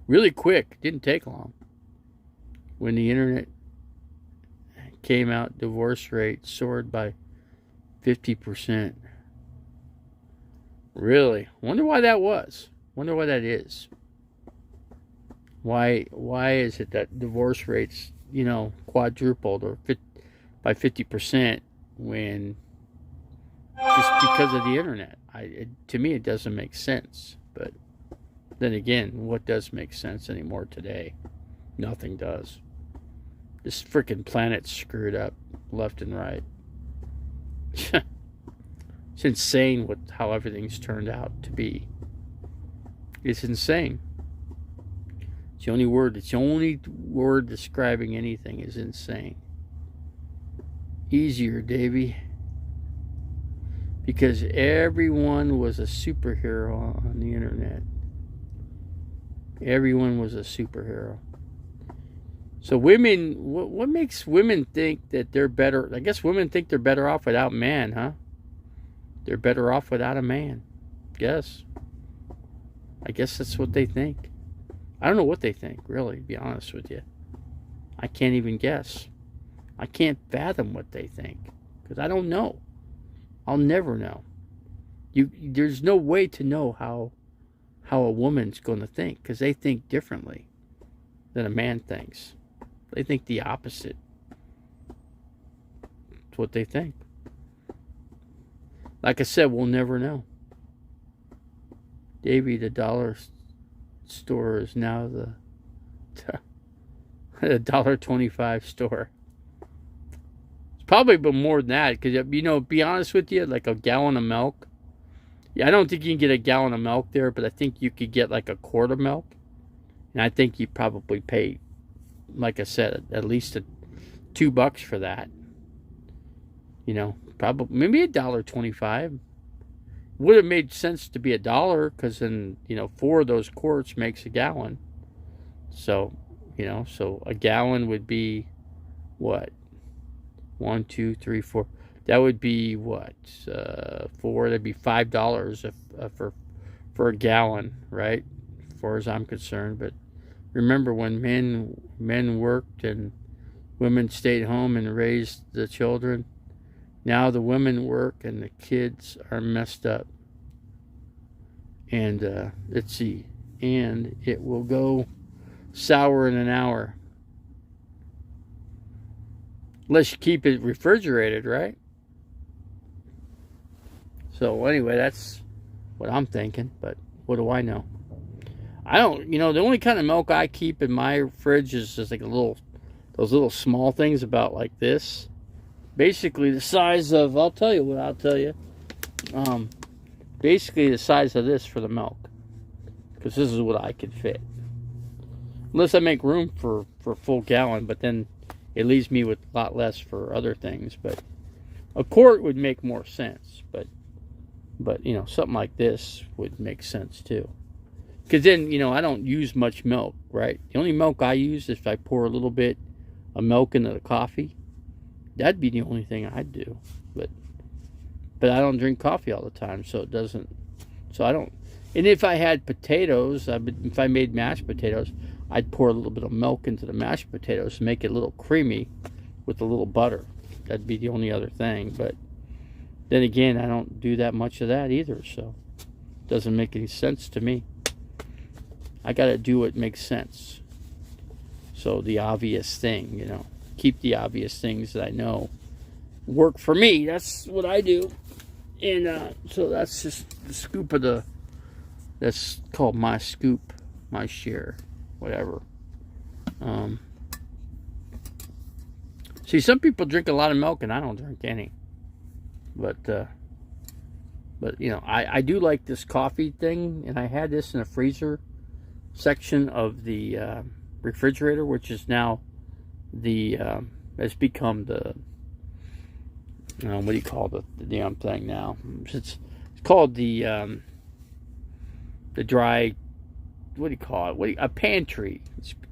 Really quick. Didn't take long. When the internet came out, divorce rate soared by 50%. Really? Wonder why that was. Wonder why that is. Why is it that divorce rates, quadrupled or by 50% when just because of the internet? To me, it doesn't make sense. But then again, what does make sense anymore today? Nothing does. This freaking planet's screwed up left and right. It's insane how everything's turned out to be. It's insane. It's the only word describing anything is insane. Easier, Davey. Because everyone was a superhero on the internet. Everyone was a superhero. So women, what makes women think that they're better? I guess women think they're better off without man, huh? They're better off without a man. I guess that's what they think. I don't know what they think, really, to be honest with you. I can't even guess. I can't fathom what they think. Because I don't know. I'll never know. There's no way to know how a woman's going to think. Because they think differently than a man thinks. They think the opposite. It's what they think. Like I said, we'll never know. Davey, the dollar store is now the $1.25 store. It's probably been more than that. Because, be honest with you, like a gallon of milk. Yeah, I don't think you can get a gallon of milk there, but I think you could get like a quart of milk. And I think you probably pay, like I said, at least $2 for that. Probably maybe $1.25. Would have made sense to be $1 because then 4 of those quarts makes a gallon. So so a gallon would be what? 1, 2, 3, 4. That would be what? 4. That'd be $5 for a gallon, right? As far as I'm concerned. But remember when men worked and women stayed home and raised the children. Now the women work and the kids are messed up. And let's see. And it will go sour in an hour. Unless you keep it refrigerated, right? So anyway, that's what I'm thinking. But what do I know? I don't, the only kind of milk I keep in my fridge is just like those little small things about like this. Basically the size of, I'll tell you. Basically the size of this for the milk. Because this is what I could fit. Unless I make room for a full gallon, but then it leaves me with a lot less for other things. But a quart would make more sense. But you know, something like this would make sense too. Because then, you know, I don't use much milk, right? The only milk I use is if I pour a little bit of milk into the coffee. That'd be the only thing I'd do. But I don't drink coffee all the time, so it doesn't. So I don't. And if I had potatoes, if I made mashed potatoes, I'd pour a little bit of milk into the mashed potatoes to make it a little creamy with a little butter. That'd be the only other thing. But then again, I don't do that much of that either, so it doesn't make any sense to me. I got to do what makes sense. So the obvious thing, you know, keep the obvious things that I know work for me. That's what I do. And so that's just the scoop of that's called my scoop, my share, whatever. See, some people drink a lot of milk and I don't drink any. But you know, I do like this coffee thing, and I had this in the freezer section of the refrigerator, which is now has become the what do you call the damn thing now? It's called the dry, what do you call it? A pantry.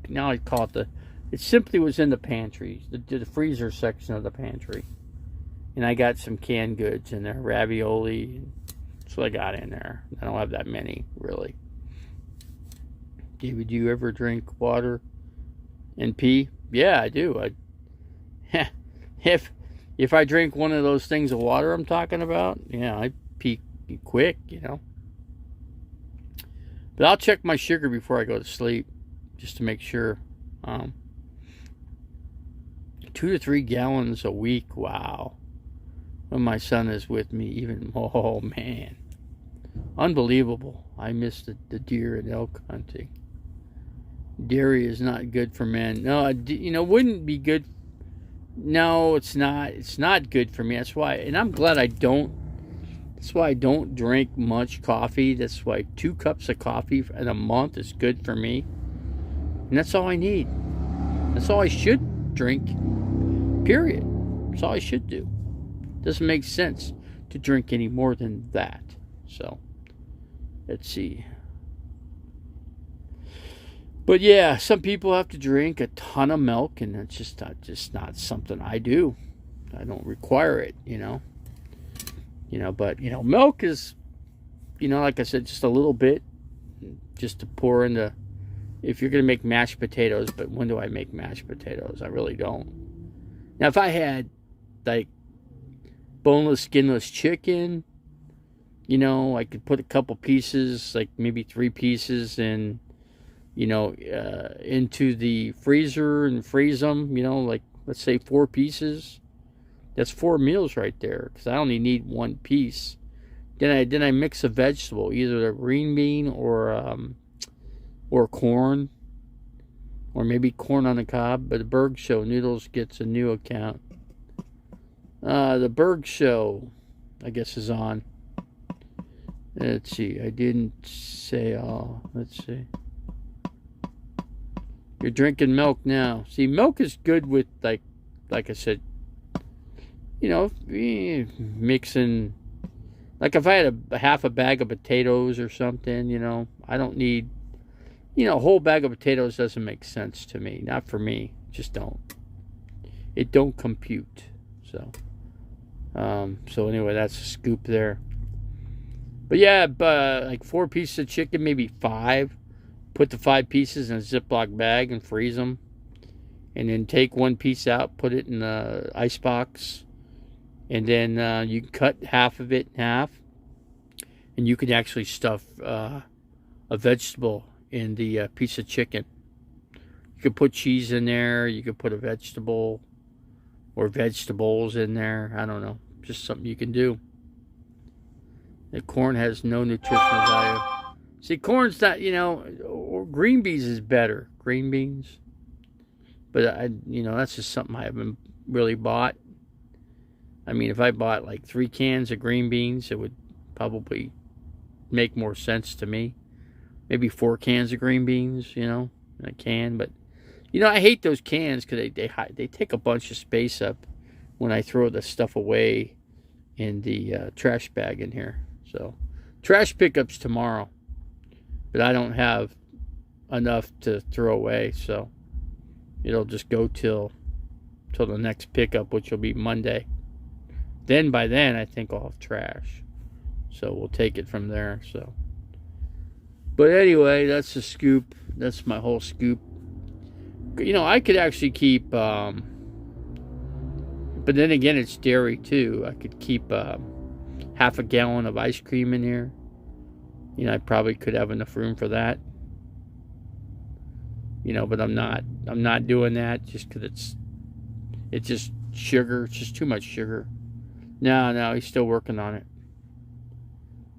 Now I call it it simply was in the pantry, the freezer section of the pantry. And I got some canned goods in there, ravioli. That's what I got in there. I don't have that many, really. David, do you ever drink water and pee? Yeah, I do. If I drink one of those things of water I'm talking about, yeah, I pee quick, you know. But I'll check my sugar before I go to sleep, just to make sure. 2 to 3 gallons a week, wow. When my son is with me, even, oh man, unbelievable. I miss the deer and elk hunting. Dairy is not good for men. No, you know, wouldn't be good. No, it's not. It's not good for me. That's why, and I'm glad I don't. That's why I don't drink much coffee. That's why 2 cups of coffee in a month is good for me. And that's all I need. That's all I should drink. Period. That's all I should do. Doesn't make sense to drink any more than that. So, let's see. But yeah, some people have to drink a ton of milk, and it's just not something I do. I don't require it, you know. But you know, milk is, you know, like I said, just a little bit, just to pour into. If you're gonna make mashed potatoes, but when do I make mashed potatoes? I really don't. Now, if I had like boneless, skinless chicken, you know, I could put a couple pieces, like maybe 3 pieces, in, you know, into the freezer and freeze them, you know, like let's say 4 pieces. That's 4 meals right there, because I only need 1 piece. Then I mix a vegetable, either a green bean or corn, or maybe corn on the cob. But the Berg Show Noodles gets a new account. The Berg Show, I guess, is on. Let's see. I didn't say all. Let's see. You're drinking milk now. See, milk is good with, like I said, you know, mixing. Like if I had a half a bag of potatoes or something, you know, I don't need, you know, a whole bag of potatoes doesn't make sense to me. Not for me. Just don't. It don't compute. So anyway, that's a scoop there. But yeah, like 4 pieces of chicken, maybe 5. Put the 5 pieces in a Ziploc bag and freeze them. And then take 1 piece out, put it in the ice box. And then you can cut half of it in half. And you can actually stuff a vegetable in the piece of chicken. You could put cheese in there. You could put a vegetable or vegetables in there. I don't know. Just something you can do. The corn has no nutritional value. See, corn's not, you know, or green beans is better. Green beans. But, you know, that's just something I haven't really bought. I mean, if I bought like 3 cans of green beans, it would probably make more sense to me. Maybe 4 cans of green beans, you know. in a can. But you know, I hate those cans because they take a bunch of space up when I throw the stuff away in the trash bag in here. So trash pickups tomorrow, but I don't have enough to throw away, so it'll just go till the next pickup, which will be Monday. Then by then I think I'll have trash, so we'll take it from there. So, but anyway, that's the scoop. That's my whole scoop. You know, I could actually keep, but then again, it's dairy too. I could keep half a gallon of ice cream in here. You know, I probably could have enough room for that. You know, but I'm not doing that just because it's just sugar. It's just too much sugar. No, he's still working on it.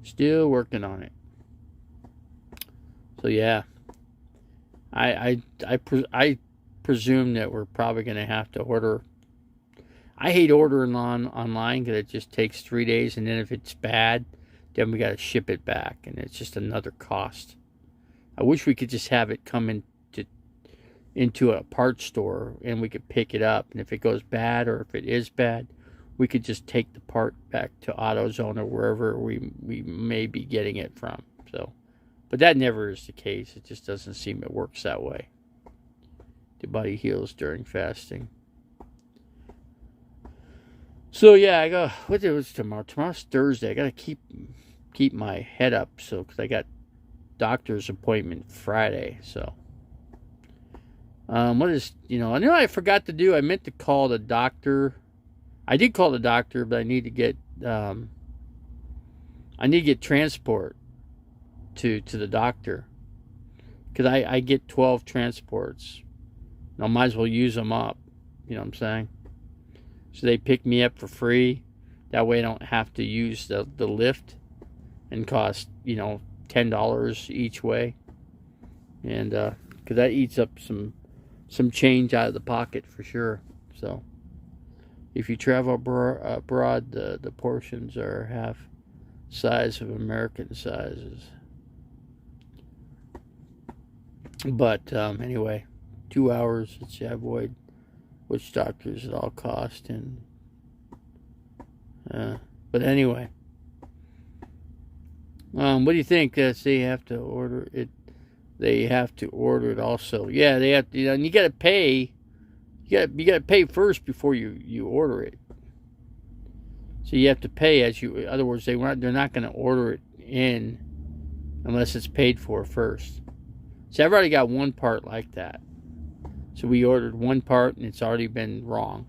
Still working on it. So yeah, I presume that we're probably going to have to order. I hate ordering online because it just takes 3 days, and then if it's bad, then we got to ship it back, and it's just another cost. I wish we could just have it come into a parts store and we could pick it up, and if it goes bad or if it is bad, we could just take the part back to AutoZone or wherever we may be getting it from. So, but that never is the case. It just doesn't seem it works that way. The body heals during fasting. So yeah, I got, what day was tomorrow? Tomorrow's Thursday. I got to keep my head up, so because I got doctor's appointment Friday. So what is, you know I forgot to do. I meant to call the doctor. I did call the doctor, but I need to get transport to the doctor, because I get 12 transports. I might as well use them up. You know what I'm saying? So they pick me up for free. That way I don't have to use the lift and cost, $10 each way. And because that eats up some change out of the pocket for sure. So if you travel abroad, the portions are half size of American sizes. But anyway, 2 hours. Let's see, I avoid which doctors at all cost. And but anyway, what do you think? They have to order it. They have to order it also. Yeah, they have to. And you got to pay. You got to pay first before you order it. So you have to pay as you. In other words, they're not going to order it in unless it's paid for first. So I've already got one part like that. So we ordered one part and it's already been wrong.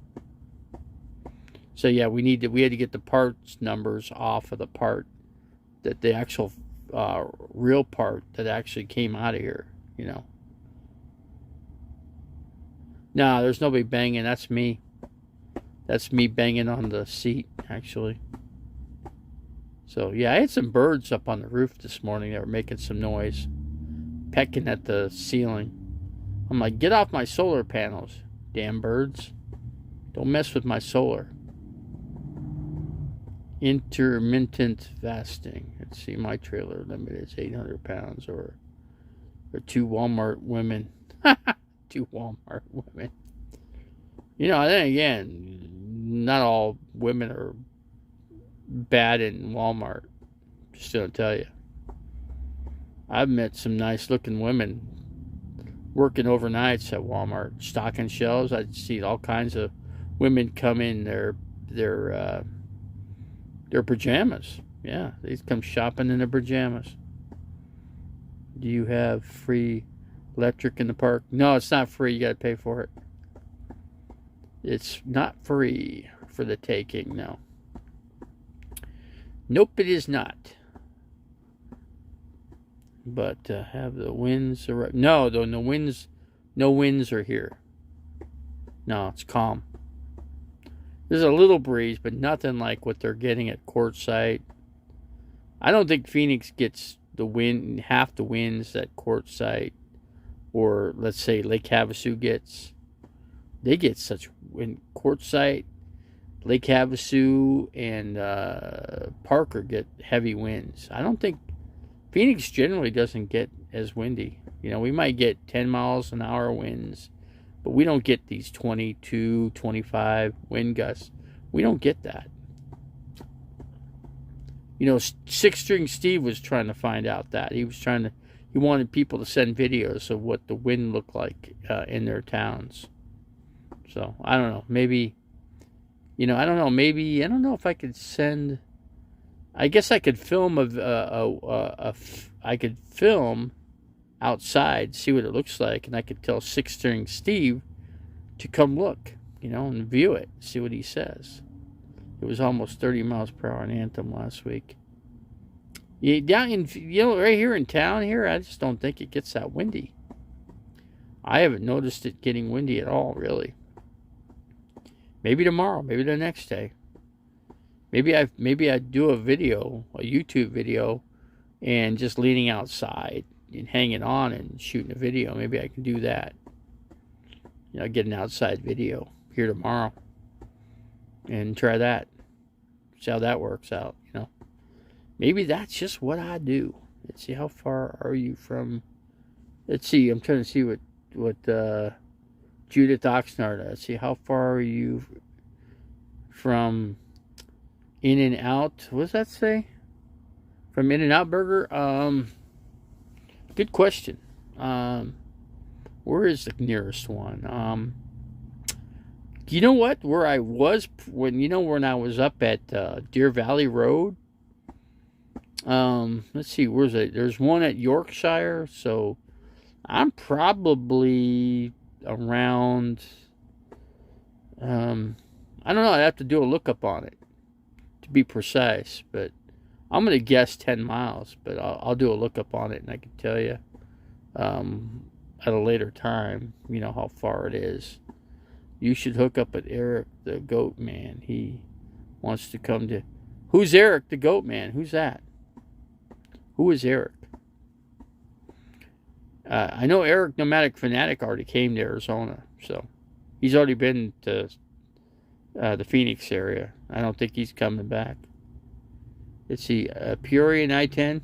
So yeah, we had to get the parts numbers off of the part, that the actual real part that actually came out of here. No, there's nobody banging. That's me. That's me banging on the seat, actually. So yeah, I had some birds up on the roof this morning that were making some noise, pecking at the ceiling. I'm like, get off my solar panels, damn birds. Don't mess with my solar. Intermittent fasting. Let's see, my trailer limit is 800 pounds, or 2 Walmart women. 2 Walmart women. Then again, not all women are bad in Walmart. Just gonna tell you. I've met some nice looking women working overnights at Walmart, stocking shelves. I see all kinds of women come in their pajamas. Yeah, they come shopping in their pajamas. Do you have free electric in the park? No, it's not free. You got to pay for it. It's not free for the taking. No. Nope, it is not. But have the winds arrived? No, though, no winds are here. No, it's calm. There's a little breeze, but nothing like what they're getting at Quartzsite. I don't think Phoenix gets half the winds that Quartzsite or, let's say, Lake Havasu gets. They get such wind. Quartzsite, Lake Havasu, and Parker get heavy winds. I don't think Phoenix generally doesn't get as windy. You know, we might get 10 miles an hour winds, but we don't get these 22, 25 wind gusts. We don't get that. You know, Six String Steve was trying to find out that. He wanted people to send videos of what the wind looked like in their towns. So, I don't know. Maybe, you know, I don't know if I could send. I guess I could film I could film outside, see what it looks like, and I could tell Six String Steve to come look, you know, and view it, see what he says. It was almost 30 miles per hour in Anthem last week. Down in, you know, right here in town here, I just don't think it gets that windy. I haven't noticed it getting windy at all, really. Maybe tomorrow, maybe the next day. Maybe I do a YouTube video, and just leaning outside and hanging on and shooting a video. Maybe I can do that. You know, get an outside video here tomorrow and try that. See how that works out, you know. Maybe that's just what I do. Let's see, how far are you from... Let's see, I'm trying to see what Judith Oxnard. Let's see, how far are you from In-N-Out? What does that say? From In-N-Out Burger? Good question. Where is the nearest one? You know what? Where I was when I was up at Deer Valley Road. Let's see. Where's it? There's one at Yorkshire. So I'm probably around. I don't know. I'd have to do a lookup on it to be precise, but I'm going to guess 10 miles, but I'll do a lookup on it, and I can tell you at a later time, you know, how far it is. You should hook up with Eric, the Goat Man. He wants to come to... Who's Eric, the Goat Man? Who's that? Who is Eric? I know Eric, Nomadic Fanatic, already came to Arizona, so he's already been to the Phoenix area. I don't think he's coming back. Let's see, Peoria and I-10.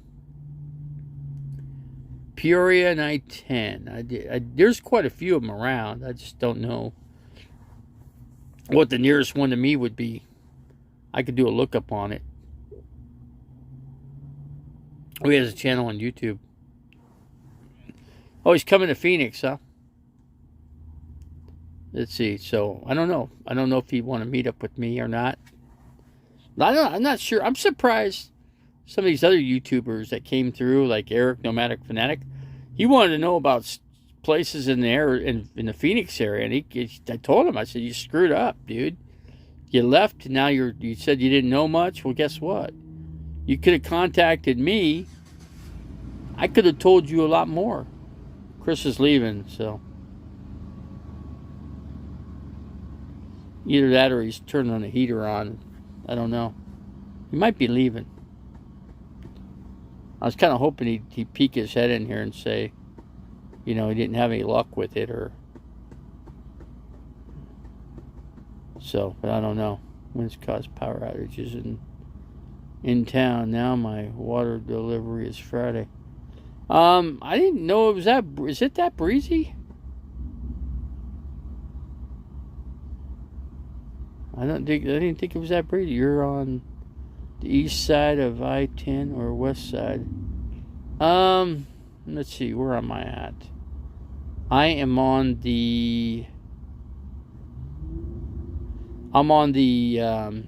Peoria and I-10. There's quite a few of them around. I just don't know what the nearest one to me would be. I could do a lookup on it. Oh, he has a channel on YouTube. Oh, he's coming to Phoenix, huh? Let's see. So, I don't know. I don't know if he'd want to meet up with me or not. I'm not sure. I'm surprised some of these other YouTubers that came through, like Eric, Nomadic Fanatic, he wanted to know about places in the Phoenix area, and I told him, I said, you screwed up, dude. You left, and now you said you didn't know much. Well, guess what? You could have contacted me. I could have told you a lot more. Chris is leaving, so either that or he's turning the heater on. I don't know. He might be leaving. I was kind of hoping he'd peek his head in here and say, you know, he didn't have any luck with it, or so. But I don't know. Winds cause power outages in town. Now my water delivery is Friday. I didn't know it was that. Is it that breezy? I didn't think it was that breezy. You're on the east side of I-10 or west side. Let's see. Where am I at? I am on the. I'm on the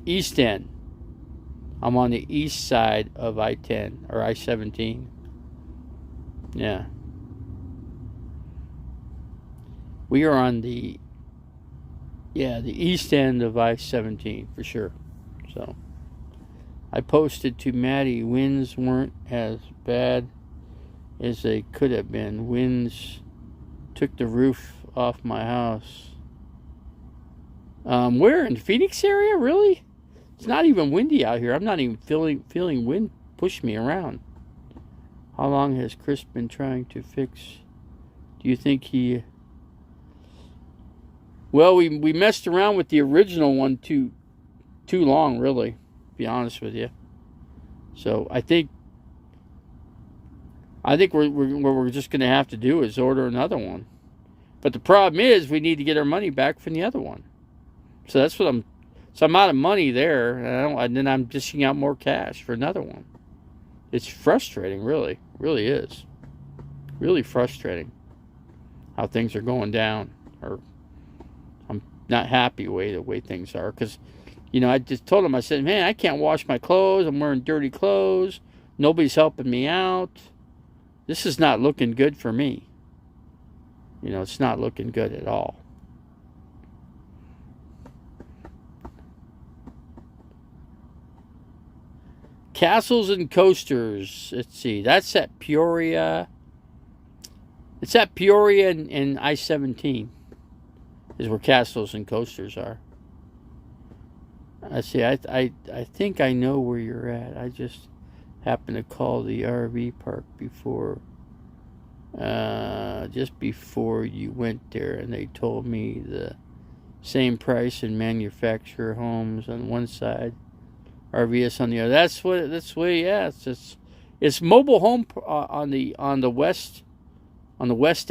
east end. I'm on the east side of I-10 or I-17. Yeah. We are on the east end of I-17 for sure. So I posted to Maddie, winds weren't as bad as they could have been. Winds took the roof off my house. Where? In the Phoenix area? Really? It's not even windy out here. I'm not even feeling wind push me around. How long has Chris been trying to fix? Do you think he... Well, we messed around with the original one too long, really, to be honest with you. So I think I think what we're just going to have to do is order another one. But the problem is we need to get our money back from the other one. So that's what so I'm out of money there, and then I'm dishing out more cash for another one. It's frustrating, really. It really is. Really frustrating how things are going down. Or I'm not happy the way things are. Because, I just told him, I said, man, I can't wash my clothes. I'm wearing dirty clothes. Nobody's helping me out. This is not looking good for me. It's not looking good at all. Castles and Coasters. Let's see. That's at Peoria. It's at Peoria and I-17 is where Castles and Coasters are. I see. I think I know where you're at. I just happened to call the RV park just before you went there, and they told me the same price in manufacturer homes on one side, RVS on the other. That's way. Yeah, it's mobile home on the west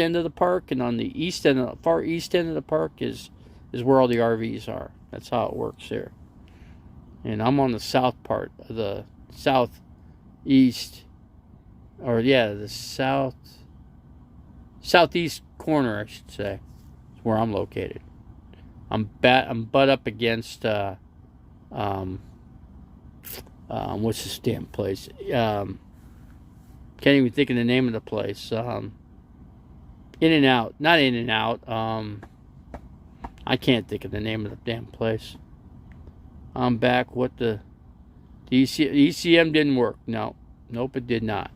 end of the park, and on the east end, far east end of the park is where all the RVs are. That's how it works there. And I'm on the south part of the southeast, the southeast corner, I should say. Is where I'm located. I'm butt up against what's this damn place? Can't even think of the name of the place. In and Out. Not In and Out. I can't think of the name of the damn place. I'm back. What the ECM didn't work. No. Nope, it did not.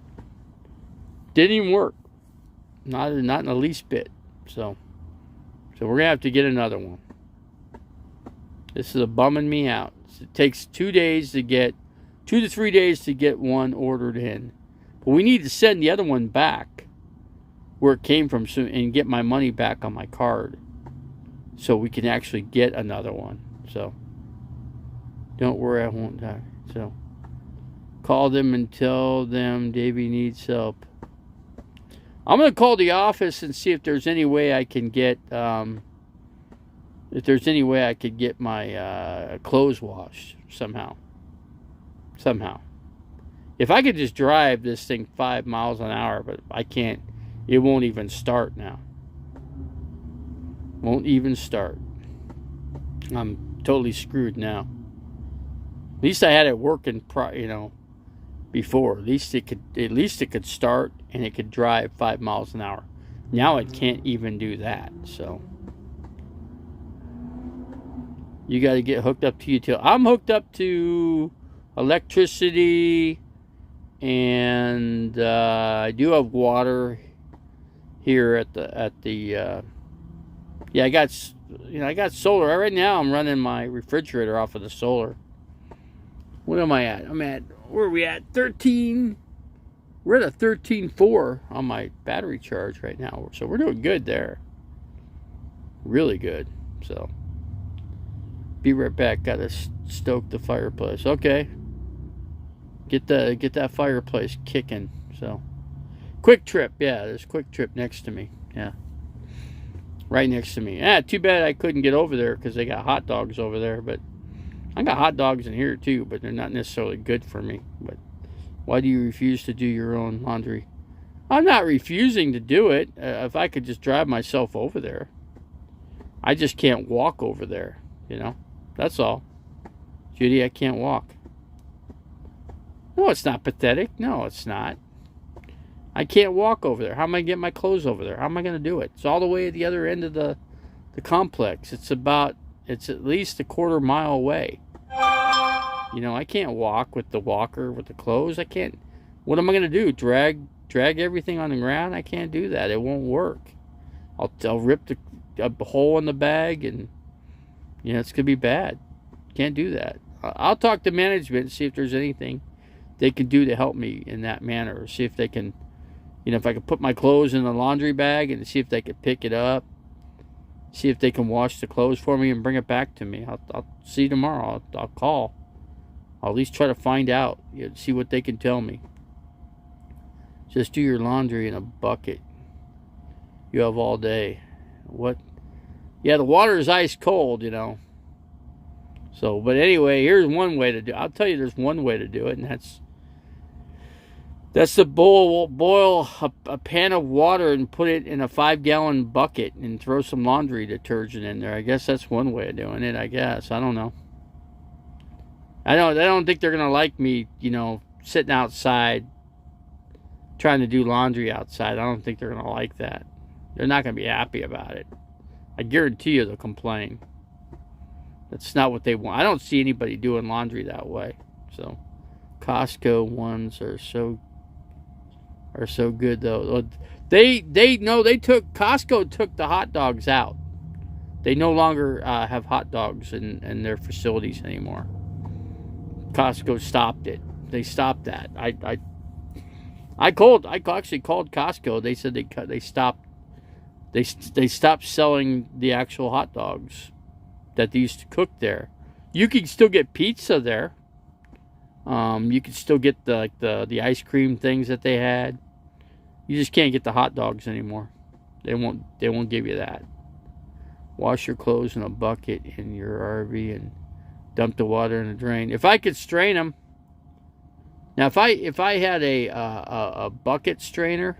Didn't even work. Not in the least bit. So we're going to have to get another one. This is bumming me out. It takes 2 to 3 days to get one ordered in. But we need to send the other one back where it came from and get my money back on my card so we can actually get another one. So don't worry, I won't die. So call them and tell them Davey needs help. I'm going to call the office and see if there's any way I can get my clothes washed somehow. If I could just drive this thing 5 miles an hour, but I can't. It won't even start now. Won't even start. I'm totally screwed now. At least I had it working, before. At least it could start and it could drive 5 miles an hour. Now it can't even do that. So you got to get hooked up to utility. I'm hooked up to electricity, and I do have water here at the. I got solar right now. I'm running my refrigerator off of the solar. What am I at? Where are we at? 13. We're at a 13.4 on my battery charge right now. So we're doing good there. Really good. So be right back. Got to stoke the fireplace. Okay. Get that fireplace kicking. So Quick Trip. Yeah, there's Quick Trip next to me. Yeah. Right next to me. Too bad I couldn't get over there because they got hot dogs over there, but I got hot dogs in here too, but they're not necessarily good for me. But why do you refuse to do your own laundry? I'm not refusing to do it. If I could just drive myself over there. I just can't walk over there, That's all. Judy, I can't walk. No, it's not pathetic. No, it's not. I can't walk over there. How am I getting my clothes over there? How am I going to do it? It's all the way at the other end of the complex. It's at least a quarter mile away. I can't walk with the walker, with the clothes. I can't. What am I going to do? Drag everything on the ground? I can't do that. It won't work. I'll rip a hole in the bag, and it's going to be bad. Can't do that. I'll talk to management and see if there's anything they can do to help me in that manner. See if they can, if I can put my clothes in the laundry bag and see if they can pick it up. See if they can wash the clothes for me and bring it back to me. I'll see tomorrow. I'll call. I'll at least try to find out. See what they can tell me. Just do your laundry in a bucket. You have all day. What? Yeah, the water is ice cold, So, but anyway, here's one way to do it. I'll tell you there's one way to do it, and that's to boil a pan of water and put it in a 5-gallon bucket and throw some laundry detergent in there. I guess that's one way of doing it, I guess. I don't know. I don't think they're going to like me, sitting outside trying to do laundry outside. I don't think they're going to like that. They're not going to be happy about it. I guarantee you they'll complain. That's not what they want. I don't see anybody doing laundry that way. So, Costco ones are so good though. Costco took the hot dogs out. They no longer have hot dogs in their facilities anymore. Costco stopped it. They stopped that. I actually called Costco. They said they stopped. They stopped selling the actual hot dogs that they used to cook there. You can still get pizza there. You can still get the ice cream things that they had. You just can't get the hot dogs anymore. They won't give you that. Wash your clothes in a bucket in your RV and dump the water in a drain. If I could strain them. Now, if I had a bucket strainer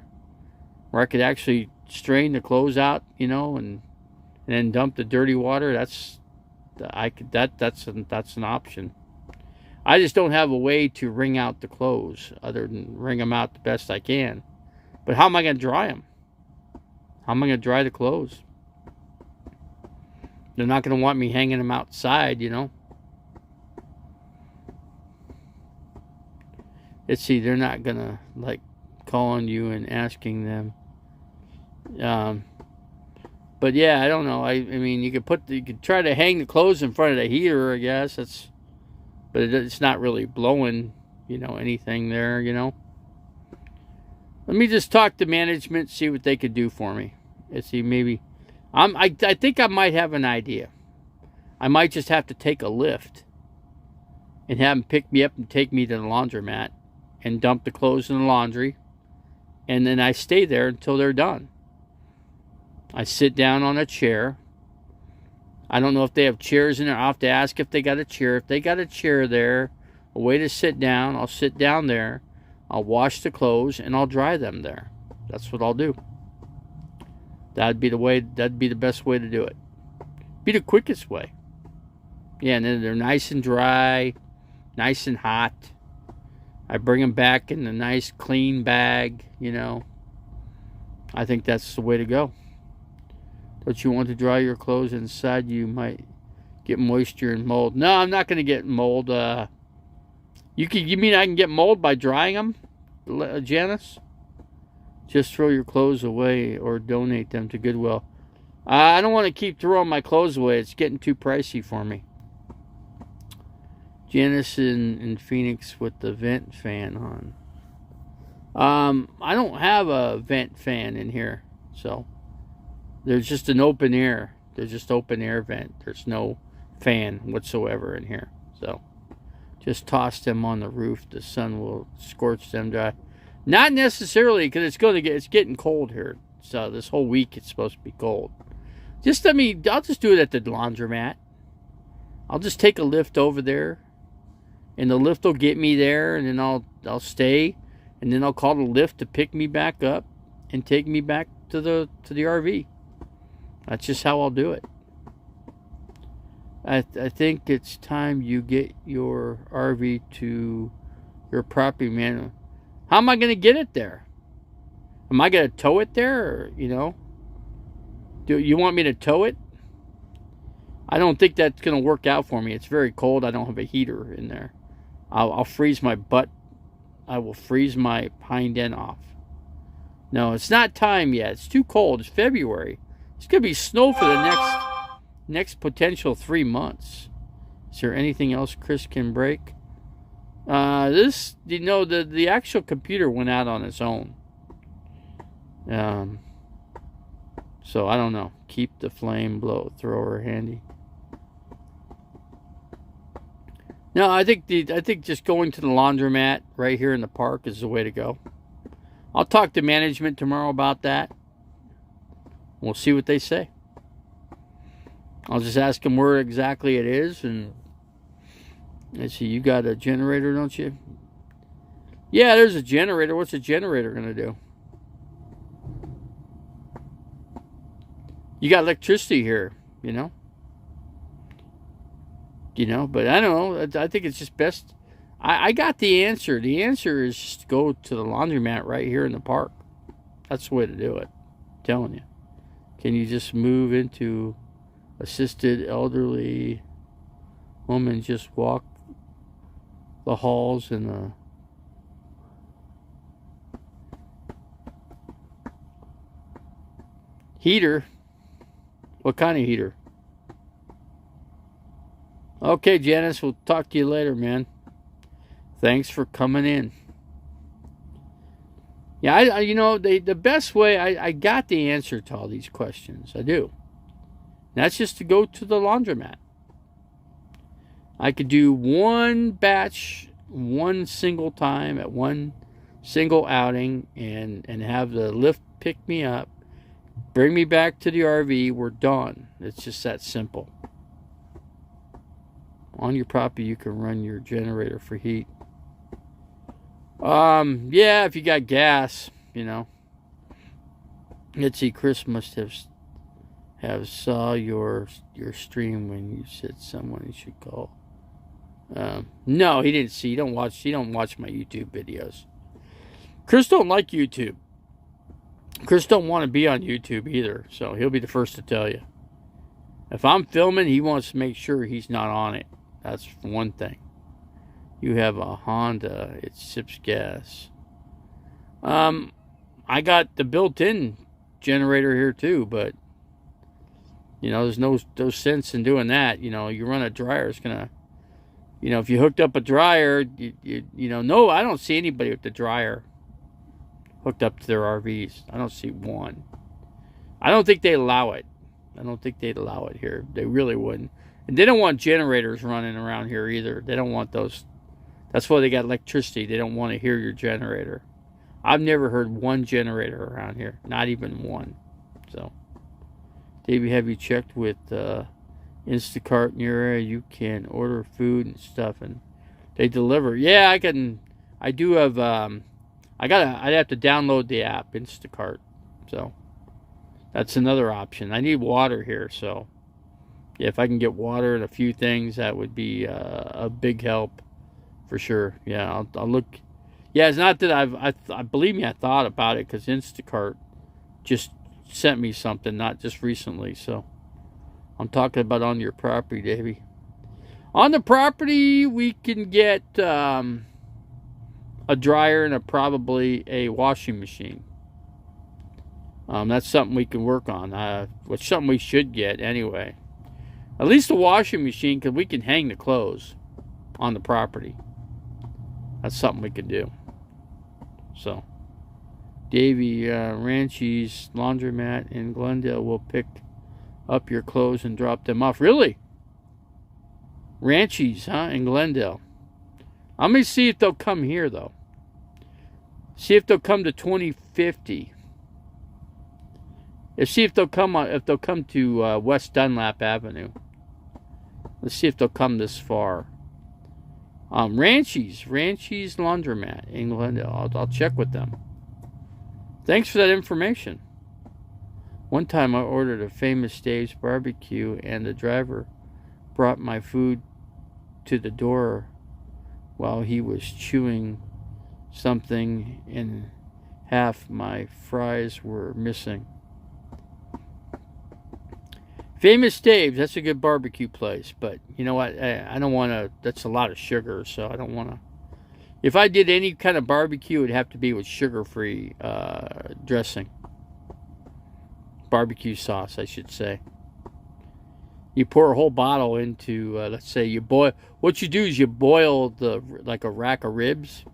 where I could actually strain the clothes out, and then dump the dirty water, that's an option. I just don't have a way to wring out the clothes other than wring them out the best I can. But how am I going to dry them? How am I going to dry the clothes? They're not going to want me hanging them outside, Let's see, they're not going to like calling you and asking them. But yeah, I don't know. I mean, you could try to hang the clothes in front of the heater, I guess. But it's not really blowing, anything there, Let me just talk to management, see what they could do for me. Let's see, maybe. I think I might have an idea. I might just have to take a lift and have them pick me up and take me to the laundromat and dump the clothes in the laundry. And then I stay there until they're done. I sit down on a chair. I don't know if they have chairs in there. I'll have to ask if they got a chair. If they got a chair there, a way to sit down, I'll sit down there. I'll wash the clothes and I'll dry them there. That's what I'll do. That'd be the best way to do it. Be the quickest way. Yeah, and then they're nice and dry, nice and hot. I bring them back in a nice clean bag, I think that's the way to go. Don't you want to dry your clothes inside? You might get moisture and mold. No, I'm not going to get mold. You mean I can get mold by drying them, Janice? Just throw your clothes away or donate them to Goodwill. I don't want to keep throwing my clothes away. It's getting too pricey for me. Janice in Phoenix with the vent fan on. I don't have a vent fan in here, so there's just an open air. There's just open air vent. There's no fan whatsoever in here. So just toss them on the roof. The sun will scorch them dry. Not necessarily, because it's getting cold here. So this whole week it's supposed to be cold. I'll just do it at the laundromat. I'll just take a lift over there, and the lift will get me there, and then I'll stay, and then I'll call the lift to pick me back up and take me back to the RV. That's just how I'll do it. I think it's time you get your RV to your property man. How am I going to get it there? Am I going to tow it there? Or, do you want me to tow it? I don't think that's going to work out for me. It's very cold. I don't have a heater in there. I'll freeze my butt. I will freeze my hind end off. No, it's not time yet. It's too cold. It's February. It's going to be snow for the next potential 3 months. Is there anything else Chris can break? The actual computer went out on its own. So I don't know. Keep the flame blow thrower handy. No, I think just going to the laundromat right here in the park is the way to go. I'll talk to management tomorrow about that. We'll see what they say. I'll just ask them where exactly it is, and let's see, you got a generator, don't you? Yeah, there's a generator. What's a generator going to do? You got electricity here, you know? But I don't know. I think it's just best. I got the answer. The answer is just to go to the laundromat right here in the park. That's the way to do it. I'm telling you. Can you just move into assisted elderly home and just walk the halls and the heater? What kind of heater? Okay, Janice, we'll talk to you later, man. Thanks for coming in. Yeah, the best way, I got the answer to all these questions. I do. And that's just to go to the laundromat. I could do one batch, one single time at one single outing and have the lift pick me up, bring me back to the RV. We're done. It's just that simple. On your property, you can run your generator for heat. Yeah, if you got gas, Let's see, Chris must have saw your stream when you said someone you should call. No, he didn't see. He don't watch my YouTube videos. Chris don't like YouTube. Chris don't want to be on YouTube either, so he'll be the first to tell you. If I'm filming, he wants to make sure he's not on it. That's one thing. You have a Honda. It sips gas. I got the built-in generator here too, but there's no sense in doing that. You run a dryer, it's gonna, if you hooked up a dryer, no, I don't see anybody with the dryer hooked up to their RVs. I don't see one. I don't think they allow it. I don't think they'd allow it here. They really wouldn't. And they don't want generators running around here either. They don't want those. That's why they got electricity. They don't want to hear your generator. I've never heard one generator around here. Not even one. So, Davey, have you checked with Instacart in your area? You can order food and stuff, and they deliver. Yeah, I can. I do have. I'd have to download the app, Instacart. So, that's another option. I need water here, so yeah, if I can get water and a few things, that would be a big help for sure. Yeah, I'll look. Yeah, it's not that I believe me, I thought about it because Instacart just sent me something, not just recently. So I'm talking about on your property, Davey. On the property, we can get a dryer and probably a washing machine. That's something we can work on. It's something we should get anyway. At least a washing machine, because we can hang the clothes on the property. That's something we could do. So, Davey, Ranchi's laundromat in Glendale will pick up your clothes and drop them off. Really? Ranchi's, in Glendale. I'm going to see if they'll come here, though. See if they'll come to 2050. See if they'll come to West Dunlap Avenue. Let's see if they'll come this far. Ranchi's laundromat in Glendale. I'll check with them. Thanks for that information. One time I ordered a Famous Dave's barbecue and the driver brought my food to the door while he was chewing something and half my fries were missing. Famous Dave's, that's a good barbecue place, but you know what, I don't want to, that's a lot of sugar, so I don't want to. If I did any kind of barbecue, it would have to be with sugar-free dressing. Barbecue sauce, I should say. You pour a whole bottle into, let's say you boil, what you do is you boil like a rack of ribs,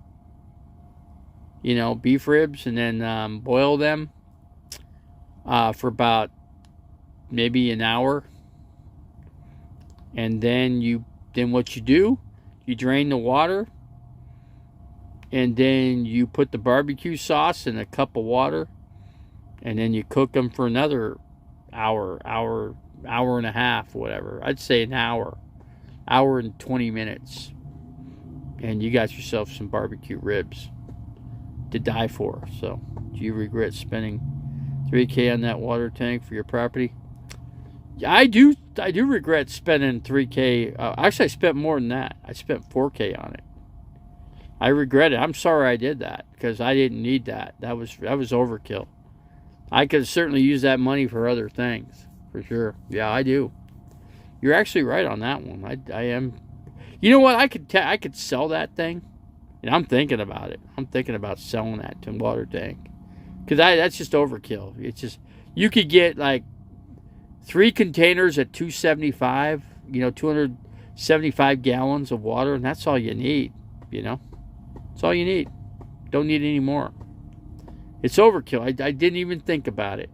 beef ribs, and then boil them for about maybe an hour, and then what you do, you drain the water, and then you put the barbecue sauce in a cup of water, and then you cook them for another hour and a half, whatever. I'd say an hour and 20 minutes, and you got yourself some barbecue ribs to die for. So, do you regret spending $3K on that water tank for your property? I do regret spending $3K. Actually, I spent more than that. I spent $4K on it. I regret it. I'm sorry I did that because I didn't need that. That was overkill. I could certainly use that money for other things, for sure. Yeah, I do. You're actually right on that one. I am. You know what? I could sell that thing, and I'm thinking about it. I'm thinking about selling that to water tank because that's just overkill. It's just, you could get like 3 containers at $275. 275 gallons of water, and that's all you need. That's all you need. Don't need any more. It's overkill. I didn't even think about it.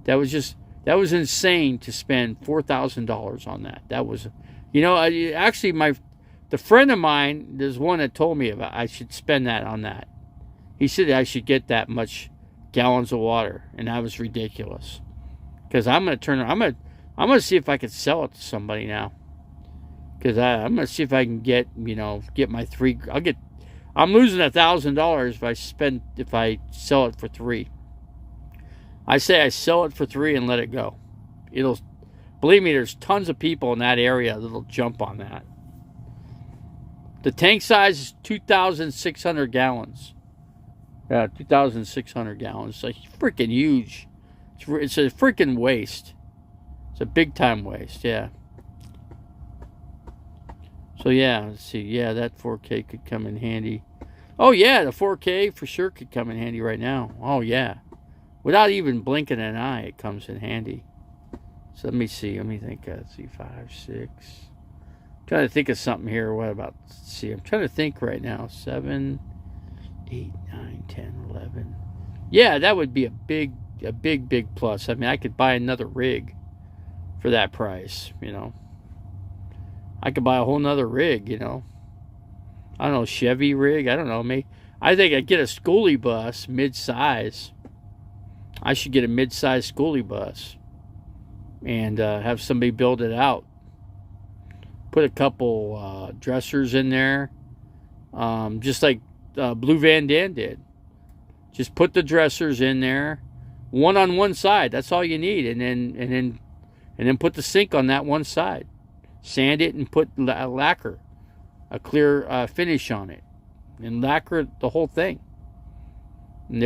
That was insane to spend $4,000 on that. That was, actually the friend of mine, there's one that told me about I should spend that on that. He said I should get that much gallons of water, and that was ridiculous. Because I'm gonna see if I can sell it to somebody now. Because I'm gonna see if I can get my 3. I'm losing $1,000 if I sell it for 3. I say I sell it for 3 and let it go. Believe me, there's tons of people in that area that'll jump on that. The tank size is 2,600 gallons. Yeah, 2,600 gallons. It's like freaking huge. It's a freaking waste. It's a big time waste. Yeah. So yeah, let's see. Yeah, that 4K could come in handy. Oh yeah, the 4K for sure could come in handy right now. Oh yeah. Without even blinking an eye, it comes in handy. So let me see. Let me think. Let's see, 5, 6. Trying to think of something here. What about? Let's see. I'm trying to think right now. 7, 8, 9, 10, 11. Yeah, that would be a big plus. I mean, I could buy another rig for that price. I could buy a whole nother rig. I don't know, Chevy rig. I don't know. I think I'd get a schoolie bus, mid-size. I should get a mid-size schoolie bus and have somebody build it out. Put a couple dressers in there, just like Blue Van Dan did. Just put the dressers in there, one on one side. That's all you need, and then put the sink on that one side. Sand it and put lacquer, a clear finish on it, and lacquer the whole thing. And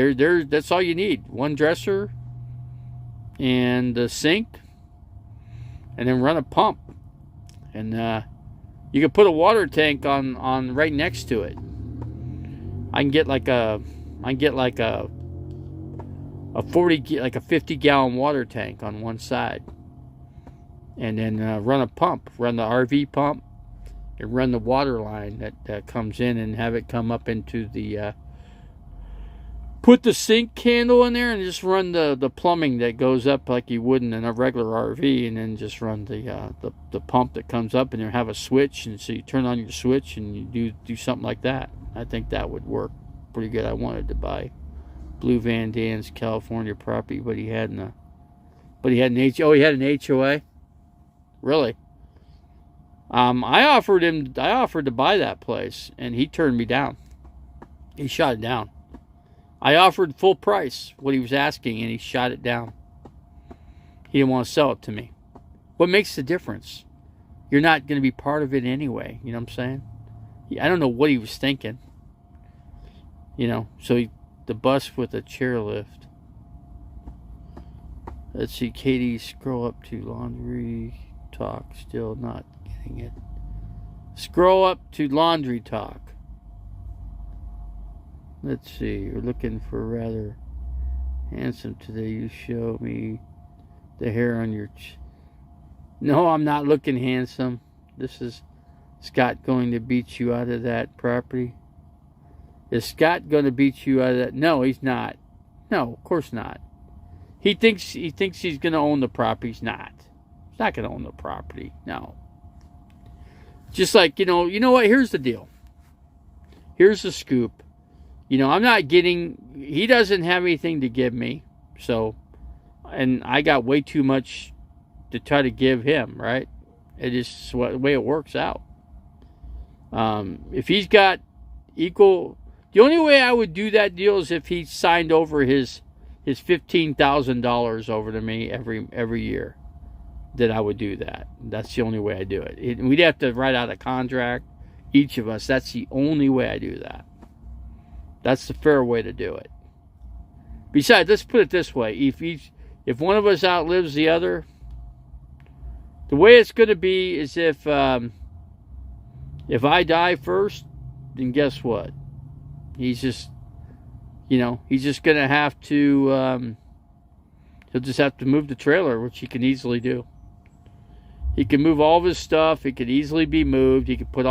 that's all you need. One dresser and the sink, and then run a pump. And you can put a water tank on right next to it. I can get like a 50 gallon water tank on one side, and then run a pump, run the RV pump, and run the water line that comes in, and have it come up into the put the sink handle in there, and just run the plumbing that goes up like you would in a regular RV, and then just run the pump that comes up, and then have a switch, and so you turn on your switch and you do something like that. I think that would work pretty good. I wanted to buy Blue Van Dan's California property, but he had an HOA. Really? I offered to buy that place, and he turned me down. He shot it down. I offered full price what he was asking, and he shot it down. He didn't want to sell it to me. What makes the difference? You're not going to be part of it anyway. You know what I'm saying? I don't know what he was thinking. So the bus with a chairlift. Let's see, Katie, scroll up to laundry talk. Still not getting it. Scroll up to laundry talk. Let's see, you're looking for rather handsome today. You show me the hair on your No, I'm not looking handsome. This is Scott going to beat you out of that property. Is Scott going to beat you out of that? No, he's not. No, of course not. He thinks he's going to own the property. He's not. He's not going to own the property. No. Just like, you know what? Here's the deal. Here's the scoop. I'm not getting, he doesn't have anything to give me. So, and I got way too much to try to give him, right? It is the way it works out. If he's got equal, the only way I would do that deal is if he signed over his $15,000 over to me every year. Then I would do that. That's the only way I do it. We'd have to write out a contract, each of us. That's the only way I do that. That's the fair way to do it. Besides, let's put it this way: if one of us outlives the other, the way it's going to be is if I die first, then guess what? He's just, he's just going to have to. He'll just have to move the trailer, which he can easily do. He can move all of his stuff. It could easily be moved. He could put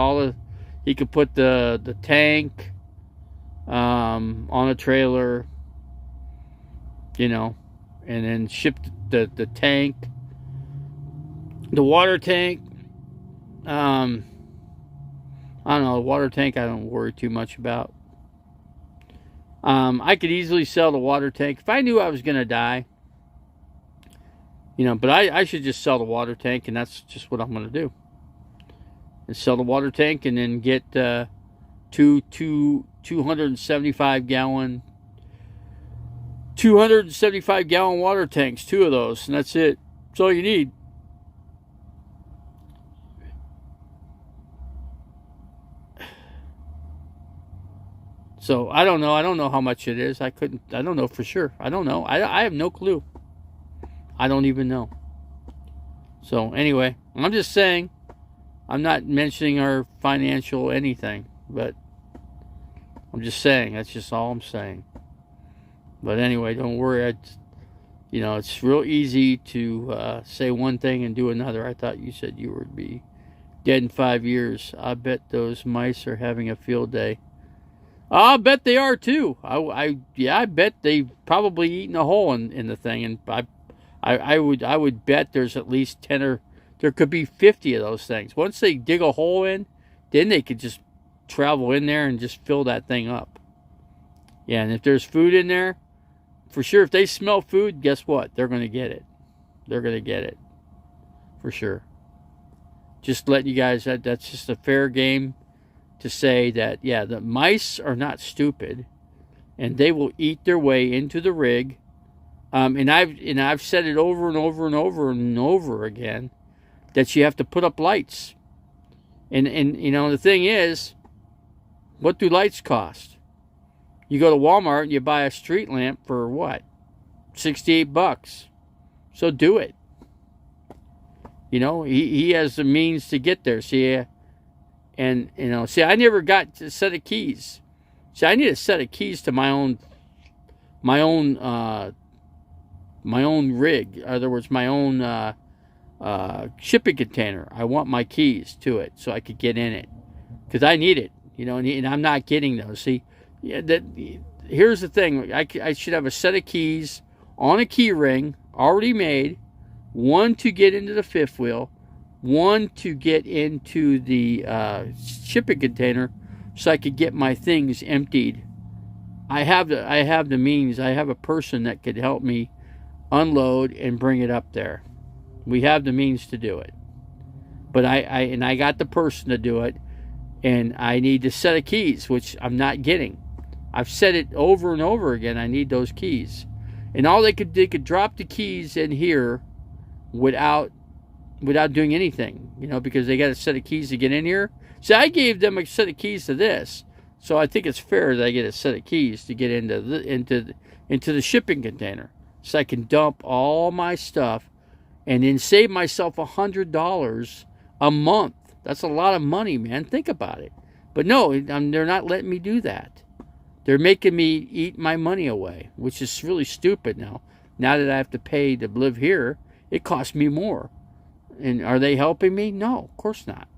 the tank on a trailer, and then ship the tank, the water tank. I don't know, the water tank I don't worry too much about. I could easily sell the water tank if I knew I was going to die. But I should just sell the water tank, and that's just what I'm going to do. And sell the water tank, and then get two 275 gallon water tanks, 2 of those, and that's it. That's all you need. So I don't know how much it is. I don't know for sure. I don't know. I have no clue. I don't even know. So anyway, I'm just saying, I'm not mentioning our financial anything, but I'm just saying, that's just all I'm saying. But anyway, don't worry. It's real easy to say one thing and do another. I thought you said you would be dead in 5 years. I bet those mice are having a field day. I'll bet they are too. I bet they've probably eaten a hole in the thing, and I would bet there's at least 10 or there could be 50 of those things. Once they dig a hole in, then they could just travel in there and just fill that thing up. Yeah, and if there's food in there, for sure, if they smell food, guess what? They're going to get it. They're going to get it. For sure. Just letting you guys, that's just a fair game to say that, yeah, the mice are not stupid, and they will eat their way into the rig. And I've said it over and over and over and over again that you have to put up lights. And the thing is, what do lights cost? You go to Walmart and you buy a street lamp for what? $68. So do it. He has the means to get there. See, and I never got a set of keys. See, I need a set of keys to my own rig. In other words, my own shipping container. I want my keys to it so I could get in it, because I need it. And I'm not getting those. See, here's the thing. I should have a set of keys on a key ring already made. One to get into the fifth wheel, one to get into the shipping container, so I could get my things emptied. I have the means. I have a person that could help me unload and bring it up there. We have the means to do it. But I got the person to do it, and I need a set of keys, which I'm not getting. I've said it over and over again. I need those keys. And they could drop the keys in here without doing anything, because they got a set of keys to get in here. See, I gave them a set of keys to this, so I think it's fair that I get a set of keys to get into the shipping container, so I can dump all my stuff and then save myself $100 a month. That's a lot of money, man. Think about it. But no, they're not letting me do that. They're making me eat my money away, which is really stupid now. Now that I have to pay to live here, it costs me more. And are they helping me? No, of course not.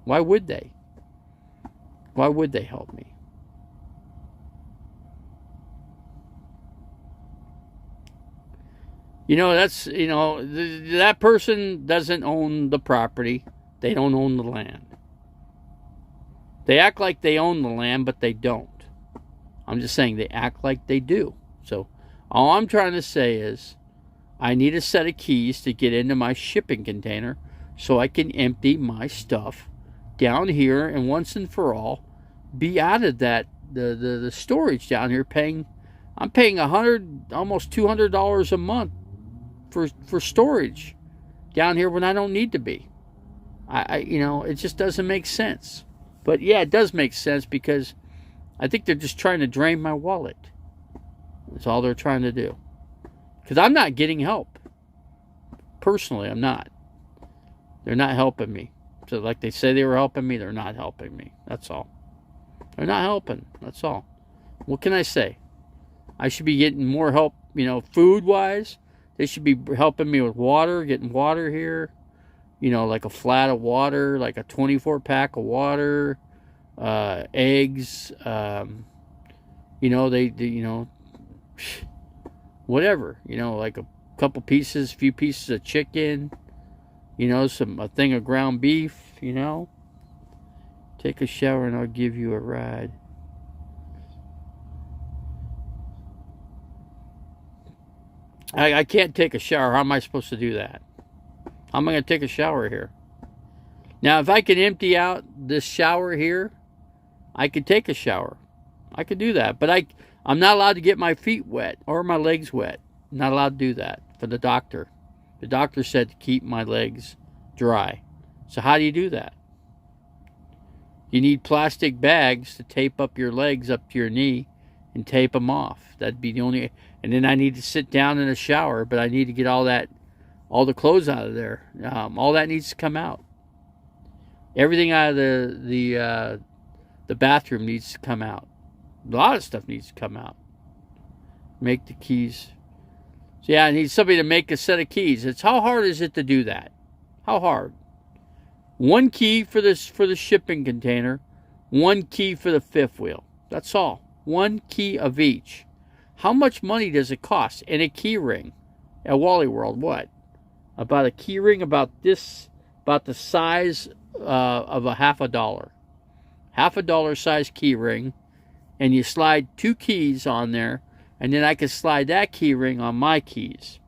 Why would they? Why would they help me? That person doesn't own the property. They don't own the land. They act like they own the land, but they don't. I'm just saying they act like they do. So all I'm trying to say is I need a set of keys to get into my shipping container so I can empty my stuff down here and once and for all be out of that the storage down here. I'm paying almost $200 a month for storage down here when I don't need to be. It just doesn't make sense. But yeah, it does make sense because I think they're just trying to drain my wallet. That's all they're trying to do. Because I'm not getting help. Personally, I'm not. They're not helping me. So like they say they were helping me, they're not helping me. That's all. They're not helping. That's all. What can I say? I should be getting more help, food-wise. They should be helping me with water, getting water here. Like a flat of water, like a 24-pack of water, eggs, whatever, like a few pieces of chicken, a thing of ground beef, Take a shower and I'll give you a ride. I can't take a shower. How am I supposed to do that? How am I going to take a shower here? Now, if I can empty out this shower here, I could take a shower. I could do that. But I'm not allowed to get my feet wet or my legs wet. I'm not allowed to do that for the doctor. The doctor said to keep my legs dry. So how do you do that? You need plastic bags to tape up your legs up to your knee and tape them off. That'd be the only... And then I need to sit down in a shower, but I need to get all the clothes out of there. All that needs to come out. Everything out of the bathroom needs to come out. A lot of stuff needs to come out. Make the keys. So yeah, I need somebody to make a set of keys. How hard is it to do that? How hard? One key for the shipping container, one key for the fifth wheel. That's all. One key of each. How much money does it cost? And a key ring at Wally World, what? About a key ring about the size of a $50. $50 size key ring, and you slide 2 keys on there, and then I can slide that key ring on my keys.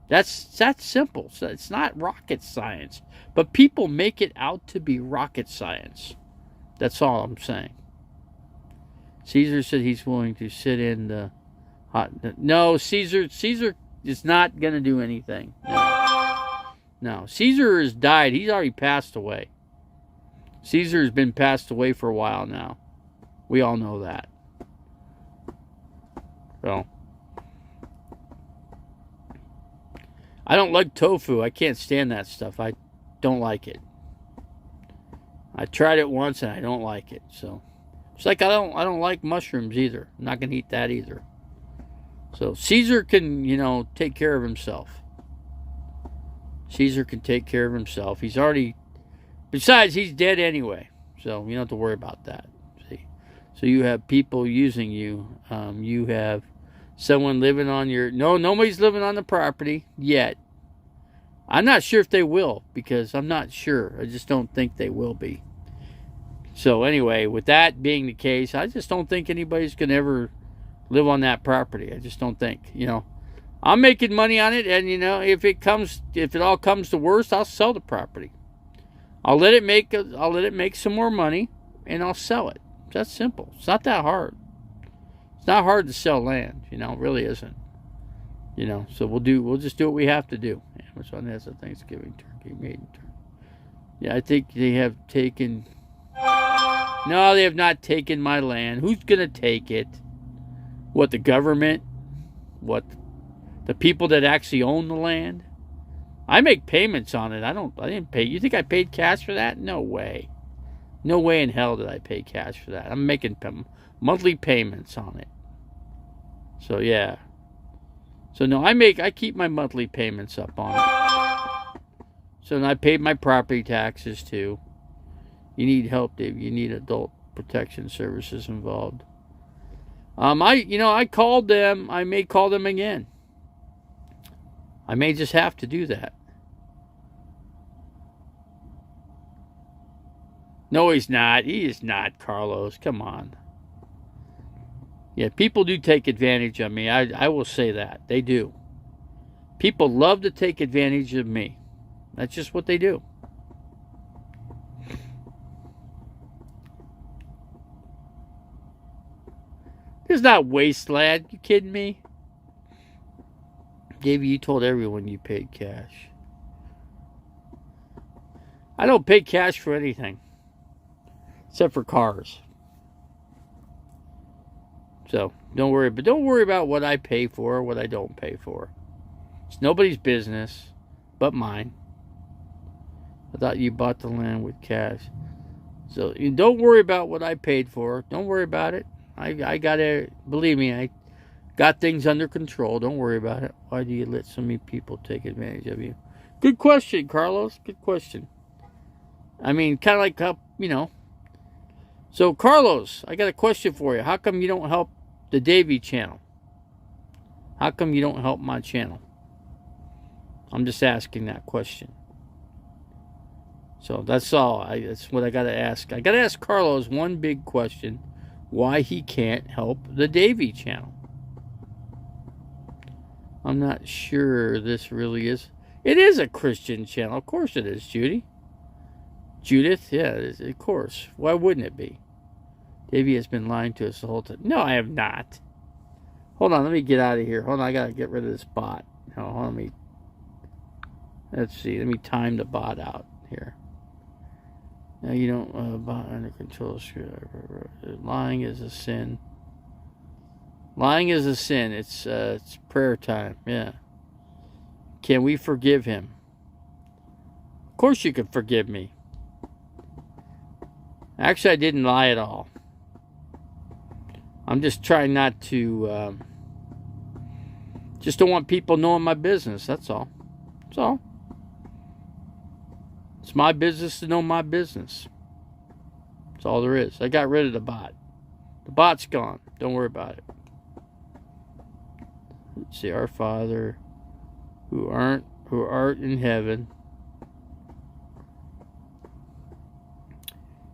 That's simple. So it's not rocket science, but people make it out to be rocket science. That's all I'm saying. Caesar said he's willing to sit in the hot. No, Caesar is not going to do anything. No, Caesar has died. He's already passed away. Caesar has been passed away for a while now. We all know that. So, I don't like tofu. I can't stand that stuff. I don't like it. I tried it once and I don't like it. So, it's like I don't like mushrooms either. I'm not going to eat that either. So, Caesar can, take care of himself. Caesar can take care of himself. He's already... Besides, he's dead anyway. So, you don't have to worry about that. See? So, you have people using you. You have someone living on your... No, nobody's living on the property yet. I'm not sure if they will, because I'm not sure. I just don't think they will be. So, anyway, with that being the case, I just don't think anybody's going to ever live on that property. I just don't think, I'm making money on it, and if it all comes to worst, I'll sell the property. I'll let it make some more money, and I'll sell it. That's simple. It's not that hard. It's not hard to sell land, it really isn't. So we'll just do what we have to do. Amazon has a Thanksgiving turkey made in turkey. Yeah, I think they have taken. No, they have not taken my land. Who's gonna take it? What, the government? What, the people that actually own the land? I make payments on it. I didn't pay. You think I paid cash for that? No way. No way in hell did I pay cash for that. I'm making monthly payments on it. So yeah. So no, I keep my monthly payments up on it. So and I paid my property taxes too. You need help, Dave. You need adult protection services involved. I called them. I may call them again. I may just have to do that. No, he's not. He is not, Carlos. Come on. Yeah, people do take advantage of me. I will say that. They do. People love to take advantage of me. That's just what they do. It's not waste, lad. You kidding me? Davey, you told everyone you paid cash. I don't pay cash for anything. Except for cars. So, don't worry. But don't worry about what I pay for or what I don't pay for. It's nobody's business but mine. I thought you bought the land with cash. So, you don't worry about what I paid for. Don't worry about it. I got to, believe me, I got things under control. Don't worry about it. Why do you let so many people take advantage of you? Good question, Carlos. Good question. I mean, kind of like, you know. So, Carlos, I got a question for you. How come you don't help the Davey channel? How come you don't help my channel? I'm just asking that question. So, that's all. That's what I got to ask. I got to ask Carlos one big question. Why he can't help the Davey channel. I'm not sure this really is. It is a Christian channel. Of course it is, Judy. Judith, yeah, of course. Why wouldn't it be? Davey has been lying to us the whole time. No, I have not. Hold on, let me get out of here. Hold on, I got to get rid of this bot. No, hold on, let's see. Let me time the bot out here. Now you don't bot under control. Lying is a sin. Lying is a sin. It's prayer time. Yeah. Can we forgive him? Of course you can forgive me. Actually, I didn't lie at all. I'm just trying not to. Just don't want people knowing my business. That's all. That's all. It's my business to know my business. That's all there is. I got rid of the bot. The bot's gone. Don't worry about it. Let's see. Our Father, who art in heaven.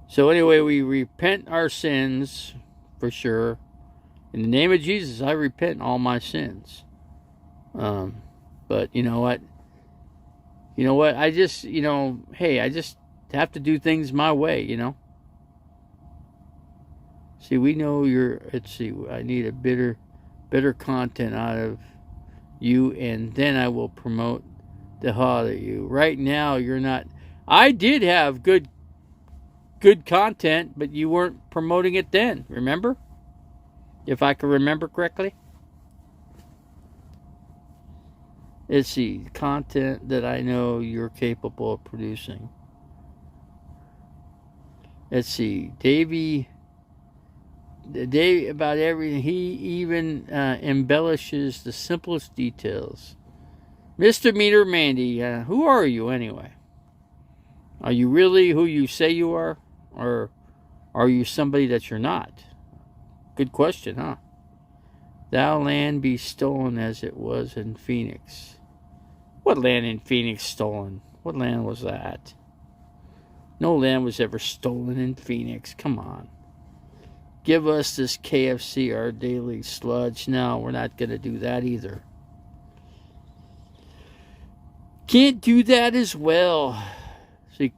So anyway, we repent our sins, for sure. In the name of Jesus, I repent all my sins. But you know what? You know what? I just, hey, I just have to do things my way, See, we know let's see, I need a better content out of you, and then I will promote the hell out of you. Right now, you're not. I did have good content, but you weren't promoting it then, remember? If I can remember correctly. Let's see, content that I know you're capable of producing. Let's see, Davey about everything. He even embellishes the simplest details. Mr. Meter Mandy, who are you anyway? Are you really who you say you are? Or are you somebody that you're not? Good question, huh? Thou land be stolen as it was in Phoenix. What land in Phoenix stolen? What land was that? No land was ever stolen in Phoenix. Come on. Give us this KFC, our daily sludge. No, we're not going to do that either. Can't do that as well. See,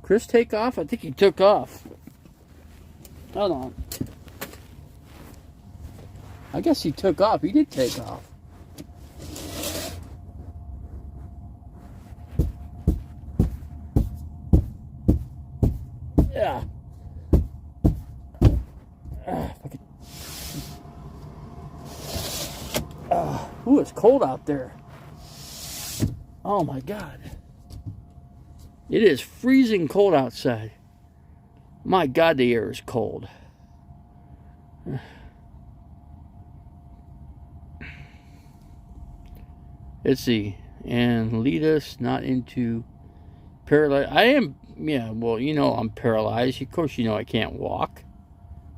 Chris take off? I think he took off. Hold on. I guess he took off. He did take off. Yeah. Ooh, it's cold out there. Oh my God. It is freezing cold outside. My God, the air is cold. Let's see. And lead us not into paralyzed. I am, well, I'm paralyzed. Of course, I can't walk.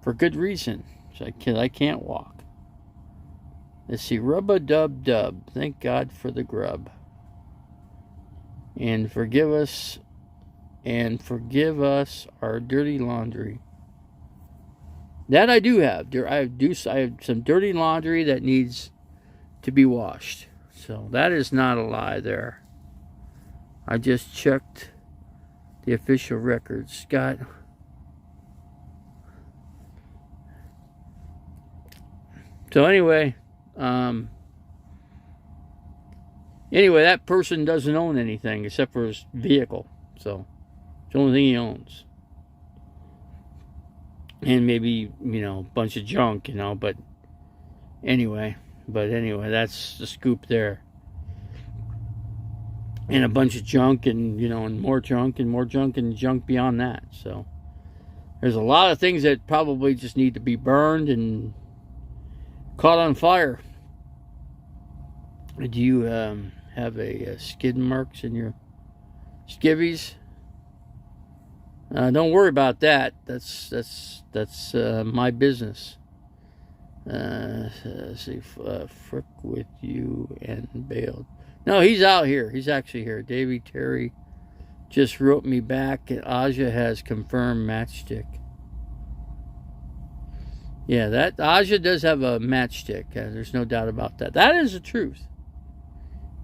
For good reason. So I can't walk. Let's see. Rub-a-dub-dub. Thank God for the grub. And forgive us our dirty laundry. That I do have. I have some dirty laundry that needs to be washed. So that is not a lie there. I just checked the official records, Scott. So anyway, that person doesn't own anything except for his vehicle. So it's the only thing he owns. And maybe, a bunch of junk, but anyway, that's the scoop there. And a bunch of junk and, and more junk and more junk and junk beyond that. So there's a lot of things that probably just need to be burned and caught on fire. Do you have a skid marks in your skivvies? Don't worry about that. That's my business. Let's see, frick with you and bailed. No, he's out here. He's actually here. Davy Terry just wrote me back, and Aja has confirmed matchstick. Yeah, that Aja does have a matchstick. There's no doubt about that. That is the truth.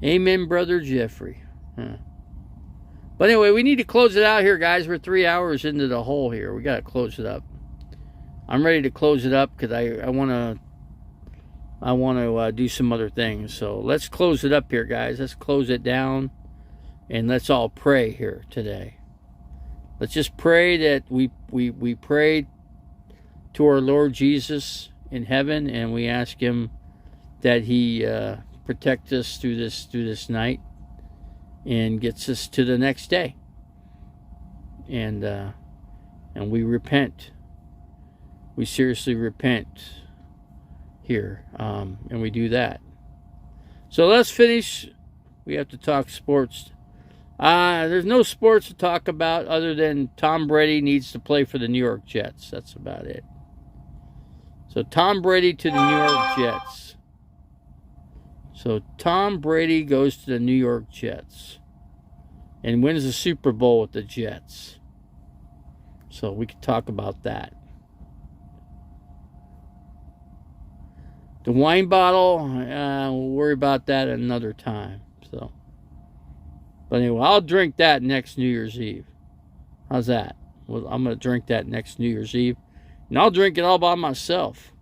Amen, Brother Jeffrey. But anyway, we need to close it out here, guys. We're 3 hours into the hole here. We got to close it up. I'm ready to close it up because I want to do some other things. So let's close it up here, guys. Let's close it down, and let's all pray here today. Let's just pray that we pray to our Lord Jesus in heaven, and we ask Him that He protect us through this night and gets us to the next day. And we repent. We seriously repent here, and we do that. So let's finish. We have to talk sports. There's no sports to talk about other than Tom Brady needs to play for the New York Jets. That's about it. So Tom Brady to the New York Jets. So Tom Brady goes to the New York Jets and wins the Super Bowl with the Jets. So we can talk about that. The wine bottle, we'll worry about that another time. So, but anyway, I'll drink that next New Year's Eve. How's that? Well, I'm going to drink that next New Year's Eve. And I'll drink it all by myself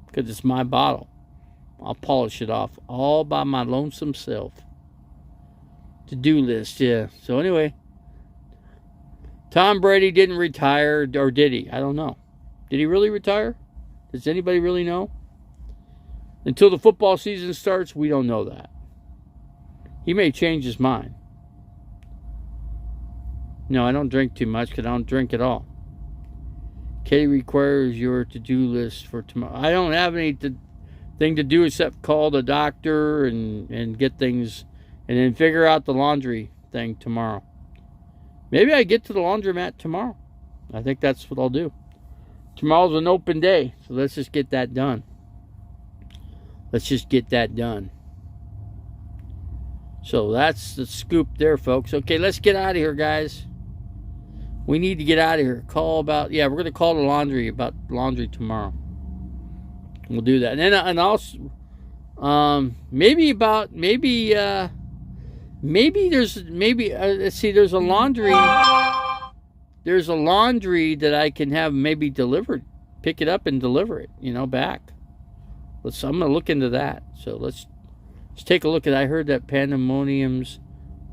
because it's my bottle. I'll polish it off all by my lonesome self. To-do list, yeah. So anyway, Tom Brady didn't retire, or did he? I don't know. Did he really retire? Does anybody really know? Until the football season starts, we don't know that. He may change his mind. No, I don't drink too much because I don't drink at all. Katie requires your to-do list for tomorrow. I don't have anything to do except call the doctor and get things, and then figure out the laundry thing tomorrow. Maybe I get to the laundromat tomorrow. I think that's what I'll do. Tomorrow's an open day, so let's just get that done. So that's the scoop there, folks. Okay, let's get out of here, guys. We need to get out of here. We're going to call the laundry about laundry tomorrow. We'll do that. And also, there's a laundry. There's a laundry that I can have maybe delivered. Pick it up and deliver it, back. I'm going to look into that. So let's take a look at. I heard that Pandemonium's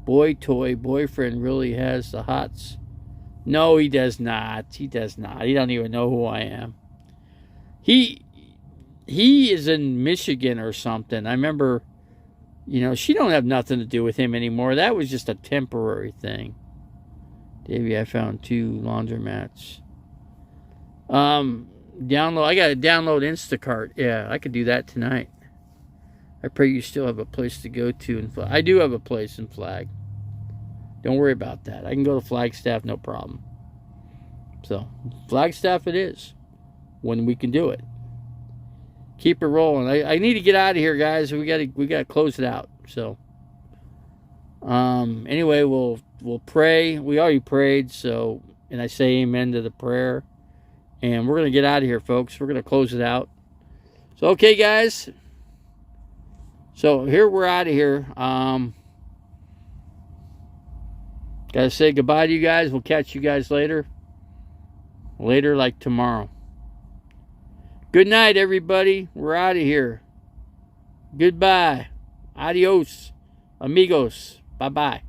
boy toy boyfriend really has the hots. No, he does not. He don't even know who I am. He is in Michigan or something. I remember, she don't have nothing to do with him anymore. That was just a temporary thing. Davey, I found 2 laundromats. I got to download Instacart. Yeah, I could do that tonight. I pray you still have a place to go to. I do have a place in Flag. Don't worry about that. I can go to Flagstaff, no problem. So, Flagstaff it is. When we can do it. Keep it rolling. I need to get out of here, guys. We gotta close it out. So, anyway, we'll pray. We already prayed. So, and I say amen to the prayer. And we're going to get out of here, folks. We're going to close it out. So, okay, guys. So, here we're out of here. Got to say goodbye to you guys. We'll catch you guys later. Later, like tomorrow. Good night, everybody. We're out of here. Goodbye. Adios, amigos. Bye-bye.